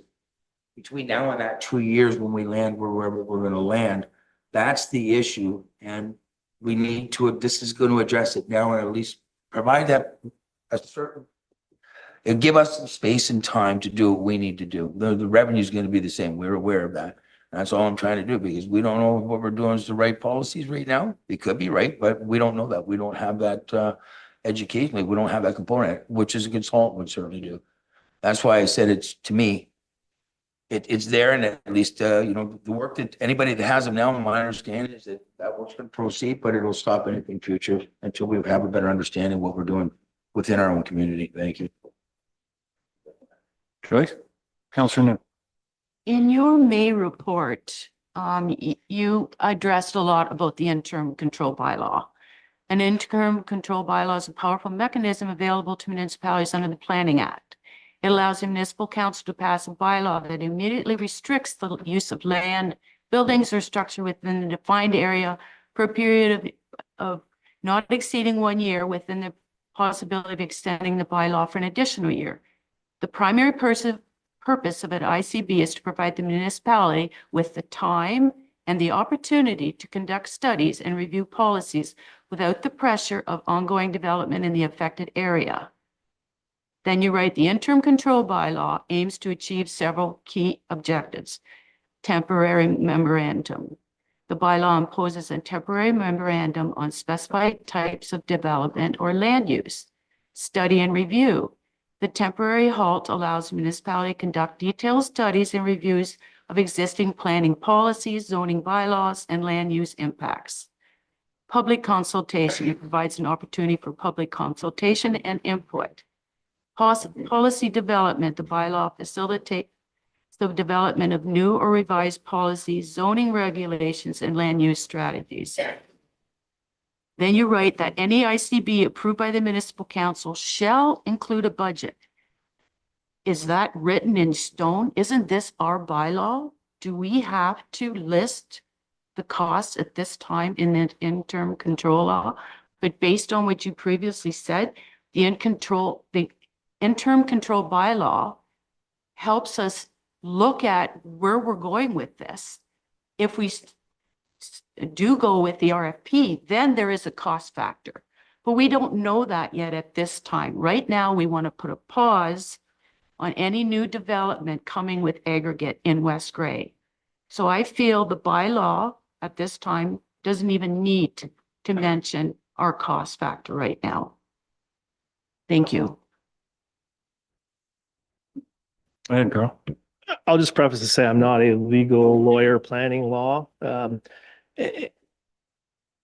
between now and that 2 years when we land wherever we're going to land, that's the issue. And we need to, this is going to address it now, and at least provide that a certain, and give us some space and time to do what we need to do. The revenue is going to be the same. We're aware of that. That's all I'm trying to do, because we don't know if what we're doing is the right policies right now. It could be right, but we don't know that. We don't have that educationally. We don't have that component, which is a consultant would certainly do. That's why I said it's, to me, it's there, and at least, the work that anybody that has them now, my understanding is that that work's going to proceed, but it'll stop anything future until we have a better understanding of what we're doing within our own community. Thank you. Joyce? Counselor New? In your May report, you addressed a lot about the interim control bylaw. An interim control bylaw is a powerful mechanism available to municipalities under the Planning Act. It allows the municipal council to pass a bylaw that immediately restricts the use of land, buildings, or structure within the defined area for a period of not exceeding 1 year, within the possibility of extending the bylaw for an additional year. The primary purpose of an ICB is to provide the municipality with the time and the opportunity to conduct studies and review policies without the pressure of ongoing development in the affected area. Then you write, the interim control bylaw aims to achieve several key objectives. Temporary memorandum. The bylaw imposes a temporary memorandum on specified types of development or land use. Study and review. The temporary halt allows the municipality to conduct detailed studies and reviews of existing planning policies, zoning bylaws, and land use impacts. Public consultation. It provides an opportunity for public consultation and input. Policy development. The bylaw facilitates the development of new or revised policies, zoning regulations, and land use strategies. Then you write that any ICB approved by the municipal council shall include a budget. Is that written in stone? Isn't this our bylaw? Do we have to list the costs at this time in the interim control law? But based on what you previously said, the interim control bylaw helps us look at where we're going with this. If we do go with the RFP, then there is a cost factor. But we don't know that yet at this time. Right now, we want to put a pause on any new development coming with aggregate in West Grey. So I feel the bylaw at this time doesn't even need to mention our cost factor right now. Thank you. Go ahead, Carl. I'll just preface to say I'm not a legal lawyer planning law.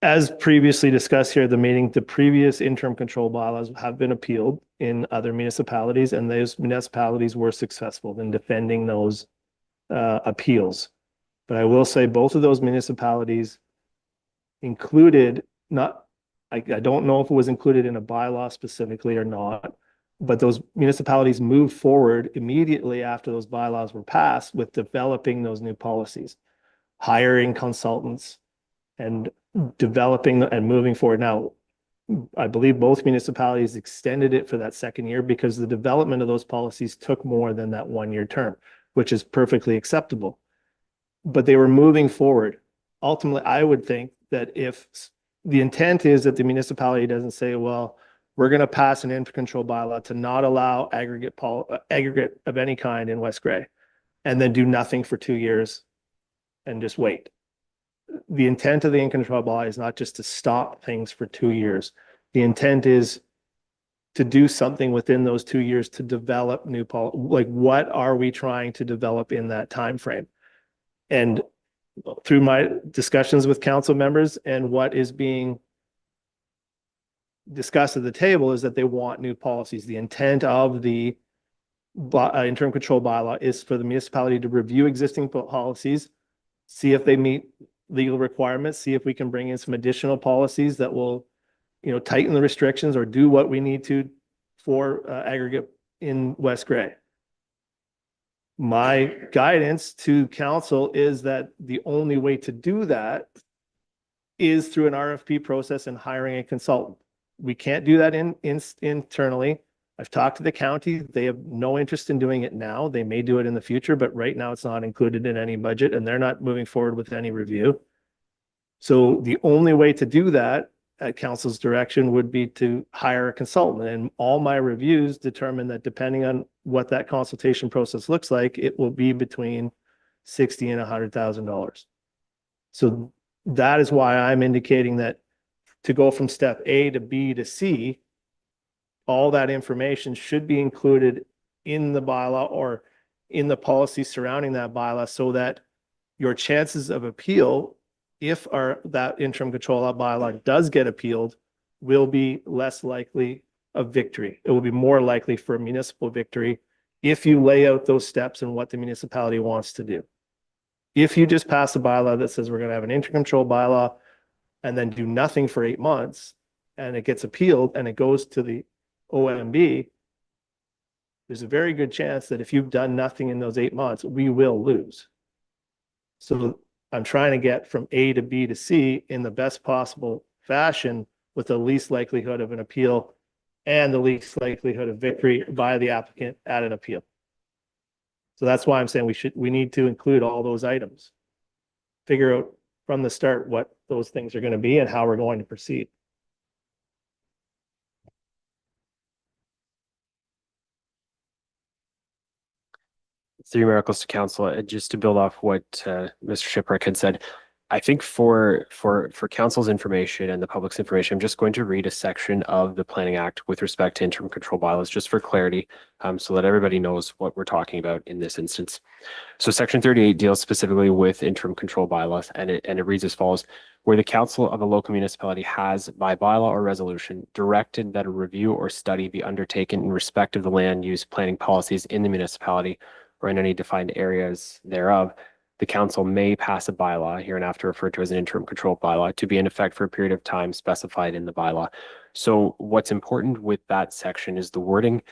As previously discussed here at the meeting, the previous interim control bylaws have been appealed in other municipalities, and those municipalities were successful in defending those appeals. But I will say both of those municipalities included, I don't know if it was included in a bylaw specifically or not, but those municipalities moved forward immediately after those bylaws were passed with developing those new policies, hiring consultants and developing and moving forward. Now, I believe both municipalities extended it for that second year because the development of those policies took more than that 1 year term, which is perfectly acceptable. But they were moving forward. Ultimately, I would think that if the intent is that the municipality doesn't say, well, we're going to pass an interim control bylaw to not allow aggregate of any kind in West Grey, and then do nothing for 2 years and just wait. The intent of the interim control bylaw is not just to stop things for 2 years. The intent is to do something within those 2 years to develop new policy. Like, what are we trying to develop in that time frame? And through my discussions with council members and what is being discussed at the table is that they want new policies. The intent of the interim control bylaw is for the municipality to review existing policies, see if they meet legal requirements, see if we can bring in some additional policies that will, tighten the restrictions or do what we need to for aggregate in West Grey. My guidance to council is that the only way to do that is through an RFP process and hiring a consultant. We can't do that internally. I've talked to the county. They have no interest in doing it now. They may do it in the future, but right now it's not included in any budget and they're not moving forward with any review. So the only way to do that at council's direction would be to hire a consultant. And all my reviews determine that depending on what that consultation process looks like, it will be between $60,000 and $100,000. So that is why I'm indicating that to go from step A to B to C, all that information should be included in the bylaw or in the policy surrounding that bylaw so that your chances of appeal, if that interim control bylaw does get appealed, will be less likely of victory. It will be more likely for a municipal victory if you lay out those steps and what the municipality wants to do. If you just pass a bylaw that says we're going to have an interim control bylaw and then do nothing for 8 months and it gets appealed and it goes to the OMB, there's a very good chance that if you've done nothing in those 8 months, we will lose. So I'm trying to get from A to B to C in the best possible fashion with the least likelihood of an appeal and the least likelihood of victory by the applicant at an appeal. So that's why I'm saying we need to include all those items. Figure out from the start what those things are going to be and how we're going to proceed. Three miracles to council. Just to build off what Mr. Shiprock had said, I think for council's information and the public's information, I'm just going to read a section of the Planning Act with respect to interim control bylaws, just for clarity, so that everybody knows what we're talking about in this instance. So Section 38 deals specifically with interim control bylaws, and it reads as follows: where the council of a local municipality has, by bylaw or resolution, directed that a review or study be undertaken in respect of the land use planning policies in the municipality or in any defined areas thereof, the council may pass a bylaw, hereinafter referred to as an interim control bylaw, to be in effect for a period of time specified in the bylaw. So what's important with that section is the wording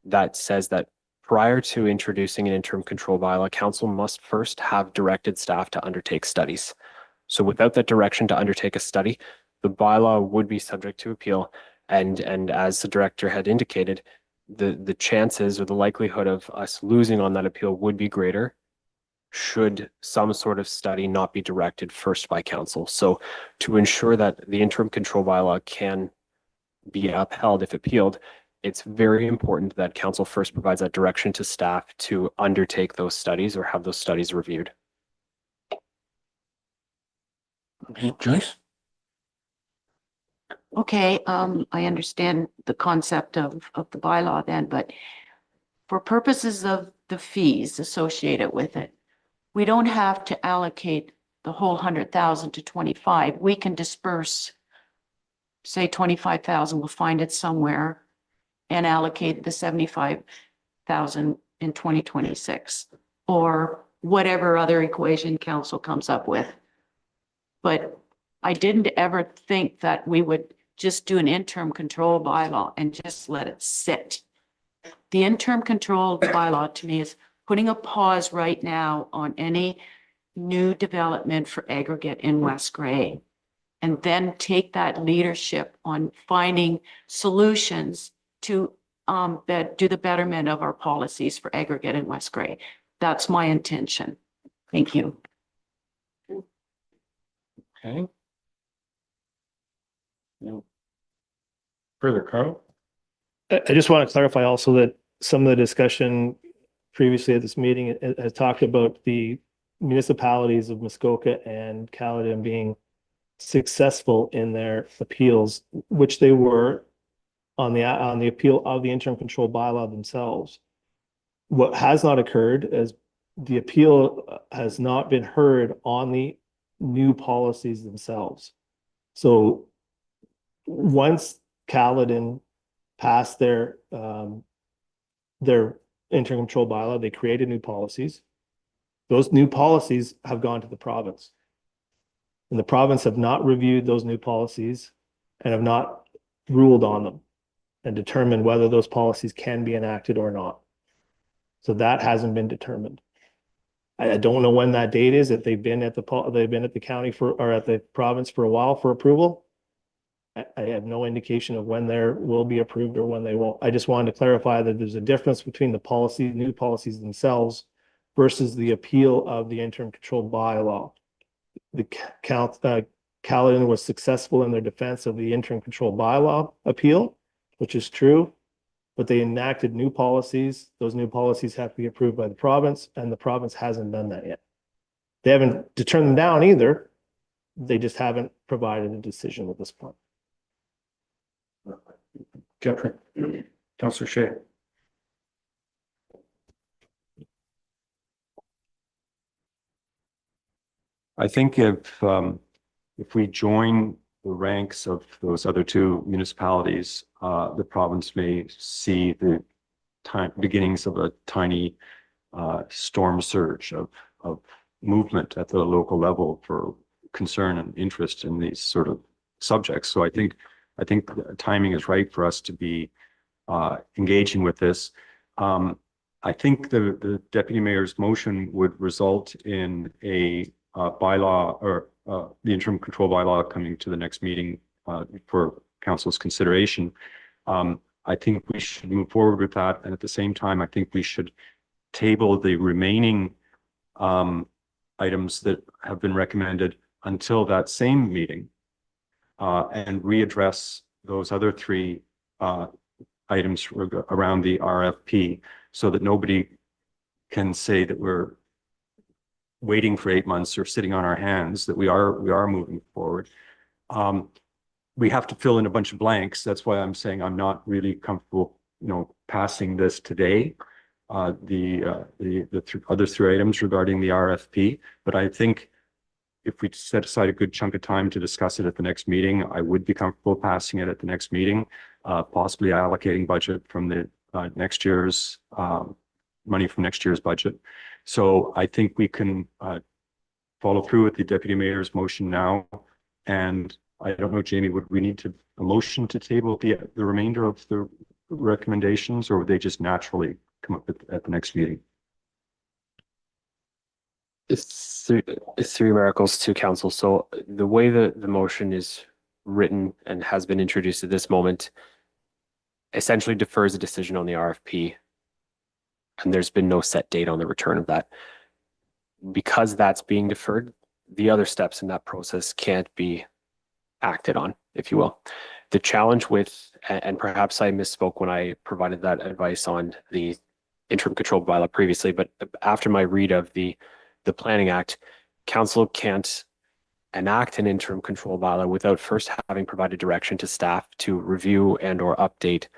that says that prior to introducing an interim control bylaw, council must first have directed staff to undertake studies. So without that direction to undertake a study, the bylaw would be subject to appeal. And as the director had indicated, the chances or the likelihood of us losing on that appeal would be greater should some sort of study not be directed first by council. So to ensure that the interim control bylaw can be upheld if appealed, it's very important that council first provides that direction to staff to undertake those studies or have those studies reviewed. Joyce? Okay, I understand the concept of the bylaw then, but for purposes of the fees associated with it, we don't have to allocate the whole 100,000 to 25. We can disperse, say 25,000, we'll find it somewhere, and allocate the 75,000 in 2026, or whatever other equation council comes up with. But I didn't ever think that we would just do an interim control bylaw and just let it sit. The interim control bylaw to me is putting a pause right now on any new development for aggregate in West Gray, and then take that leadership on finding solutions to do the betterment of our policies for aggregate in West Gray. That's my intention. Thank you. Okay. No further, Carl? I just want to clarify also that some of the discussion previously at this meeting has talked about the municipalities of Muskoka and Caledon being successful in their appeals, which they were on the appeal of the interim control bylaw themselves. What has not occurred is the appeal has not been heard on the new policies themselves. So once Caledon passed their interim control bylaw, they created new policies. Those new policies have gone to the province. And the province have not reviewed those new policies and have not ruled on them and determined whether those policies can be enacted or not. So that hasn't been determined. I don't know when that date is, if they've been at the county or at the province for a while for approval. I have no indication of when there will be approved or when they won't. I just wanted to clarify that there's a difference between the policy, new policies themselves versus the appeal of the interim control bylaw. Caledon was successful in their defense of the interim control bylaw appeal, which is true, but they enacted new policies. Those new policies have to be approved by the province, and the province hasn't done that yet. They haven't turned them down either. They just haven't provided a decision at this point. Jeffrey, Councillor Shea. I think if we join the ranks of those other two municipalities, the province may see the beginnings of a tiny storm surge of movement at the local level for concern and interest in these sort of subjects. So I think the timing is right for us to be engaging with this. I think the deputy mayor's motion would result in a bylaw or the interim control bylaw coming to the next meeting for council's consideration. I think we should move forward with that. And at the same time, I think we should table the remaining items that have been recommended until that same meeting and readdress those other three items around the RFP so that nobody can say that we're waiting for 8 months or sitting on our hands, that we are moving forward. We have to fill in a bunch of blanks. That's why I'm saying I'm not really comfortable, passing this today. The other three items regarding the RFP, but I think if we set aside a good chunk of time to discuss it at the next meeting, I would be comfortable passing it at the next meeting, possibly allocating budget from the next year's money from next year's budget. So I think we can follow through with the deputy mayor's motion now. And I don't know, Jamie, would we need a motion to table the remainder of the recommendations, or would they just naturally come up at the next meeting? It's three miracles to council. So the way the motion is written and has been introduced at this moment essentially defers a decision on the RFP. And there's been no set date on the return of that. Because that's being deferred, the other steps in that process can't be acted on, if you will. The challenge with, and perhaps I misspoke when I provided that advice on the interim control bylaw previously, but after my read of the Planning Act, council can't enact an interim control bylaw without first having provided direction to staff to review and or update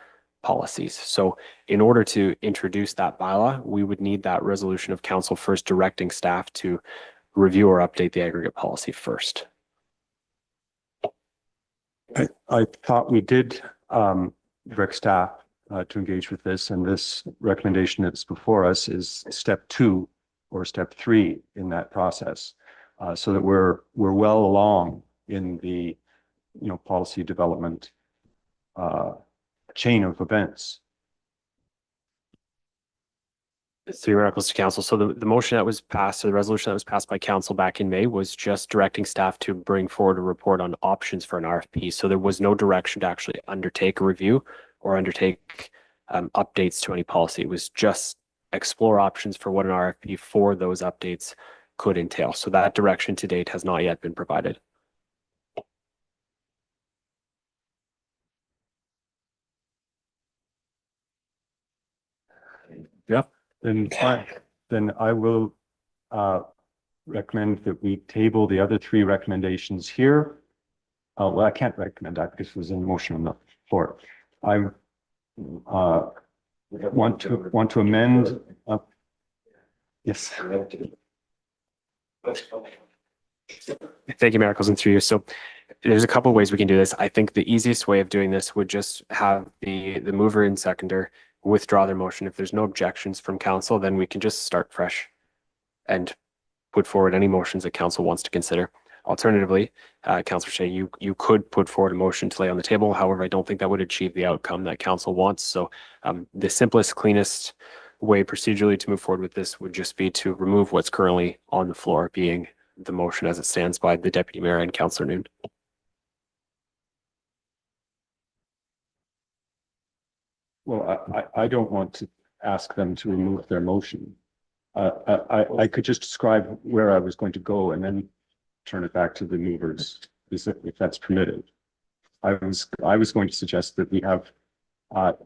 policies. So in order to introduce that bylaw, we would need that resolution of council first directing staff to review or update the aggregate policy first. I thought we did direct staff to engage with this, and this recommendation that's before us is step 2 or step 3 in that process, so that we're well along in the policy development chain of events. Three miracles to council. So the motion that was passed, or the resolution that was passed by council back in May, was just directing staff to bring forward a report on options for an RFP. So there was no direction to actually undertake a review or undertake updates to any policy. It was just explore options for what an RFP for those updates could entail. So that direction to date has not yet been provided. Yeah, then fine. Then I will recommend that we table the other 3 recommendations here. Well, I can't recommend that because it was in motion on the floor. I want to amend. Yes. Thank you, Miracles, and through you. So there's a couple of ways we can do this. I think the easiest way of doing this would just have the mover and seconder withdraw their motion. If there's no objections from council, then we can just start fresh and put forward any motions that council wants to consider. Alternatively, Councillor Shea, you could put forward a motion to lay on the table. However, I don't think that would achieve the outcome that council wants. So the simplest, cleanest way procedurally to move forward with this would just be to remove what's currently on the floor, being the motion as it stands by the Deputy Mayor and Councillor Noon. Well, I don't want to ask them to remove their motion. I could just describe where I was going to go and then turn it back to the movers, if that's permitted. I was going to suggest that we have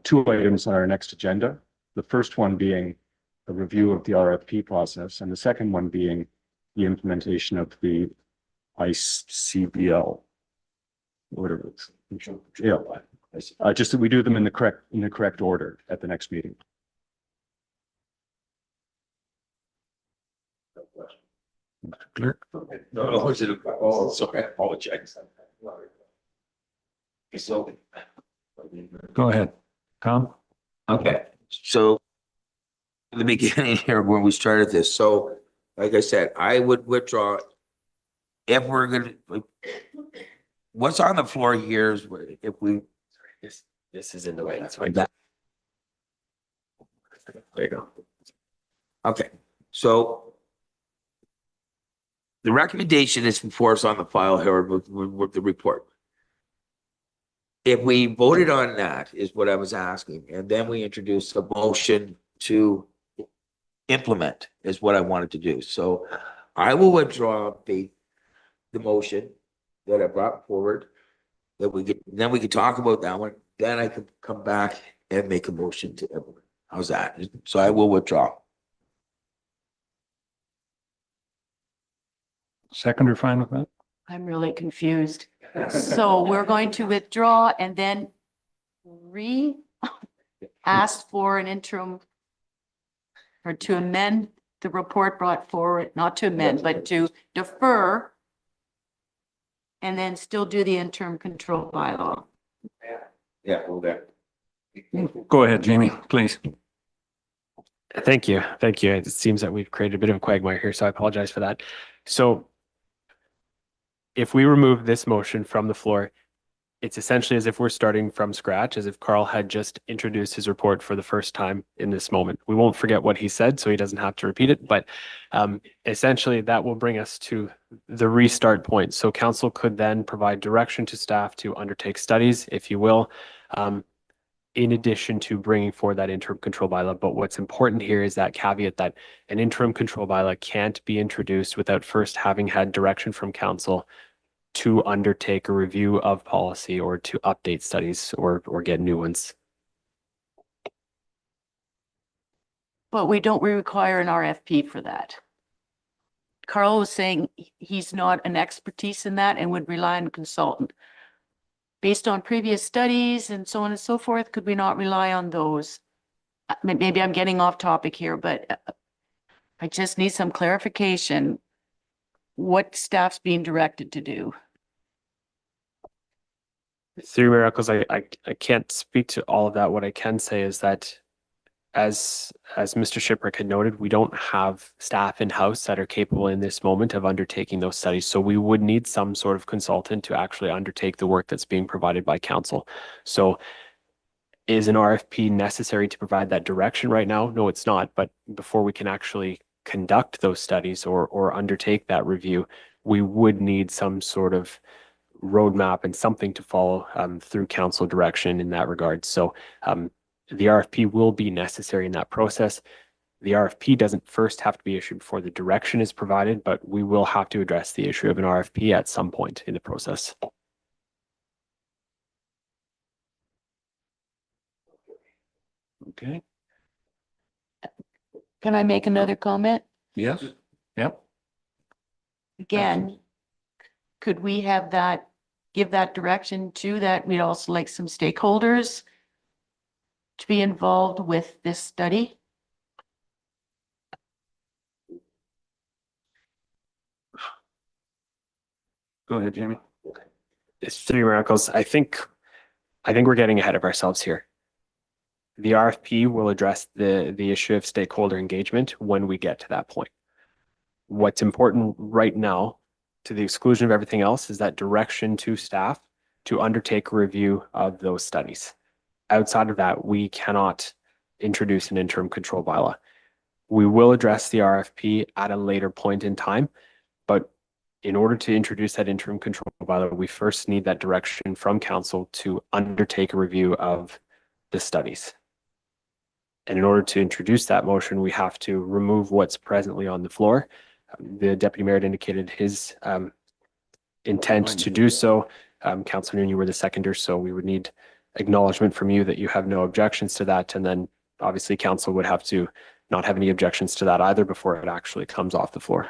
2 items on our next agenda. The first one being a review of the RFP process, and the second one being the implementation of the ICBL, whatever it is. Yeah, just that we do them in the correct order at the next meeting. Mr. Clerk? No, is it? Oh, sorry, I apologize. So. Go ahead. Tom? Okay, so in the beginning here, when we started this, so like I said, I would withdraw if we're gonna, what's on the floor here is if we, This is in the way, that's why. that, There you go. okay, so the recommendation is before us on the file here with the report. If we voted on that is what I was asking, and then we introduced a motion to implement is what I wanted to do. So I will withdraw the motion that I brought forward. That we get, then we could talk about that one. Then I could come back and make a motion to implement. How's that? So I will withdraw. Seconder fine with that? I'm really confused. So we're going to withdraw and then ask for an interim or to amend the report brought forward, not to amend, but to defer and then still do the interim control bylaw. Yeah, well, there. Go ahead, Jamie, please. Thank you. Thank you. It seems that we've created a bit of a quagmire here, so I apologize for that. So if we remove this motion from the floor, it's essentially as if we're starting from scratch, as if Carl had just introduced his report for the first time in this moment. We won't forget what he said, so he doesn't have to repeat it, but essentially that will bring us to the restart point. So council could then provide direction to staff to undertake studies, if you will, in addition to bringing forward that interim control bylaw. But what's important here is that caveat that an interim control bylaw can't be introduced without first having had direction from council to undertake a review of policy or to update studies or get new ones. But we require an RFP for that. Carl was saying he's not an expertise in that and would rely on a consultant. Based on previous studies and so on and so forth, could we not rely on those? Maybe I'm getting off topic here, but I just need some clarification. What staff's being directed to do? Through miracles, I can't speak to all of that. What I can say is that as Mr. Shiprick had noted, we don't have staff in-house that are capable in this moment of undertaking those studies. So we would need some sort of consultant to actually undertake the work that's being provided by council. So is an RFP necessary to provide that direction right now? No, it's not. But before we can actually conduct those studies or undertake that review, we would need some sort of roadmap and something to follow through council direction in that regard. So the RFP will be necessary in that process. The RFP doesn't first have to be issued before the direction is provided, but we will have to address the issue of an RFP at some point in the process. Okay. Can I make another comment? Yes. Yep. Again, could we have that, give that direction to that? We'd also like some stakeholders to be involved with this study. Go ahead, Jamie. It's three miracles. I think we're getting ahead of ourselves here. The RFP will address the issue of stakeholder engagement when we get to that point. What's important right now, to the exclusion of everything else, is that direction to staff to undertake a review of those studies. Outside of that, we cannot introduce an interim control bylaw. We will address the RFP at a later point in time, but in order to introduce that interim control bylaw, we first need that direction from council to undertake a review of the studies. And in order to introduce that motion, we have to remove what's presently on the floor. The deputy mayor had indicated his intent to do so. Councilor Noon, you were the seconder, so we would need acknowledgement from you that you have no objections to that. And then obviously council would have to not have any objections to that either before it actually comes off the floor.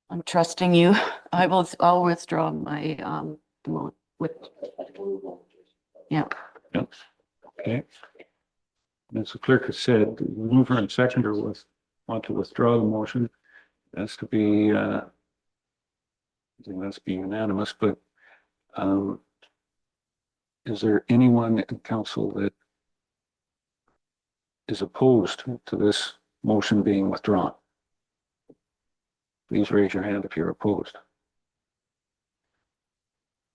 I'm trusting you. I'll withdraw my, yeah. Yep. Okay. As the clerk has said, the mover and seconder was want to withdraw the motion, that's to be, I think that's be unanimous, but, is there anyone in council that is opposed to this motion being withdrawn? Please raise your hand if you're opposed.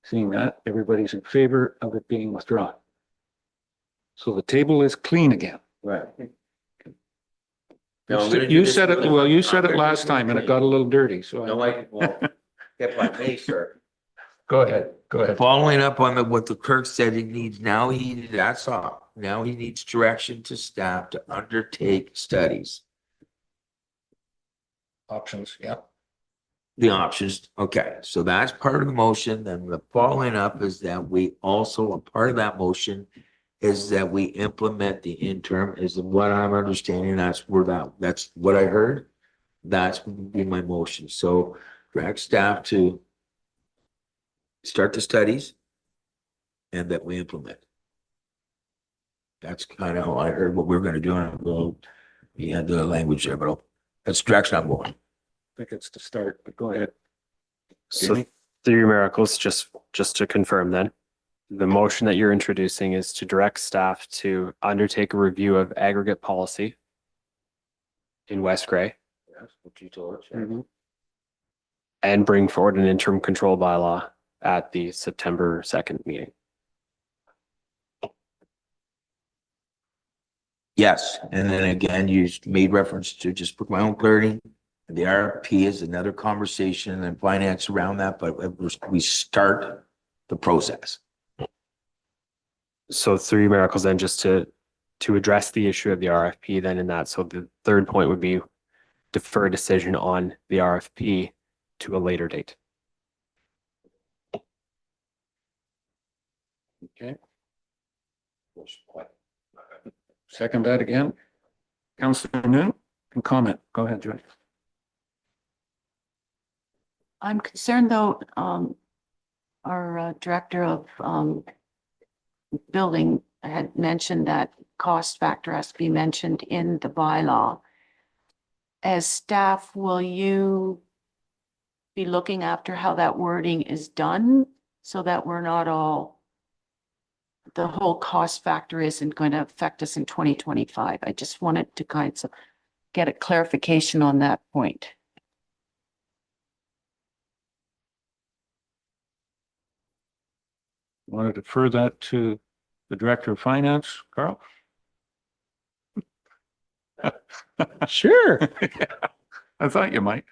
Seeing that, everybody's in favor of it being withdrawn. So the table is clean again. Right. You said it, well, you said it last time and it got a little dirty, so. No, well, if I may, sir. Go ahead, go ahead. Following up on what the clerk said he needs, that's all. Now he needs direction to staff to undertake studies. Options, yeah. The options, okay, so that's part of the motion, then the following up is that we also, a part of that motion is that we implement the interim, is what I'm understanding, that's what I heard. That's would be my motion, so direct staff to start the studies and that we implement. That's kind of how I heard what we're gonna do, and we'll, you had the language there, but that's direction I'm going. I think it's to start, but go ahead. So Jamie? through your miracles, just to confirm then, the motion that you're introducing is to direct staff to undertake a review of aggregate policy in West Gray Yes, what you told us. and bring forward an interim control bylaw at the September 2nd meeting. Yes, and then again, you made reference to, just for my own clarity, the RFP is another conversation and finance around that, but we start the process. So through your miracles, then just to address the issue of the RFP, then in that, so the third point would be defer decision on the RFP to a later date. Okay. Second that again. Councillor Noon, can comment. Go ahead, Joy. I'm concerned though, our director of building had mentioned that cost factor has to be mentioned in the bylaw. As staff, will you be looking after how that wording is done so that we're not all, the whole cost factor isn't going to affect us in 2025? I just wanted to kind of get a clarification on that point. Want to defer that to the Director of Finance, Carl? Sure. I thought you might.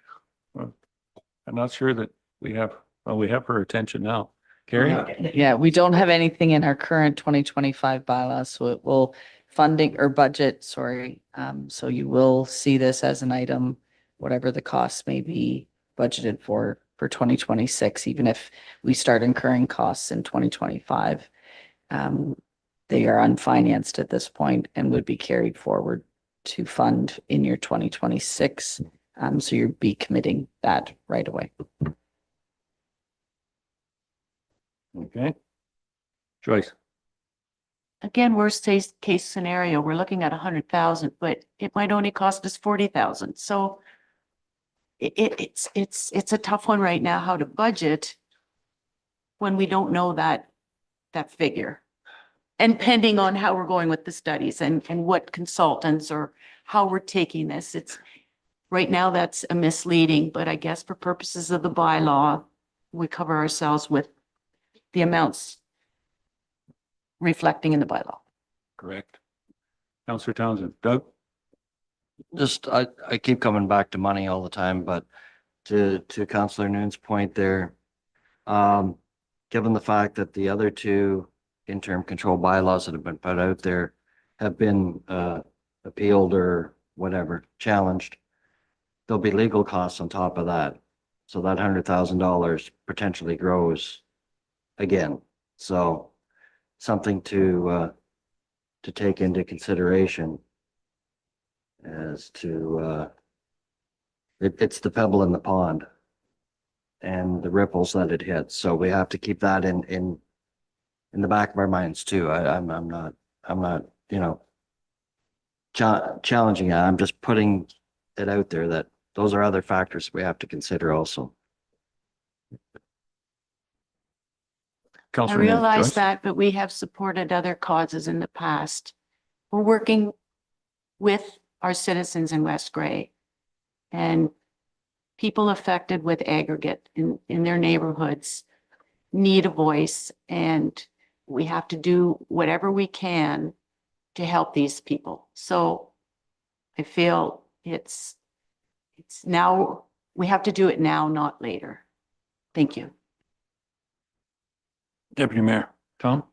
I'm not sure that we have her attention now. Carrie? Yeah, we don't have anything in our current 2025 bylaws, so it will funding or budget, sorry. So you will see this as an item, whatever the costs may be budgeted for 2026, even if we start incurring costs in 2025. They are unfinanced at this point and would be carried forward to fund in your 2026. So you'll be committing that right away. Okay. Joyce? Again, worst case scenario, we're looking at 100,000, but it might only cost us 40,000. So it's a tough one right now, how to budget when we don't know that figure. And pending on how we're going with the studies and what consultants or how we're taking this, it's right now that's a misleading, but I guess for purposes of the bylaw, we cover ourselves with the amounts reflecting in the bylaw. Correct. Councillor Townsend. Doug? Just, I keep coming back to money all the time, but to Councillor Noon's point there, given the fact that the other two interim control bylaws that have been put out there have been appealed or whatever, challenged, there'll be legal costs on top of that. So that $100,000 potentially grows again. So something to take into consideration as to it's the pebble in the pond and the ripples that it hits. So we have to keep that in the back of our minds too. I'm not, challenging it. I'm just putting it out there that those are other factors we have to consider also. I Councillor realize Joyce? that, but we have supported other causes in the past. We're working with our citizens in West Gray and people affected with aggregate in their neighborhoods need a voice, and we have to do whatever we can to help these people. So I feel it's now, we have to do it now, not later. Thank you. Deputy Mayor, Tom?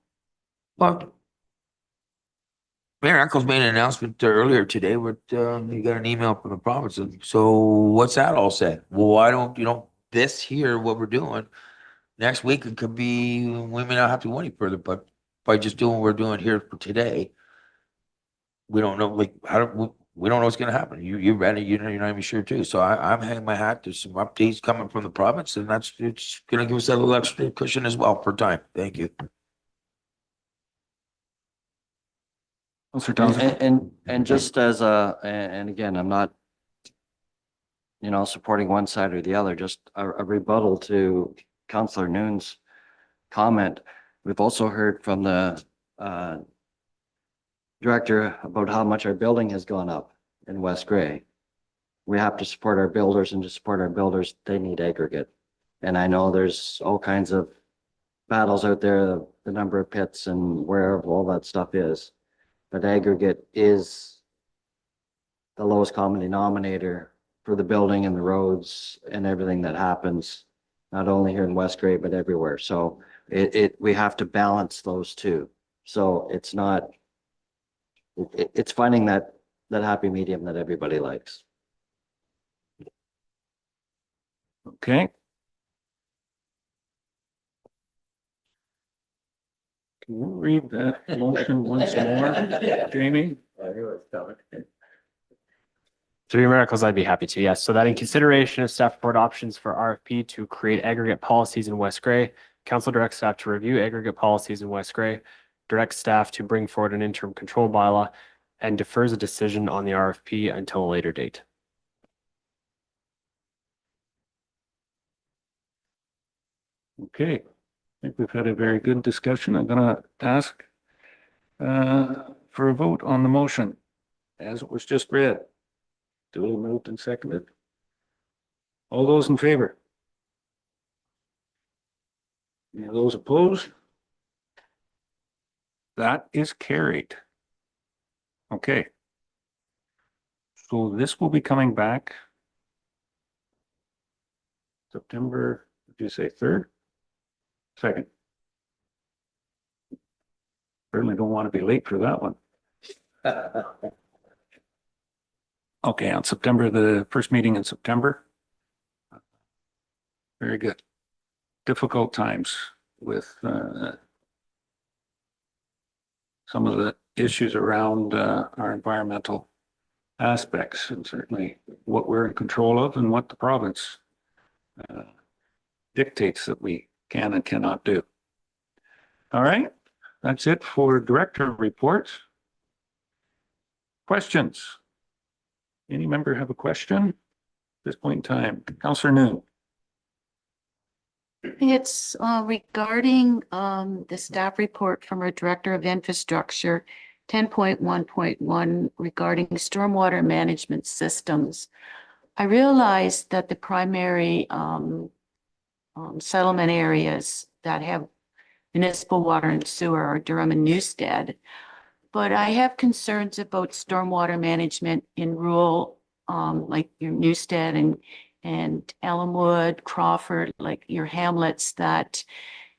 Well, Mayor Eccles made an announcement earlier today where you got an email from the province. And so what's that all said? Well, why don't, this here, what we're doing, next week it could be, we may not have to go any further, but by just doing what we're doing here for today, we don't know, like, we don't know what's gonna happen. You read it, you're not even sure too. So I'm hanging my hat. There's some updates coming from the province, and it's gonna give us that little extra cushion as well for time. Thank you. Councillor Townsend? And just as a, and again, I'm not, supporting one side or the other, just a rebuttal to Councillor Noon's comment. We've also heard from the director about how much our building has gone up in West Gray. We have to support our builders, and to support our builders, they need aggregate. And I know there's all kinds of battles out there, the number of pits and where all that stuff is. But aggregate is the lowest common denominator for the building and the roads and everything that happens, not only here in West Gray, but everywhere. So we have to balance those two. So it's not, it's finding that happy medium that everybody likes. Okay. Can you read that motion once more, Jamie? Through your miracles, I'd be happy to. Yes. So that in consideration of staff report options for RFP to create aggregate policies in West Gray, council directs staff to review aggregate policies in West Gray, directs staff to bring forward an interim control bylaw, and defers a decision on the RFP until a later date. Okay, I think we've had a very good discussion. I'm gonna ask for a vote on the motion as it was just read. Duly moved and seconded. All those in favor? Any of those opposed? That is carried. Okay. So this will be coming back September, did you say 3rd? 2nd. Certainly don't want to be late for that one. Okay, on September, the first meeting in September. Very good. Difficult times with some of the issues around our environmental aspects, and certainly what we're in control of and what the province dictates that we can and cannot do. All right, that's it for director reports. Questions? Any member have a question at this point in time? Councillor Noon. It's regarding the staff report from our Director of Infrastructure, 10.1.1 regarding stormwater management systems. I realized that the primary settlement areas that have municipal water and sewer are Durham and Newstead. But I have concerns about stormwater management in rural, like your Newstead and Elmwood, Crawford, like your hamlets that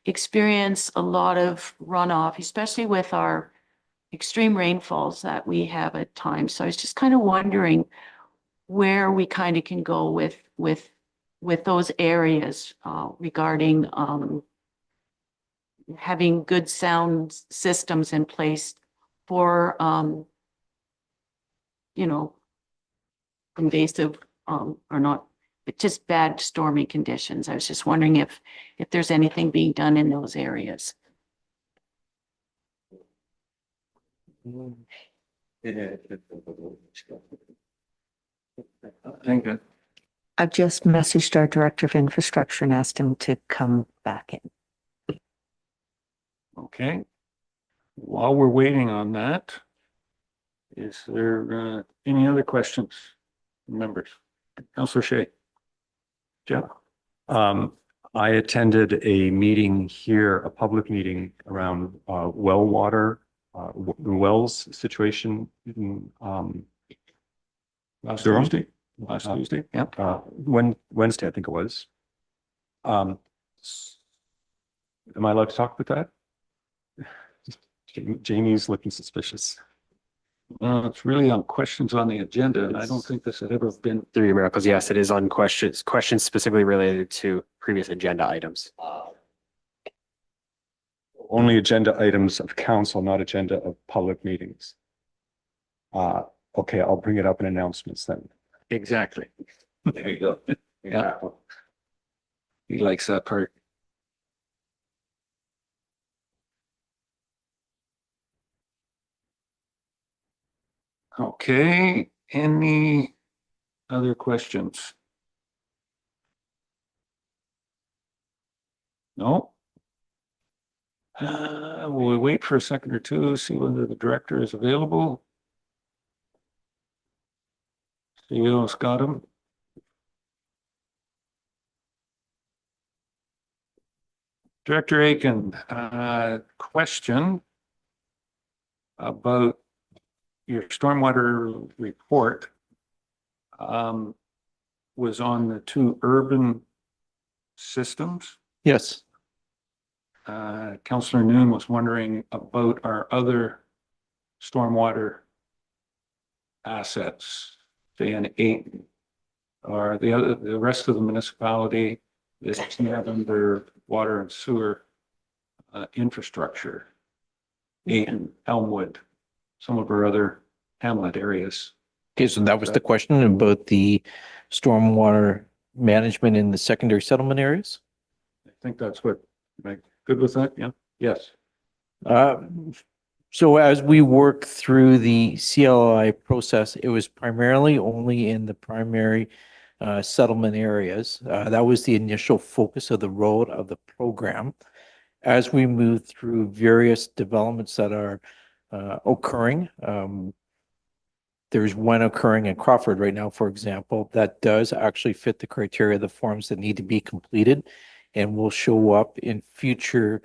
experience a lot of runoff, especially with our extreme rainfalls that we have at times. So I was just kind of wondering where we kind of can go with those areas regarding having good sound systems in place for, invasive or not, but just bad stormy conditions. I was just wondering if there's anything being done in those areas. Thank you. I've just messaged our Director of Infrastructure and asked him to come back in. Okay. While we're waiting on that, is there any other questions, members? Councillor Shay. Jeff? I attended a meeting here, a public meeting around well water, the wells situation in Last Durham. Tuesday? Last Tuesday, yeah. Wednesday, I think it was. Am I allowed to talk about that? Jamie's looking suspicious. It's really on questions on the agenda, and I don't think this had ever been. Through your miracles, yes, it is on questions specifically related to previous agenda items. Only agenda items of council, not agenda of public meetings. Okay, I'll bring it up in announcements then. Exactly. There you go. Yeah. He likes that part. Okay, any other questions? No? We'll wait for a second or two, see whether the director is available. CEO Scottum. Director Aiken, question about your stormwater report was on the two urban systems. Yes. Councillor Noon was wondering about our other stormwater assets, say in Ayton, or the rest of the municipality is not under water and sewer infrastructure. Ayton, Elmwood, some of our other hamlet areas. Okay, so that was the question about the stormwater management in the secondary settlement areas? I think that's what, am I good with that? Yeah, yes. So as we work through the CLI process, it was primarily only in the primary settlement areas. That was the initial focus of the road of the program. As we move through various developments that are occurring, there's one occurring in Crawford right now, for example, that does actually fit the criteria of the forms that need to be completed and will show up in future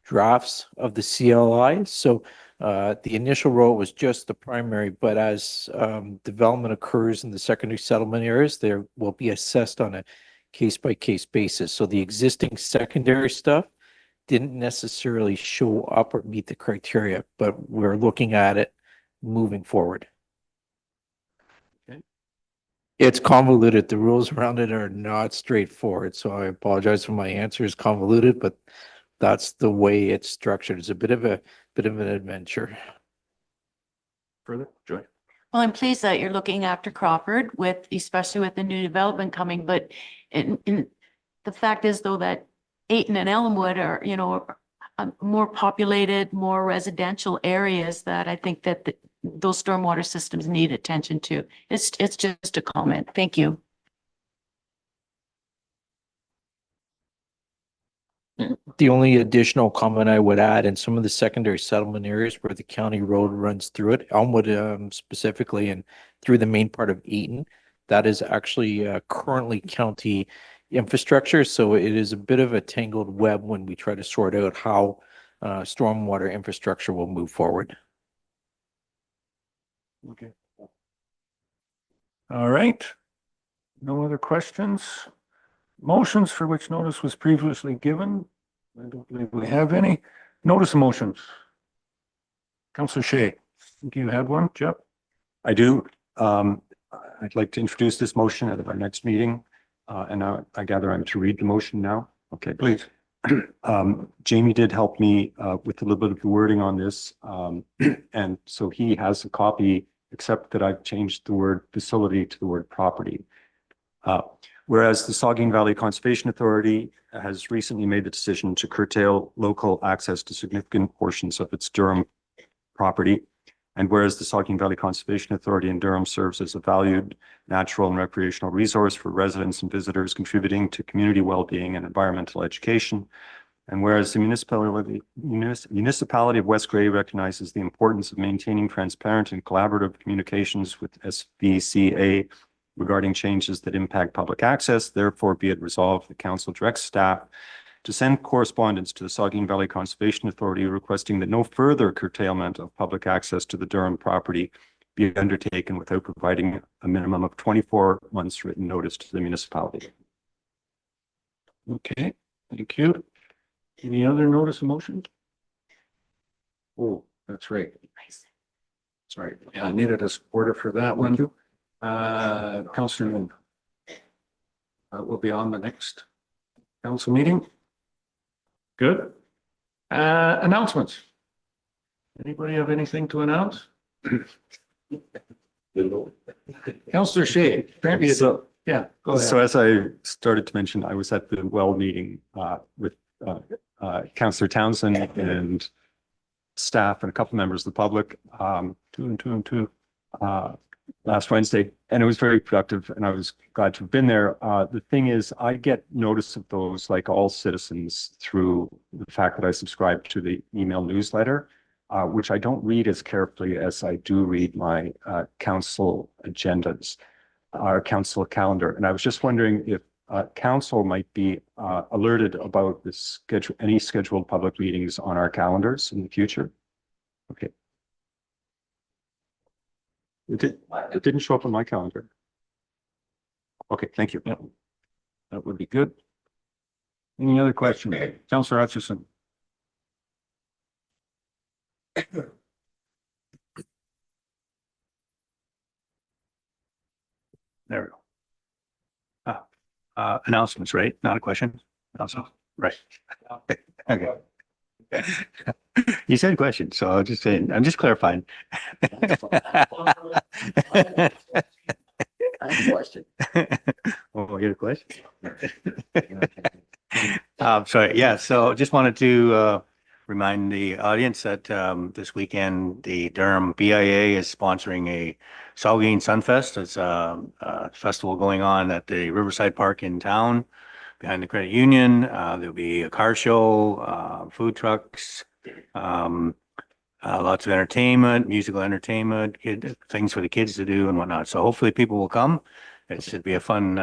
drafts of the CLI. So the initial road was just the primary, but as development occurs in the secondary settlement areas, there will be assessed on a case-by-case basis. So the existing secondary stuff didn't necessarily show up or meet the criteria, but we're looking at it moving forward. Okay. It's convoluted. The rules around it are not straightforward, so I apologize for my answer is convoluted, but that's the way it's structured. It's a bit of an adventure. Further, Joy? Well, I'm pleased that you're looking after Crawford with, especially with the new development coming, but in the fact is though that Ayton and Elmwood are, more populated, more residential areas that I think that those stormwater systems need attention to. It's just a comment. Thank you. The only additional comment I would add, in some of the secondary settlement areas where the county road runs through it, Elmwood specifically, and through the main part of Ayton, that is actually currently county infrastructure. So it is a bit of a tangled web when we try to sort out how stormwater infrastructure will move forward. Okay. All right. No other questions? Motions for which notice was previously given. I don't believe we have any. Notice of motions. Councillor Shay, I think you had one, Jeff? I do. I'd like to introduce this motion at our next meeting. And I gather I'm to read the motion now. Okay, Please. Jamie did help me with a little bit of the wording on this. And so he has a copy, except that I've changed the word facility to the word property. Whereas the Saugeen Valley Conservation Authority has recently made the decision to curtail local access to significant portions of its Durham property And whereas the Saugeen Valley Conservation Authority in Durham serves as a valued natural and recreational resource for residents and visitors, contributing to community well-being and environmental education. And whereas the municipality of West Grey recognizes the importance of maintaining transparent and collaborative communications with SVCA regarding changes that impact public access, therefore be it resolved, the council directs staff to send correspondence to the Saugeen Valley Conservation Authority requesting that no further curtailment of public access to the Durham property be undertaken without providing a minimum of 24 months written notice to the municipality. Okay, thank you. Any other notice of motion? Oh, that's right. Sorry, yeah, I needed a supporter for that one. Councillor Moon. Will be on the next council meeting. Good. Announcements. Anybody have anything to announce? Councillor Shea, apparently, yeah, go ahead. So as I started to mention, I was at the well meeting with Councillor Townsend and staff and a couple members of the public, 2 last Wednesday, and it was very productive and I was glad to have been there. The thing is, I get notice of those, like all citizens, through the fact that I subscribe to the email newsletter, which I don't read as carefully as I do read my council agendas, our council calendar. And I was just wondering if council might be alerted about the schedule, any scheduled public meetings on our calendars in the future. Okay. It didn't show up on my calendar. Okay, thank you. Yeah, that would be good. Any other questions? Councillor Hutchison. There we go. Announcements, right? Not a question. Also, right. Okay. You said question, so I'll just say, I'm just clarifying. Question. Oh, I get a question? Sorry, yeah, so just wanted to remind the audience that this weekend, the Durham BIA is sponsoring a Saugeen Sunfest. It's a festival going on at the Riverside Park in town behind the credit union. There'll be a car show, food trucks, lots of entertainment, musical entertainment, things for the kids to do and whatnot. So hopefully people will come. It should be a fun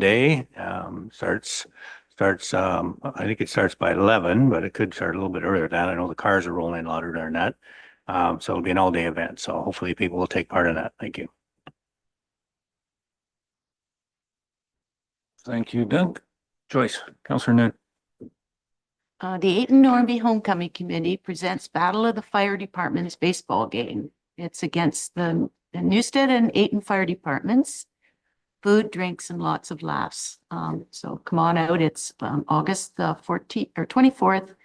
day. I think it starts by 11, but it could start a little bit earlier than that. I know the cars are rolling in louder than that. So it'll be an all-day event. So hopefully people will take part in that. Thank you. Thank you, Doug. Joyce, Councillor Noon. The Ayton Normanby Homecoming Committee presents Battle of the Fire Departments baseball game. It's against the Newstead and Ayton Fire Departments. Food, drinks, and lots of laughs. So come on out. It's August the 14th or 24th,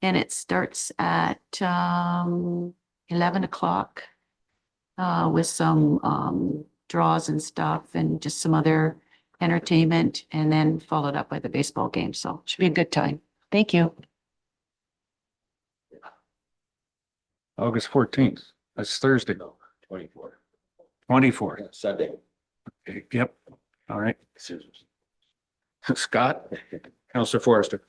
and it starts at 11 o'clock with some draws and stuff and just some other entertainment, and then followed up by the baseball game. So it should be a good time. Thank you. August 14th. That's Thursday. 24. 24th. Sunday. Okay, yep. All right. Scott, Councillor Forrester.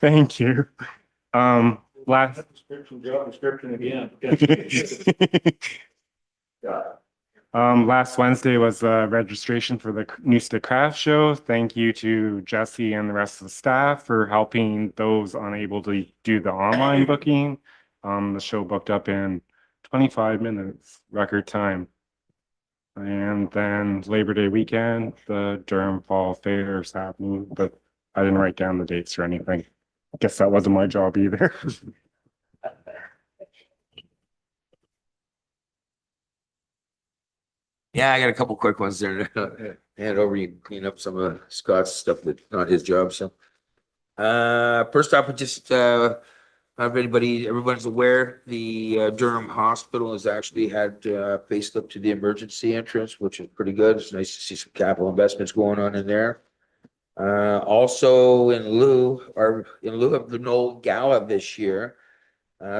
Thank you. Last. Job description again. Last Wednesday was registration for the Newstead Craft Show. Thank you to Jesse and the rest of the staff for helping those unable to do the online booking. The show booked up in 25 minutes, record time. And then Labor Day weekend, the Durham Fall Fair is happening, but I didn't write down the dates or anything. I guess that wasn't my job either. Yeah, I got a couple quick ones there. Hand over, you can clean up some of Scott's stuff that's not his job, so. First off, just everyone's aware, the Durham Hospital has actually had facelift to the emergency entrance, which is pretty good. It's nice to see some capital investments going on in there. Also in lieu of the Knoll Gala this year,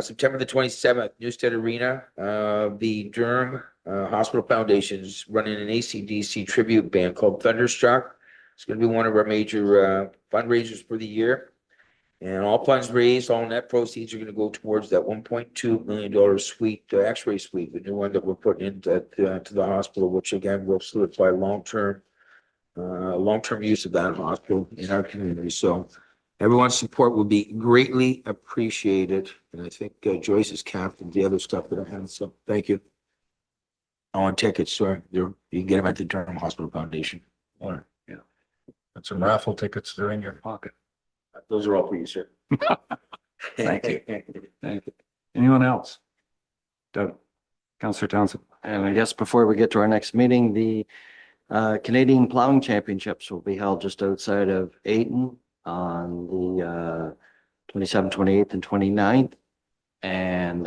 September the 27th, Newstead Arena, the Durham Hospital Foundation is running an AC/DC tribute band called Thunderstruck. It's going to be one of our major fundraisers for the year. And all funds raised, all net proceeds are going to go towards that $1.2 million suite, X-ray suite, the new one that we're putting into to the hospital, which again will solidify long-term use of that hospital in our community. So everyone's support will be greatly appreciated. And I think Joyce has captained the other stuff that I have. So thank you. On tickets, sorry, you can get them at the Durham Hospital Foundation. Or, yeah. That's some raffle tickets. They're in your pocket. Those are all for you, sir. Thank you. Thank you. Anyone else? Doug, Councillor Townsend. And I guess before we get to our next meeting, the Canadian Plowing Championships will be held just outside of Ayton on the 27th, 28th, and 29th. And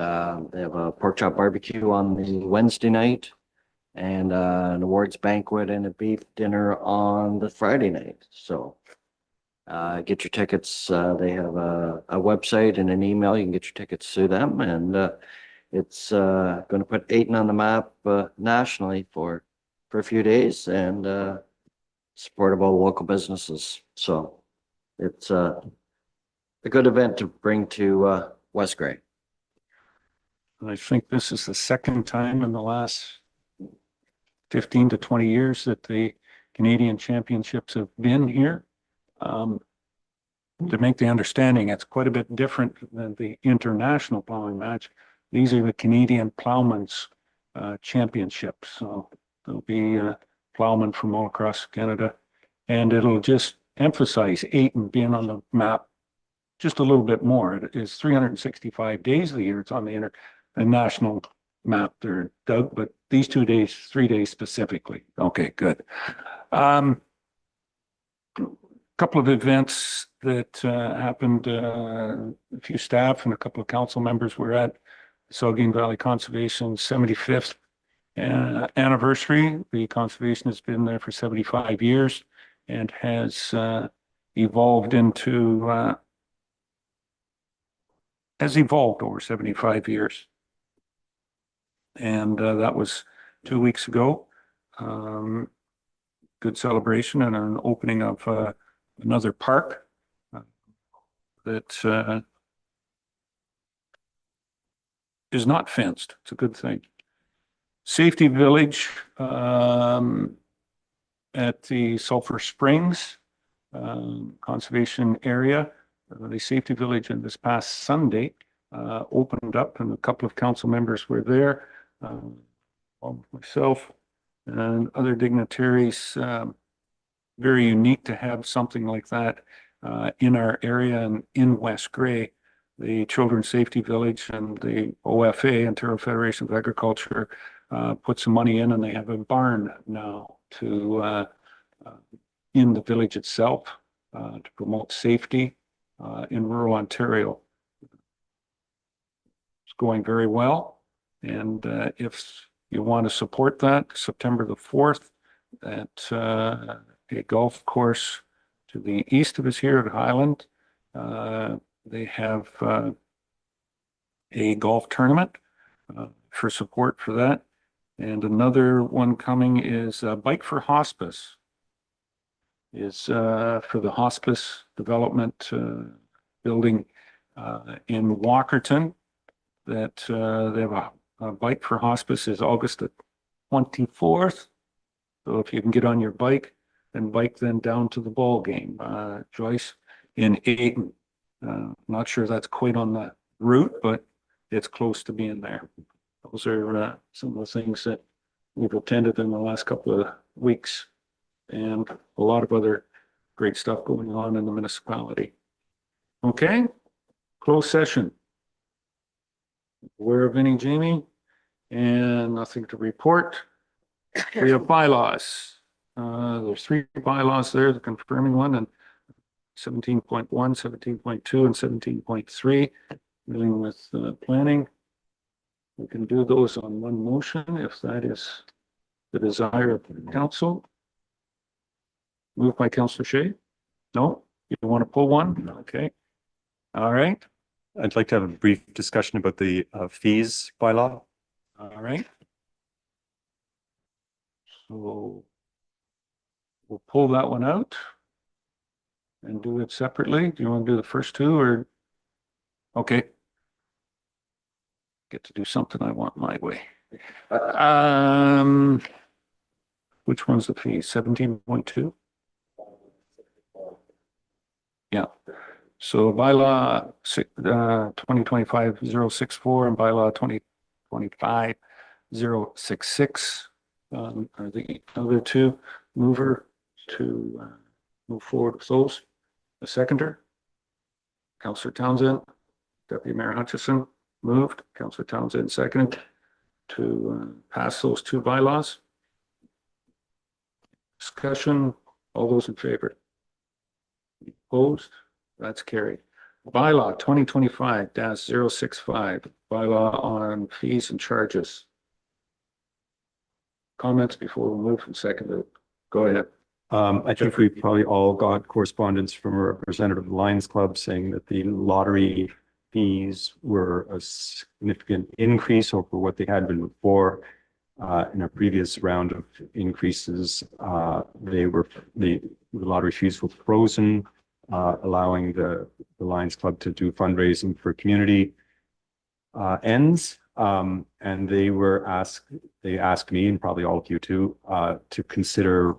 they have a pork chop barbecue on the Wednesday night, and an awards banquet and a beef dinner on the Friday night. So get your tickets. They have a website and an email. You can get your tickets through them. And it's going to put Ayton on the map nationally for a few days, and support all local businesses. So it's a good event to bring to West Grey. I think this is the second time in the last 15 to 20 years that the Canadian Championships have been here. To make the understanding, it's quite a bit different than the international plowing match. These are the Canadian Plowmen's Championships. So there'll be plowmen from all across Canada, and it'll just emphasize Ayton being on the map just a little bit more. It is 365 days of the year. It's on the national map there, Doug, but these 2 days, 3 days specifically. Okay, good. Couple of events that happened, a few staff and a couple of council members were at Saugeen Valley Conservation 75th anniversary. The conservation has been there for 75 years and has evolved over 75 years. And that was 2 weeks ago. Good celebration and an opening of another park that is not fenced. It's a good thing. Safety Village at the Sulphur Springs conservation area. The Safety Village in this past Sunday opened up, and a couple of council members were there, myself and other dignitaries. Very unique to have something like that in our area and in West Grey. The Children's Safety Village and the OFA, Ontario Federation of Agriculture, put some money in, and they have a barn now to in the village itself to promote safety in rural Ontario. It's going very well, and if you want to support that, September the 4th at a golf course to the east of us here at Highland. They have a golf tournament for support for that. And another one coming is Bike for Hospice, is for the hospice development building in Walkerton, that they have a Bike for Hospice is August the 24th. So if you can get on your bike, and bike then down to the ball game. Joyce in Ayton. Not sure that's quite on the route, but it's close to being there. Those are some of the things that we've attended in the last couple of weeks, and a lot of other great stuff going on in the municipality. Okay, closed session. Aware of any, Jamie? And nothing to report. We have bylaws. There's 3 bylaws there, the confirming one, and 17.1, 17.2, and 17.3. dealing with planning. We can do those on one motion if that is the desire of the council. Moved by Councillor Shay? No? You want to pull one? Okay. All right. I'd like to have a brief discussion about the fees bylaw. All right. So we'll pull that one out and do it separately. Do you want to do the first two or? Okay. Get to do something I want my way. Which one's the fee? 17.2? Yeah. So bylaw 2025-064 and bylaw 2025-066 are the other two. Mover to move forward with those. The seconder, Councillor Townsend, Deputy Mayor Hutchison moved, Councillor Townsend seconded to pass those two bylaws. Discussion, all those in favor? Opposed? That's carried. Bylaw 2025-065, bylaw on fees and charges. Comments before we move from second. Go ahead. I think we probably all got correspondence from a representative of the Lions Club saying that the lottery fees were a significant increase over what they had been before. In a previous round of increases, the lottery fees were frozen, allowing the Lions Club to do fundraising for community ends. And they asked me and probably all of you too, to consider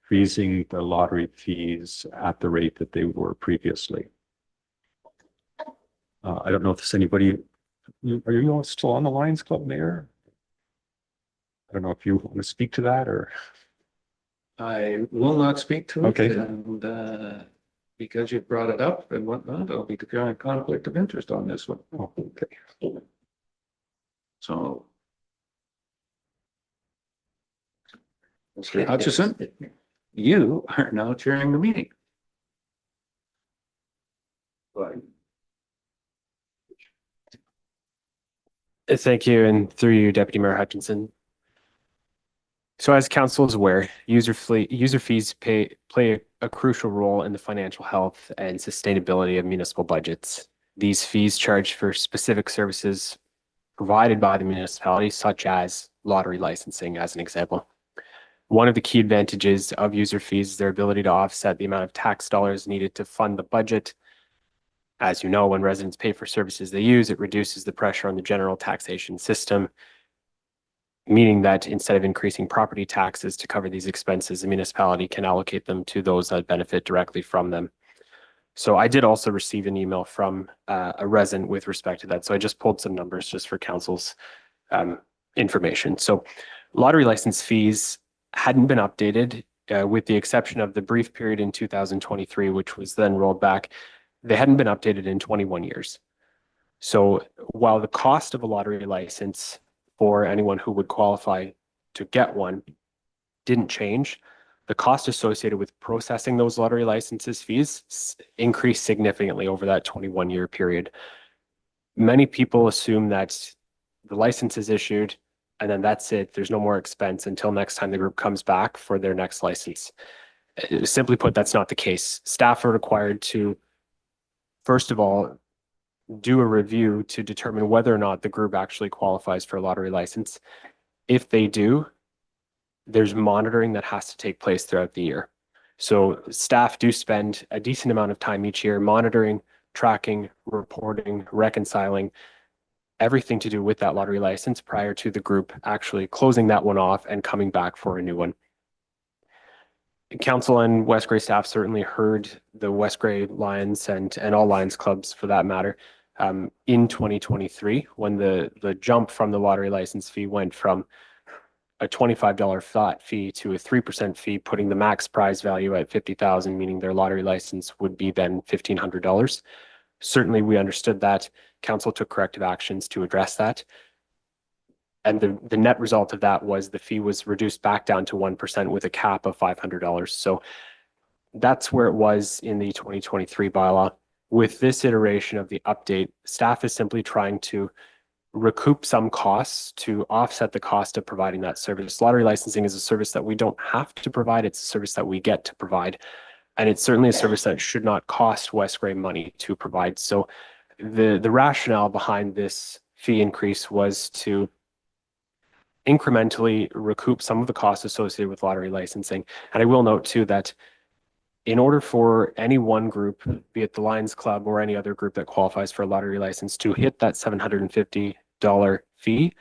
freezing the lottery fees at the rate that they were previously. I don't know if there's anybody, are you all still on the Lions Club, Mayor? I don't know if you want to speak to that or. I will not speak to it. Okay. And because you brought it up and whatnot, I'll be declaring conflict of interest on this one. Oh, okay. So. Mr. Hutchison, you are now chairing the meeting. Right. Thank you, and through you, Deputy Mayor Hutchinson. So as council is aware, user fees play a crucial role in the financial health and sustainability of municipal budgets. These fees charged for specific services provided by the municipality, such as lottery licensing, as an example. One of the key advantages of user fees is their ability to offset the amount of tax dollars needed to fund the budget. As you know, when residents pay for services they use, it reduces the pressure on the general taxation system, meaning that instead of increasing property taxes to cover these expenses, the municipality can allocate them to those that benefit directly from them. So I did also receive an email from a resident with respect to that. So I just pulled some numbers just for council's information. So lottery license fees hadn't been updated with the exception of the brief period in 2023, which was then rolled back. They hadn't been updated in 21 years. So while the cost of a lottery license for anyone who would qualify to get one didn't change, the cost associated with processing those lottery licenses fees increased significantly over that 21-year period. Many people assume that the license is issued and then that's it. There's no more expense until next time the group comes back for their next license. Simply put, that's not the case. Staff are required to, first of all, do a review to determine whether or not the group actually qualifies for a lottery license. If they do, there's monitoring that has to take place throughout the year. So staff do spend a decent amount of time each year monitoring, tracking, reporting, reconciling, everything to do with that lottery license prior to the group actually closing that one off and coming back for a new one. Council and West Grey staff certainly heard the West Grey Lions and all Lions clubs for that matter in 2023 when the jump from the lottery license fee went from a $25 flat fee to a 3% fee, putting the max prize value at $50,000, meaning their lottery license would be then $1,500. Certainly we understood that. Council took corrective actions to address that. And the net result of that was the fee was reduced back down to 1% with a cap of $500. So that's where it was in the 2023 bylaw. With this iteration of the update, staff is simply trying to recoup some costs to offset the cost of providing that service. Lottery licensing is a service that we don't have to provide. It's a service that we get to provide. And it's certainly a service that should not cost West Grey money to provide. So the rationale behind this fee increase was to incrementally recoup some of the costs associated with lottery licensing. And I will note too that in order for any one group, be it the Lions Club or any other group that qualifies for a lottery license, to hit that $750 fee,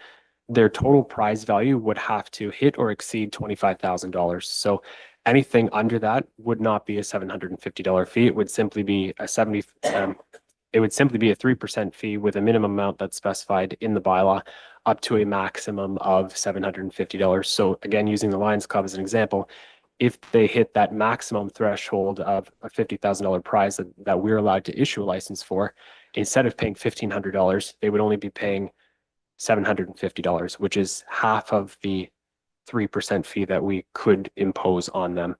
their total prize value would have to hit or exceed $25,000. So anything under that would not be a $750 fee. It would simply be a 3% fee with a minimum amount that's specified in the bylaw up to a maximum of $750. So again, using the Lions Club as an example, if they hit that maximum threshold of a $50,000 prize that we're allowed to issue a license for, instead of paying $1,500, they would only be paying $750, which is half of the 3% fee that we could impose on them.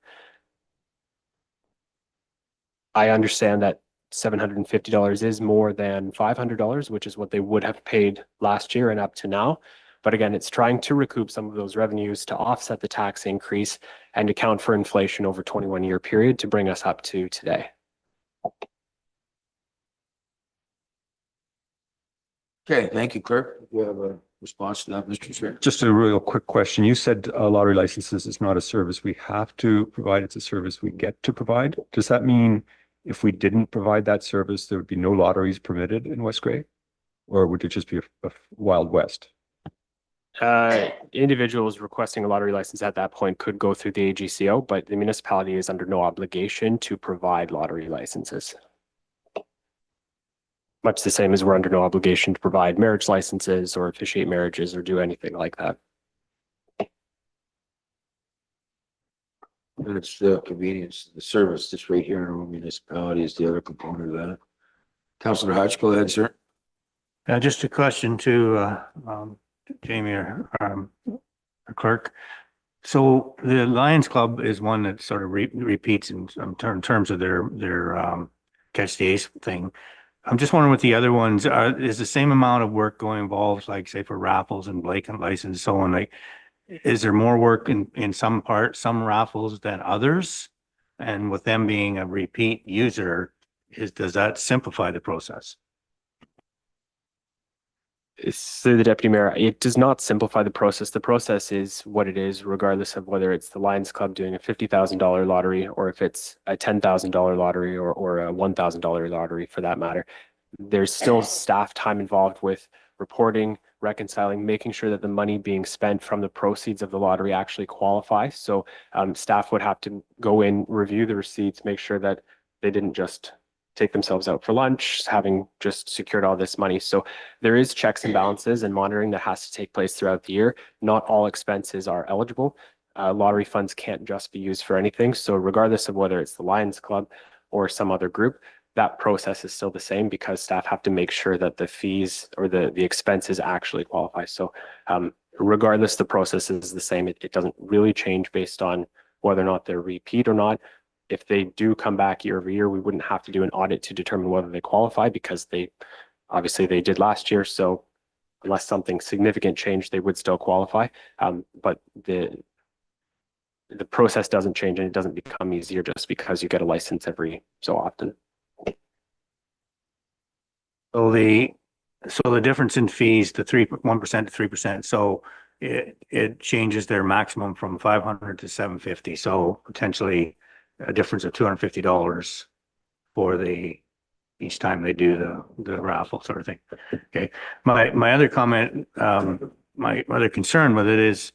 I understand that $750 is more than $500, which is what they would have paid last year and up to now. But again, it's trying to recoup some of those revenues to offset the tax increase and account for inflation over a 21-year period to bring us up to today. Okay, thank you, Clerk. Do you have a response to that, Mr. Chair? Just a real quick question. You said lottery licenses is not a service we have to provide. It's a service we get to provide. Does that mean if we didn't provide that service, there would be no lotteries permitted in West Grey? Or would it just be a Wild West? Individuals requesting a lottery license at that point could go through the AGCO, but the municipality is under no obligation to provide lottery licenses. Much the same as we're under no obligation to provide marriage licenses or officiate marriages or do anything like that. And it's the convenience, the service that's right here in our municipality is the other component of that. Councillor Hatch, go ahead, sir. Just a question to Jamie or Clerk. So the Lions Club is one that sort of repeats in terms of their catch the ace thing. I'm just wondering what the other ones are. Is the same amount of work going involved, like say for raffles and blanket license and so on? Like, is there more work in some raffles than others? And with them being a repeat user, does that simplify the process? Through the Deputy Mayor, it does not simplify the process. The process is what it is, regardless of whether it's the Lions Club doing a $50,000 lottery or if it's a $10,000 lottery or a $1,000 lottery for that matter. There's still staff time involved with reporting, reconciling, making sure that the money being spent from the proceeds of the lottery actually qualifies. So staff would have to go in, review the receipts, make sure that they didn't just take themselves out for lunch, having just secured all this money. So there is checks and balances and monitoring that has to take place throughout the year. Not all expenses are eligible. Lottery funds can't just be used for anything. So regardless of whether it's the Lions Club or some other group, that process is still the same because staff have to make sure that the fees or the expenses actually qualify. So regardless, the process is the same. It doesn't really change based on whether or not they're repeat or not. If they do come back year over year, we wouldn't have to do an audit to determine whether they qualify because they did last year. So unless something significant changed, they would still qualify. But the process doesn't change and it doesn't become easier just because you get a license every so often. So the difference in fees, 1% to 3%. So it changes their maximum from 500 to 750. So potentially a difference of $250 for each time they do the raffle sort of thing. Okay. My other comment, my other concern with it is,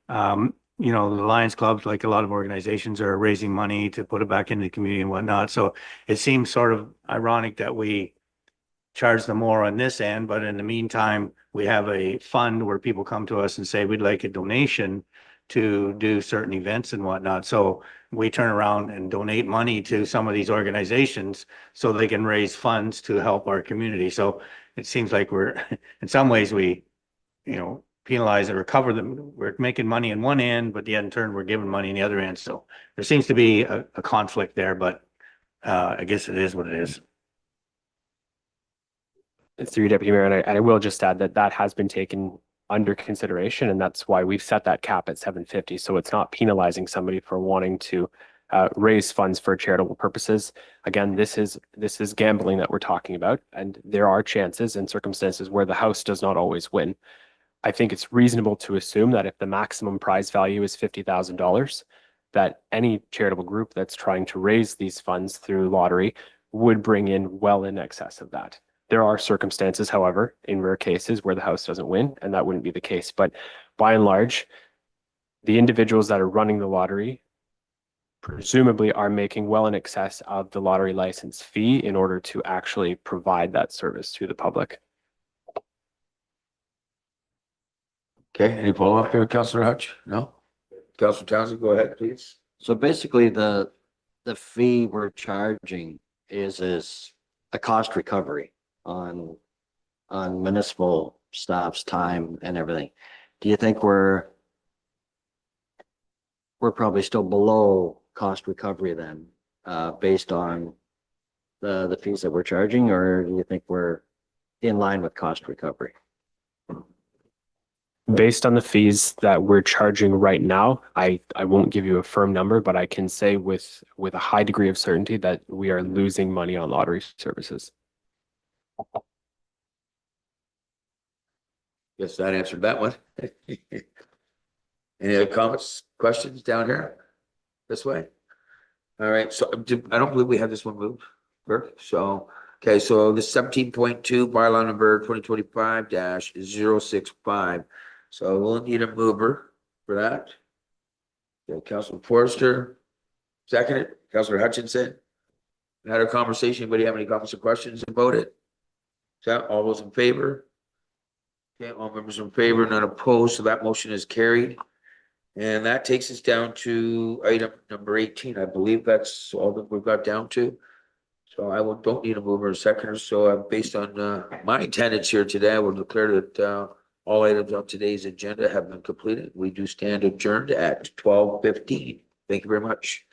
the Lions Clubs, like a lot of organizations, are raising money to put it back into the community and whatnot. So it seems sort of ironic that we charge them more on this end, but in the meantime, we have a fund where people come to us and say, we'd like a donation to do certain events and whatnot. So we turn around and donate money to some of these organizations so they can raise funds to help our community. So it seems like we're, in some ways, we, penalize or recover them. We're making money in one end, but yet in turn, we're giving money in the other end. So there seems to be a conflict there, but I guess it is what it is. through you, Deputy Mayor, and I will just add that that has been taken under consideration, and that's why we've set that cap at 750. So it's not penalizing somebody for wanting to raise funds for charitable purposes. Again, this is gambling that we're talking about, and there are chances and circumstances where the House does not always win. I think it's reasonable to assume that if the maximum prize value is $50,000, that any charitable group that's trying to raise these funds through lottery would bring in well in excess of that. There are circumstances, however, in rare cases where the House doesn't win, and that wouldn't be the case. But by and large, the individuals that are running the lottery presumably are making well in excess of the lottery license fee in order to actually provide that service to the public. Okay, any follow-up here, Councillor Hutch? No? Councillor Townsend, go ahead, please. So basically, the fee we're charging is a cost recovery on municipal staff's time and everything. Do you think we're probably still below cost recovery then, based on the fees that we're charging, or do you think we're in line with cost recovery? Based on the fees that we're charging right now, I won't give you a firm number, but I can say with a high degree of certainty that we are losing money on lottery services. Yes, that answered that one. Any other comments, questions down here? This way? All right, so I don't believe we have this one moved, Burke. So, okay, so the 17.2 bylaw number 2025-065. So we'll need a mover for that. Okay, Councilor Forrester, seconded. Councilor Hutchinson. Had a conversation. Anybody have any comments or questions about it? So all those in favor? Okay, all members in favor, none opposed, so that motion is carried. And that takes us down to item number 18. I believe that's all that we've got down to. So don't need a mover or a seconder. So based on my attendance here today, I will declare that all items on today's agenda have been completed. We do stand adjourned at 12:15. Thank you very much.